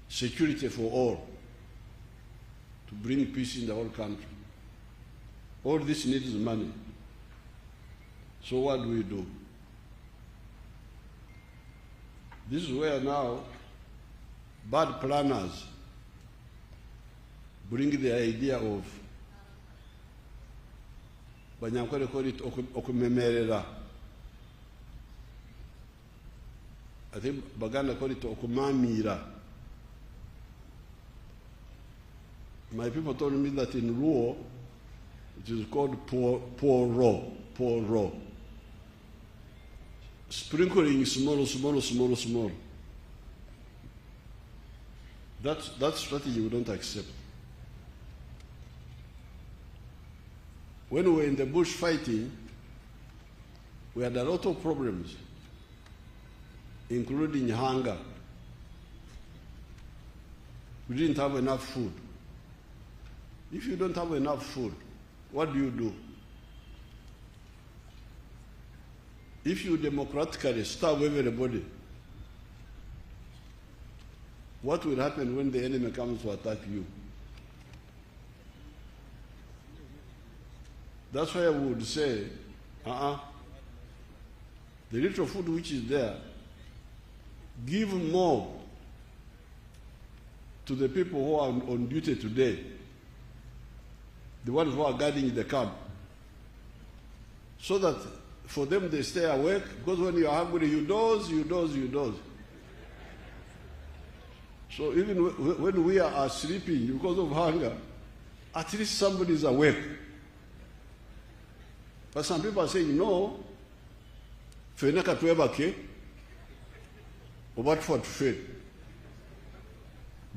security for all, to bring peace in the whole country. All this needs money. So what do? This is where now bad planners bring the idea of Banyankole call it okumemerera. I think Baganda call it okumamira. My people told me that in Luo, it is called poro. Sprinkling small. That strategy we don't accept. When we were in the bush fighting, we had a lot of problems, including hunger. We didn't have enough food. If you don't have enough food, what do? If you democratically starve everybody, what will happen when the enemy comes to attack you? That's why I would say, the little food which is there, give more to the people who are on duty today, the ones who are guarding the camp, so that for them they stay awake, because when you are hungry, you doze. So even when we are sleeping because of hunger, at least somebody is awake. But some people are saying, no, feneka tuebake, or what for to fail.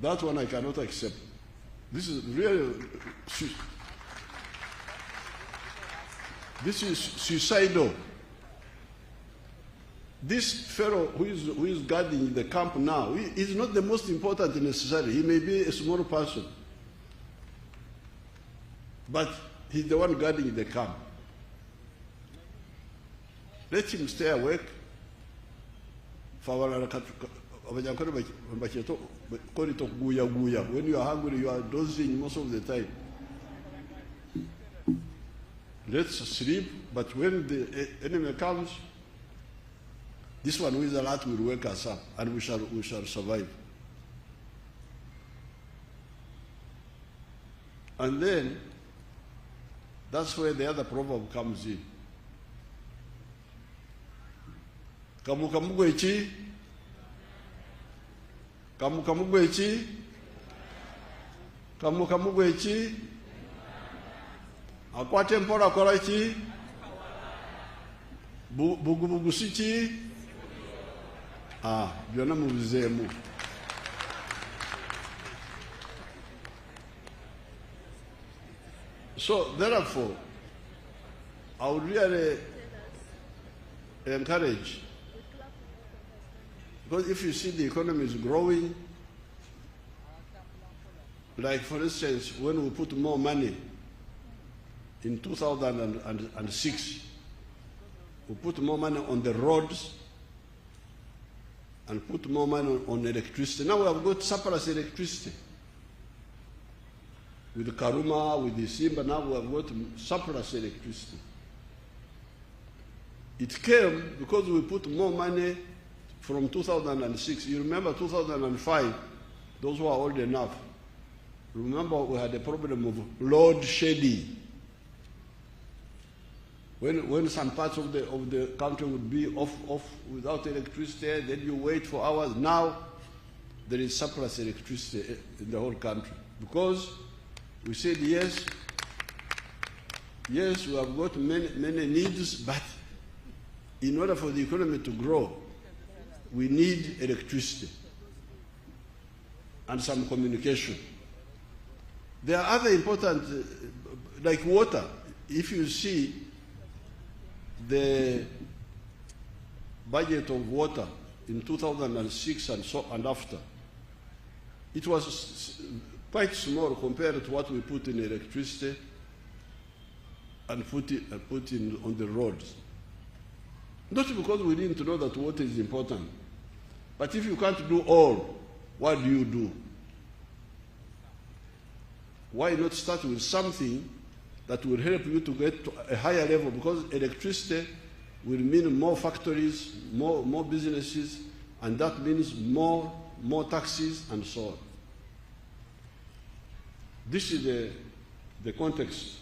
That one I cannot accept. This is really, this is suicidal. This fellow who is guarding the camp now, he is not the most important necessarily. He may be a small person, but he's the one guarding the camp. Let him stay awake. When you are hungry, you are dozing most of the time. Let's sleep, but when the enemy comes, this one who is alert will wake us up, and we shall survive. And then that's where the other proverb comes in. Kamukamugwechi, kamukamugwechi, kamukamugwechi, akwate mpora korachi, bugubugusichi, byonna mubizeemu. So therefore, I would really encourage, because if you see the economy is growing, like for instance, when we put more money in 2006, we put more money on the roads and put more money on electricity. Now we have got surplus electricity. With the Karuma, with the Simba, now we have got surplus electricity. It came because we put more money from 2006. You remember 2005, those who are old enough, remember we had a problem of load shedding. When some parts of the country would be off without electricity, then you wait for hours. Now there is surplus electricity in the whole country because we said yes, we have got many needs, but in order for the economy to grow, we need electricity and some communication. There are other important, like water. If you see the budget of water in 2006 and after, it was quite small compared to what we put in electricity and put in on the roads. Not because we didn't know that water is important, but if you can't do all, what do you do? Why not start with something that will help you to get to a higher level? Because electricity will mean more factories, more businesses, and that means more taxes and so on. This is the context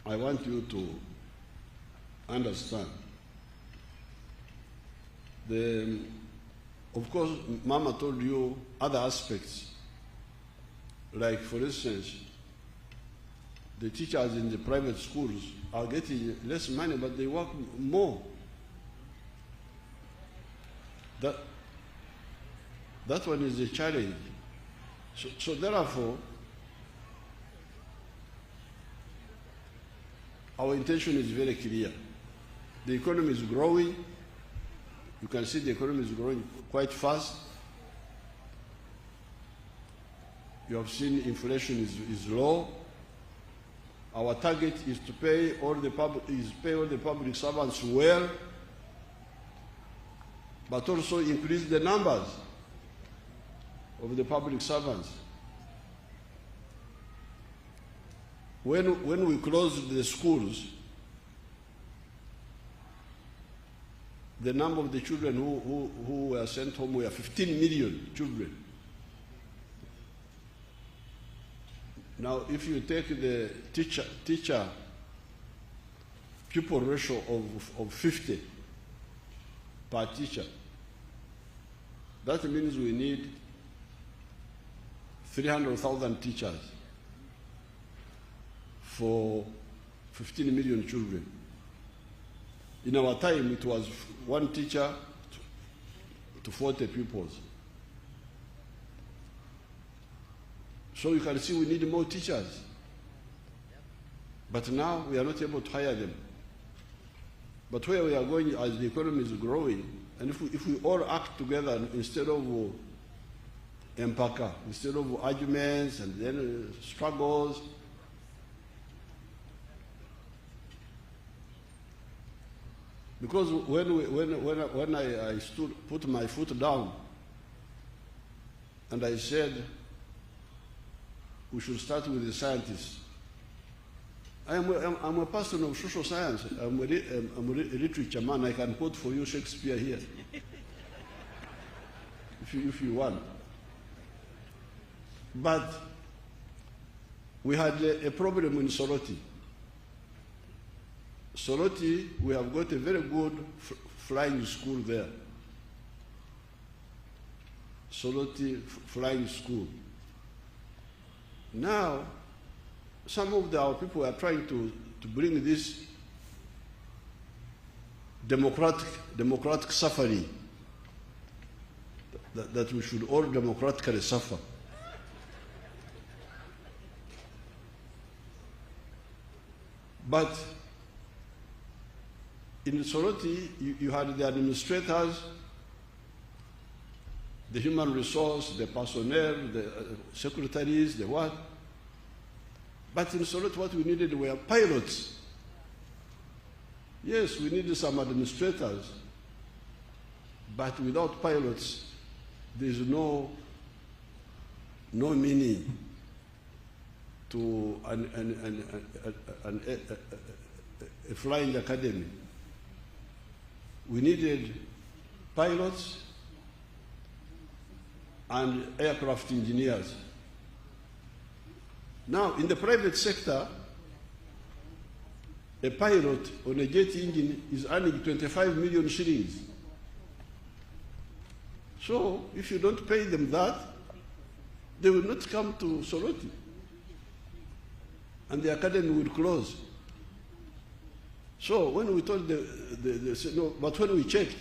I want you to understand. Of course, Mama told you other aspects, like for instance, the teachers in the private schools are getting less money, but they work more. That one is a challenge. So therefore, our intention is very clear. The economy is growing. You can see the economy is growing quite fast. You have seen inflation is low. Our target is to pay all the public servants well, but also increase the numbers of the public servants. when we closed the schools, the number of the children who were sent home were 15 million children. Now, if you take the teacher pupil ratio of 50 per teacher, that means we need 300,000 teachers for 15 million children. In our time, it was one teacher to 40 pupils. So you can see we need more teachers. But now we are not able to hire them. But where we are going as the economy is growing, and if we all act together instead of empaka, instead of arguments and then struggles, because when I put my foot down and I said we should start with the scientists, I'm a person of social science. I'm a literature man. I can quote for you Shakespeare here, if you want. But we had a problem in Soroti. Soroti, we have got a very good flying school there. Soroti Flying School. Now, some of our people are trying to bring this democratic suffering, that we should all democratically suffer. But in Soroti, you had the administrators, the human resource, the personnel, the secretaries, the what. But in Soroti, what we needed were pilots. Yes, we needed some administrators, but without pilots, there is no meaning to a flying academy. We needed pilots and aircraft engineers. Now, in the private sector, a pilot on a jet engine is earning 25 million shillings. So, if you don't pay them that, they will not come to Soroti, and the academy will close. So, when we told no, but when we checked,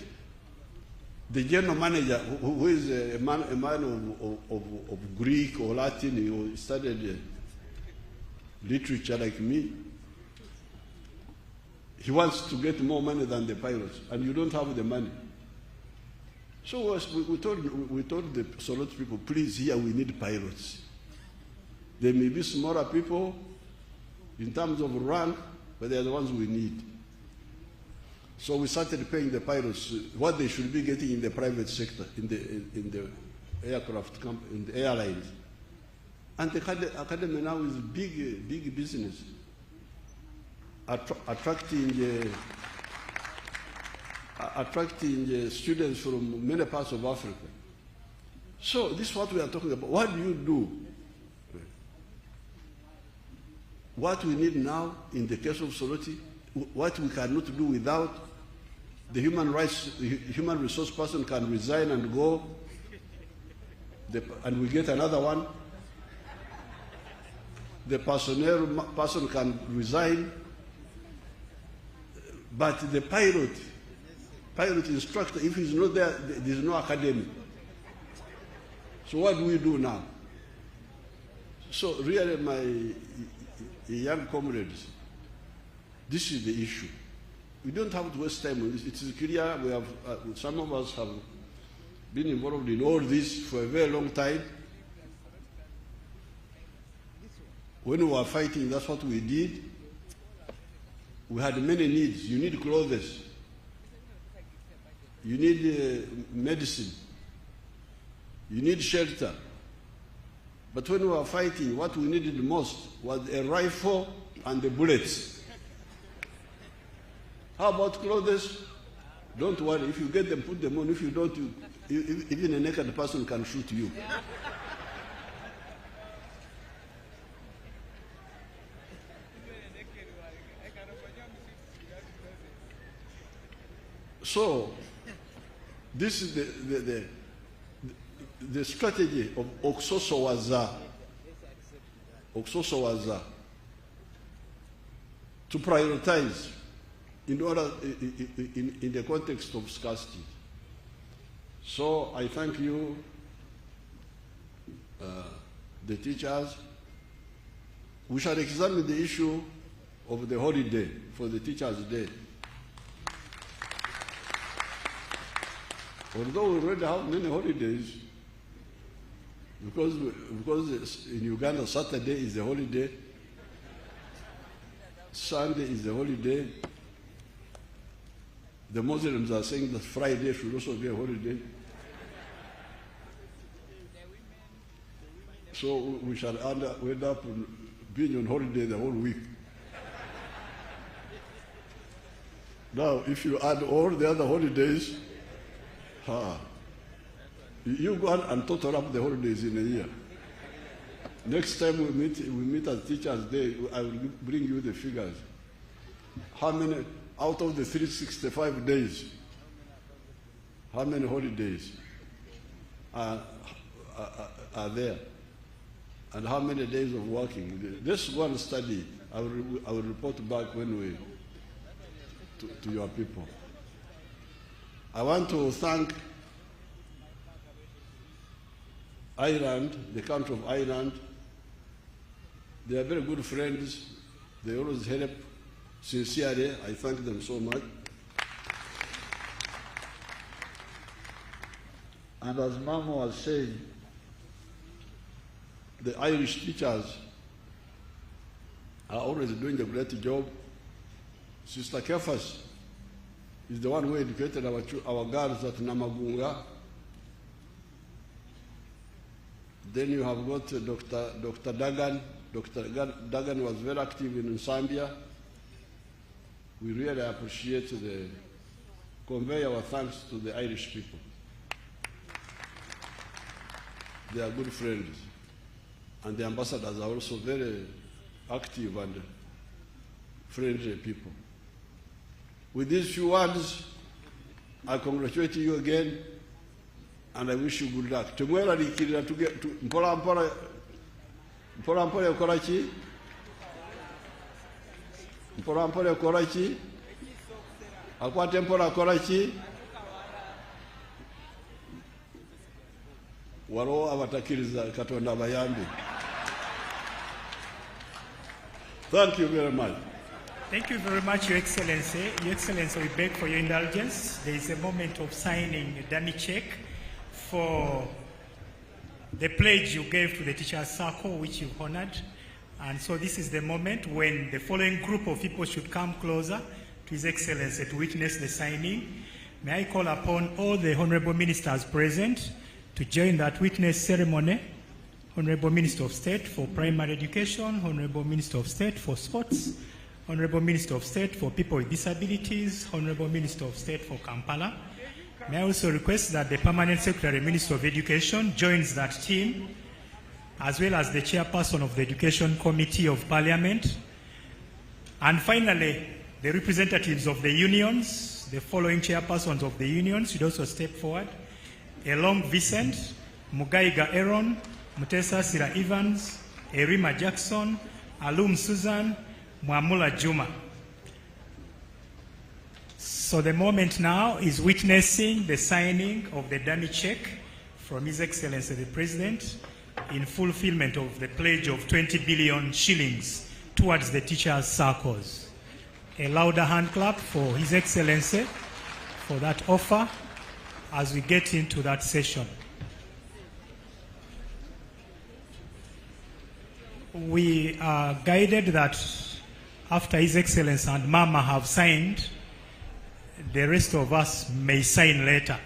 the general manager, who is a man of Greek or Latin, who studied literature like me, he wants to get more money than the pilots, and you don't have the money. So we told the Soroti people, please, here we need pilots. There may be smaller people in terms of rank, but they are the ones we need. So we started paying the pilots what they should be getting in the private sector, in the aircraft company, in the airlines. And the academy now is big business, attracting students from many parts of Africa. So this is what we are talking about. What do you do? What we need now in the case of Soroti, what we cannot do without the human resource person can resign and go, and we get another one. The personnel person can resign, but the pilot instructor, if he's not there, there's no academy. So what do we do now? So really, my young comrades, this is the issue. We don't have to waste time on this. It is clear we have, some of us have been involved in all this for a very long time. When we were fighting, that's what we did. We had many needs. You need clothes. You need medicine. You need shelter. But when we were fighting, what we needed most was a rifle and the bullets. How about clothes? Don't worry. If you get them, put them on. If you don't, even a naked person can shoot you. So, this is the strategy of Oksoso was to prioritize in order in the context of scarcity. So I thank you, the teachers. We shall examine the issue of the holiday for the Teachers' Day. Although we already have many holidays, because in Uganda Saturday is a holiday, Sunday is a holiday. The Muslims are saying that Friday should also be a holiday. So we shall end up being on holiday the whole week. Now, if you add all the other holidays, you go and total up the holidays in a year. Next time we meet as Teachers' Day, I will bring you the figures. How many out of the 365 days, how many holidays are there? And how many days of working? This one study, I will report back when to your people. I want to thank Ireland, the country of Ireland. They are very good friends. They always help. Sincerely, I thank them so much. And as Mama was saying, the Irish teachers are always doing a great job. Sister Kefas is the one who educated our girls at Namagunga. Then you have got Dr. Dagan. Dr. Dagan was very active in Zambia. We really appreciate convey our thanks to the Irish people. They are good friends. And the ambassadors are also very active and friendly people. With these few words, I congratulate you again, and I wish you good luck. Tomorrow, mpora yokorachi? Mpora yokorachi? Akwate mpora yokorachi? Waro abatakiriza Katonda abayambi. Thank you very much. Thank you very much, Your Excellency. Your Excellency, we beg for your indulgence. There is a moment of signing a dummy check for the pledge you gave to the Teachers' Circle, which you honored. And so this is the moment when the following group of people should come closer to His Excellency to witness the signing. May I call upon all the honorable ministers present to join that witness ceremony. Honorable Minister of State for Primary Education, Honorable Minister of State for Sports, Honorable Minister of State for People with Disabilities, Honorable Minister of State for Kampala. May I also request that the Permanent Secretary, Minister of Education, joins that team, as well as the Chairperson of the Education Committee of Parliament. And finally, the representatives of the unions, the following chairpersons of the unions should also step forward. Elong Vincent, Mugaiga Aaron, Mutesa Sira Evans, Erima Jackson, Alum Susan, Mwamula Juma. So the moment now is witnessing the signing of the dummy check from His Excellency the President in fulfillment of the pledge of 20 billion shillings towards the teachers' circles. A louder hand clap for His Excellency for that offer as we get into that session. We are guided that after His Excellency and Mama have signed, the rest of us may sign later.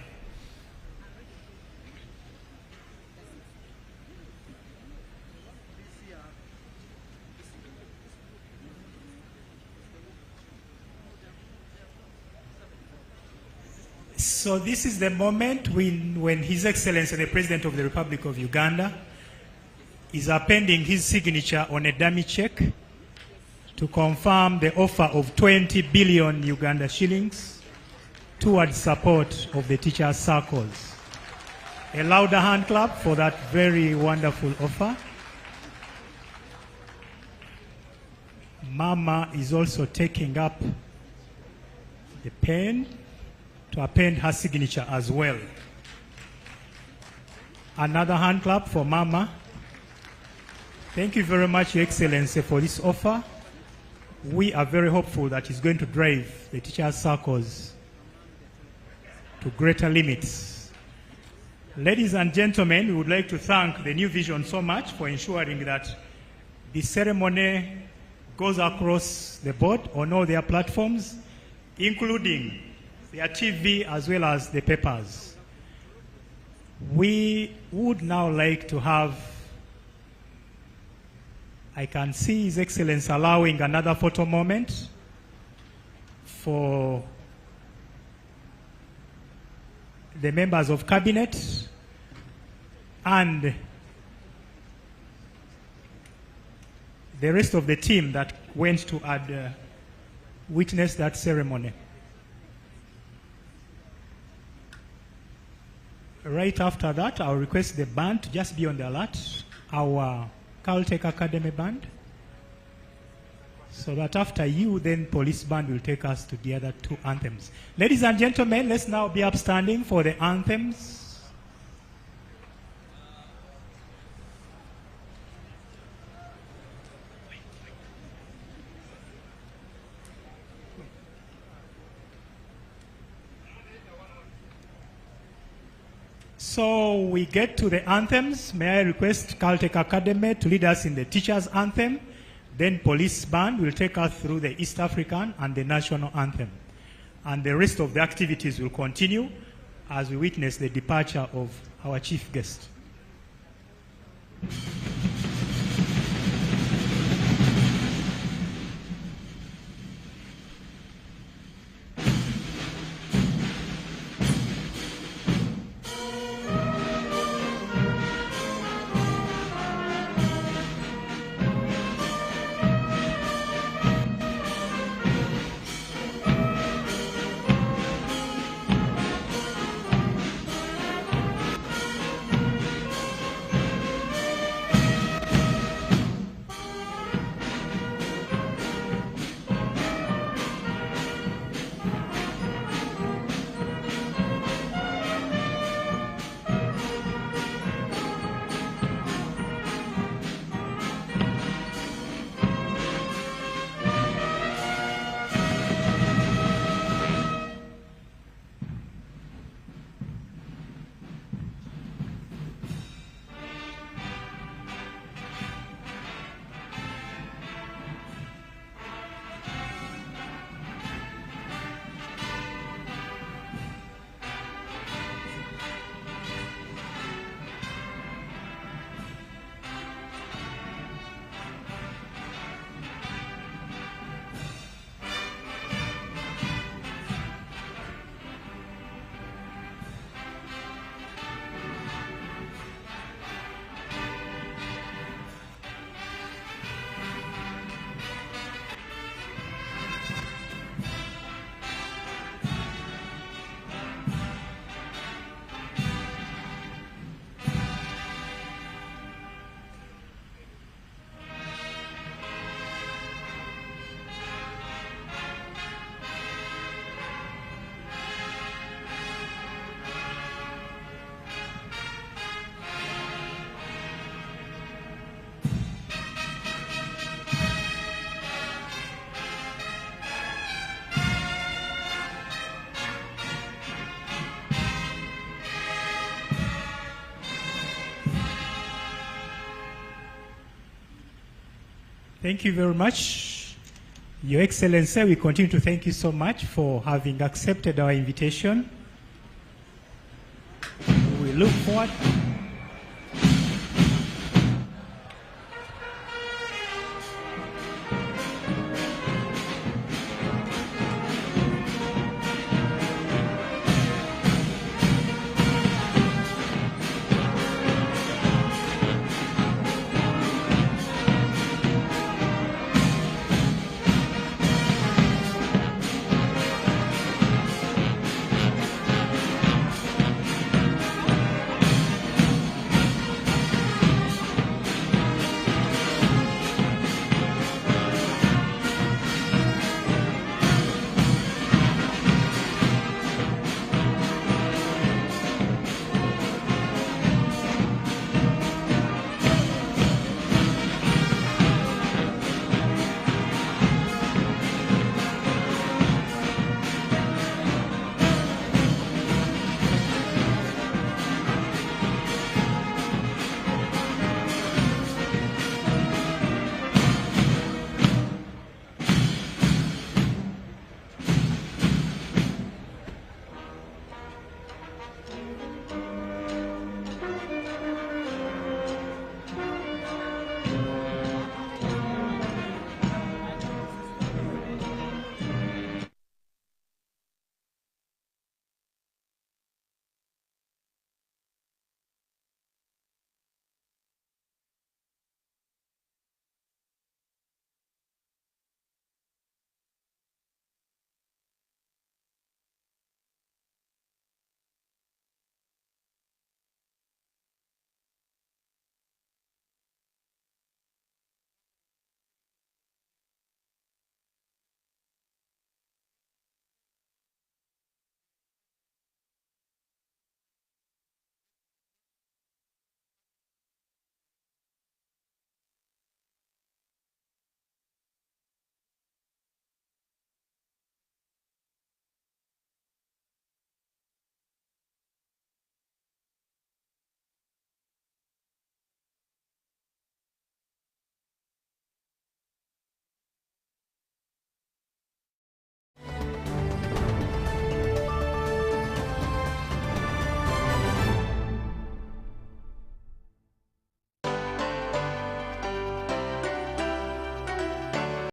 So this is the moment when His Excellency the President of the Republic of Uganda is appending his signature on a dummy check to confirm the offer of 20 billion Uganda shillings towards support of the teachers' circles. A louder hand clap for that very wonderful offer. Mama is also taking up the pen to append her signature as well. Another hand clap for Mama. Thank you very much, Your Excellency, for this offer. We are very hopeful that it's going to drive the teachers' circles to greater limits. Ladies and gentlemen, we would like to thank the New Vision so much for ensuring that the ceremony goes across the board on all their platforms, including their TV as well as the papers. We would now like to have, I can see His Excellency allowing another photo moment for the members of Cabinet and the rest of the team that went to witness that ceremony. Right after that, I'll request the band to just be on the alert, our Caltech Academy band, so that after you, then police band will take us to the other two anthems. Ladies and gentlemen, let's now be upstanding for the anthems. So we get to the anthems. May I request Caltech Academy to lead us in the teacher's anthem. Then police band will take us through the East African and the national anthem. And the rest of the activities will continue as we witness the departure of our chief guest. Thank you very much. Your Excellency, we continue to thank you so much for having accepted our invitation. We look forward